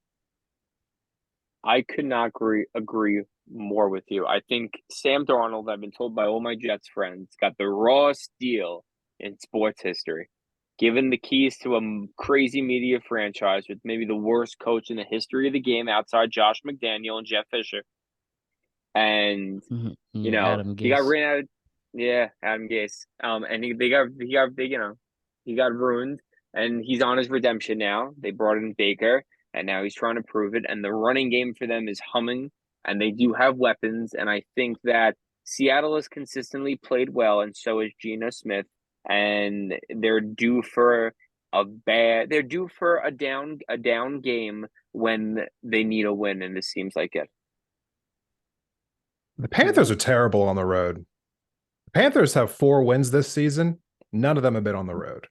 I could not agree more with you. I think Sam Darnold, I've been told by all my Jets friends, got the rawest deal in sports history. Given the keys to a crazy media franchise with maybe the worst coach in the history of the game outside Josh McDaniel and Jeff Fisher. And, he got ran out of, Adam Gase. And he got ruined, and he's on his redemption now. They brought in Baker, and now he's trying to prove it. And the running game for them is humming, and they do have weapons. And I think that Seattle has consistently played well, and so is Geno Smith. And they're due for a down game when they need a win, and this seems like it. The Panthers are terrible on the road. The Panthers have 4 wins this season. None of them have been on the road.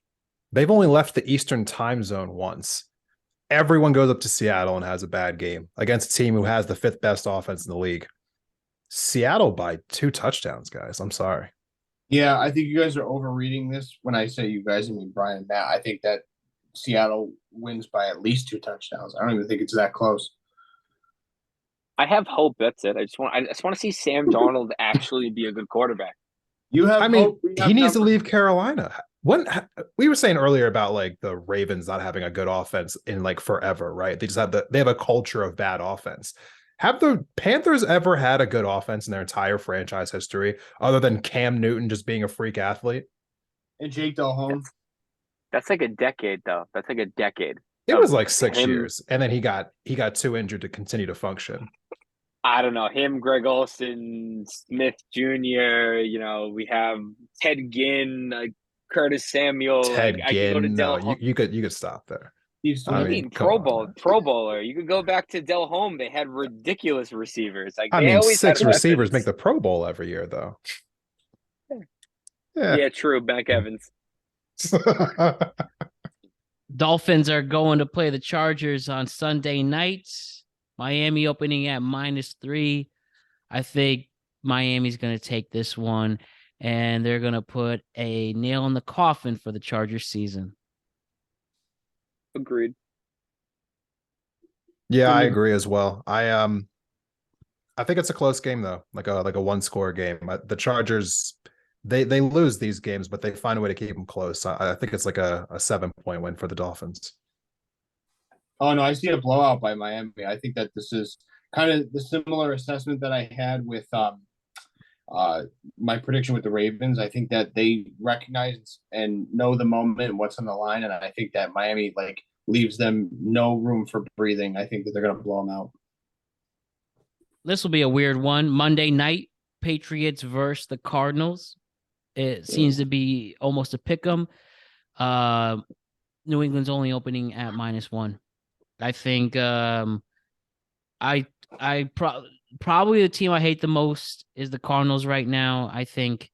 They've only left the Eastern time zone once. Everyone goes up to Seattle and has a bad game against a team who has the 5th best offense in the league. Seattle by 2 touchdowns, guys. I'm sorry. Yeah, I think you guys are overreading this. When I say you guys, I mean Brian and Matt. I think that Seattle wins by at least 2 touchdowns. I don't even think it's that close. I have hope. That's it. I just want to see Sam Darnold actually be a good quarterback. He needs to leave Carolina. We were saying earlier about like the Ravens not having a good offense in like forever, right? They have a culture of bad offense. Have the Panthers ever had a good offense in their entire franchise history, other than Cam Newton just being a freak athlete? And Jake Delhomme. That's like a decade, though. That's like a decade. It was like 6 him- years, and then he got too injured to continue to function. I don't know him, Greg Olson, Smith Jr. You know, we have Ted Ginn, Curtis Samuel. Ted I could go to Ginn, no, Delhomme. you could stop there. I mean, Pro Bowler. You could go back to Delhomme. They had ridiculous receivers. I mean, 6 receivers make the Pro Bowl every year, though. Yeah, true. Mac Evans. Dolphins are going to play the Chargers on Sunday night. Miami opening at -3. I think Miami's going to take this one, and they're going to put a nail in the coffin for the Chargers season. Agreed. Yeah, I agree as well. I think it's a close game though, like a 1-score game. The Chargers, they lose these games, but they find a way to keep them close. I think it's like a 7-point win for the Dolphins. Oh no, I see a blowout by Miami. I think that this is kind of the similar assessment that I had with my prediction with the Ravens. I think that they recognize and know the moment and what's on the line, and I think that Miami leaves them no room for breathing. I think that they're going to blow them out. This will be a weird one. Monday night, Patriots versus the Cardinals. It seems to be almost a pick 'em. New England's only opening at -1. I think probably the team I hate the most is the Cardinals right now. I think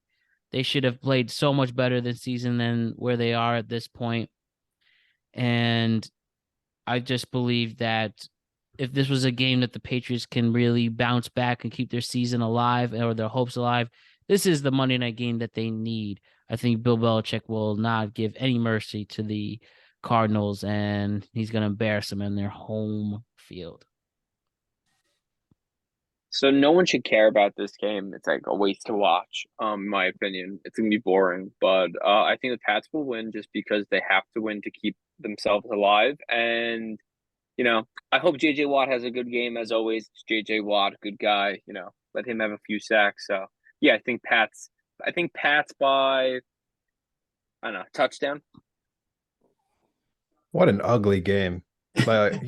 they should have played so much better this season than where they are at this point. And I just believe that if this was a game that the Patriots can really bounce back and keep their season alive or their hopes alive, this is the Monday night game that they need. I think Bill Belichick will not give any mercy to the Cardinals, and he's going to embarrass them in their home field. So no one should care about this game. It's like a waste to watch, in my opinion. It's going to be boring. But I think the Pats will win just because they have to win to keep themselves alive. And, I hope J.J. Watt has a good game as always. It's J.J. Watt, good guy. Let him have a few sacks. So, yeah, I think Pats by, I don't know, touchdown. What an ugly game. But,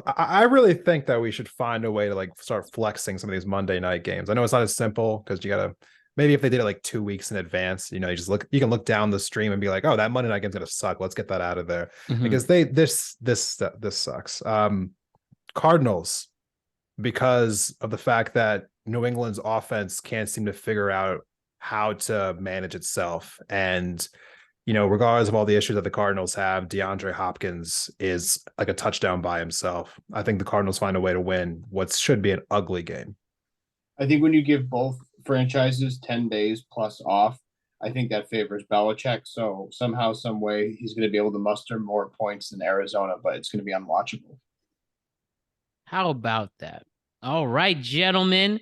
I really think that we should find a way to start flexing some of these Monday night games. I know it's not as simple because you got to, maybe if they did it 2 weeks in advance, you can look down the stream and be like, oh, that Monday night game's going to suck. Let's get that out of there because this sucks. Cardinals, because of the fact that New England's offense can't seem to figure out how to manage itself. And, regardless of all the issues that the Cardinals have, DeAndre Hopkins is like a touchdown by himself. I think the Cardinals find a way to win what should be an ugly game. I think when you give both franchises 10 days plus off, I think that favors Belichick. So somehow, some way, he's going to be able to muster more points than Arizona, but it's going to be unwatchable. How about that? All right, gentlemen.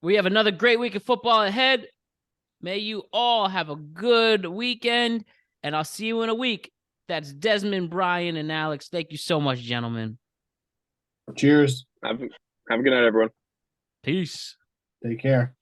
We have another great week of football ahead. May you all have a good weekend, and I'll see you in a week. That's Desmond, Bryan, and Alex. Thank you so much, gentlemen. Cheers. Have a good night, everyone. Peace. Take care.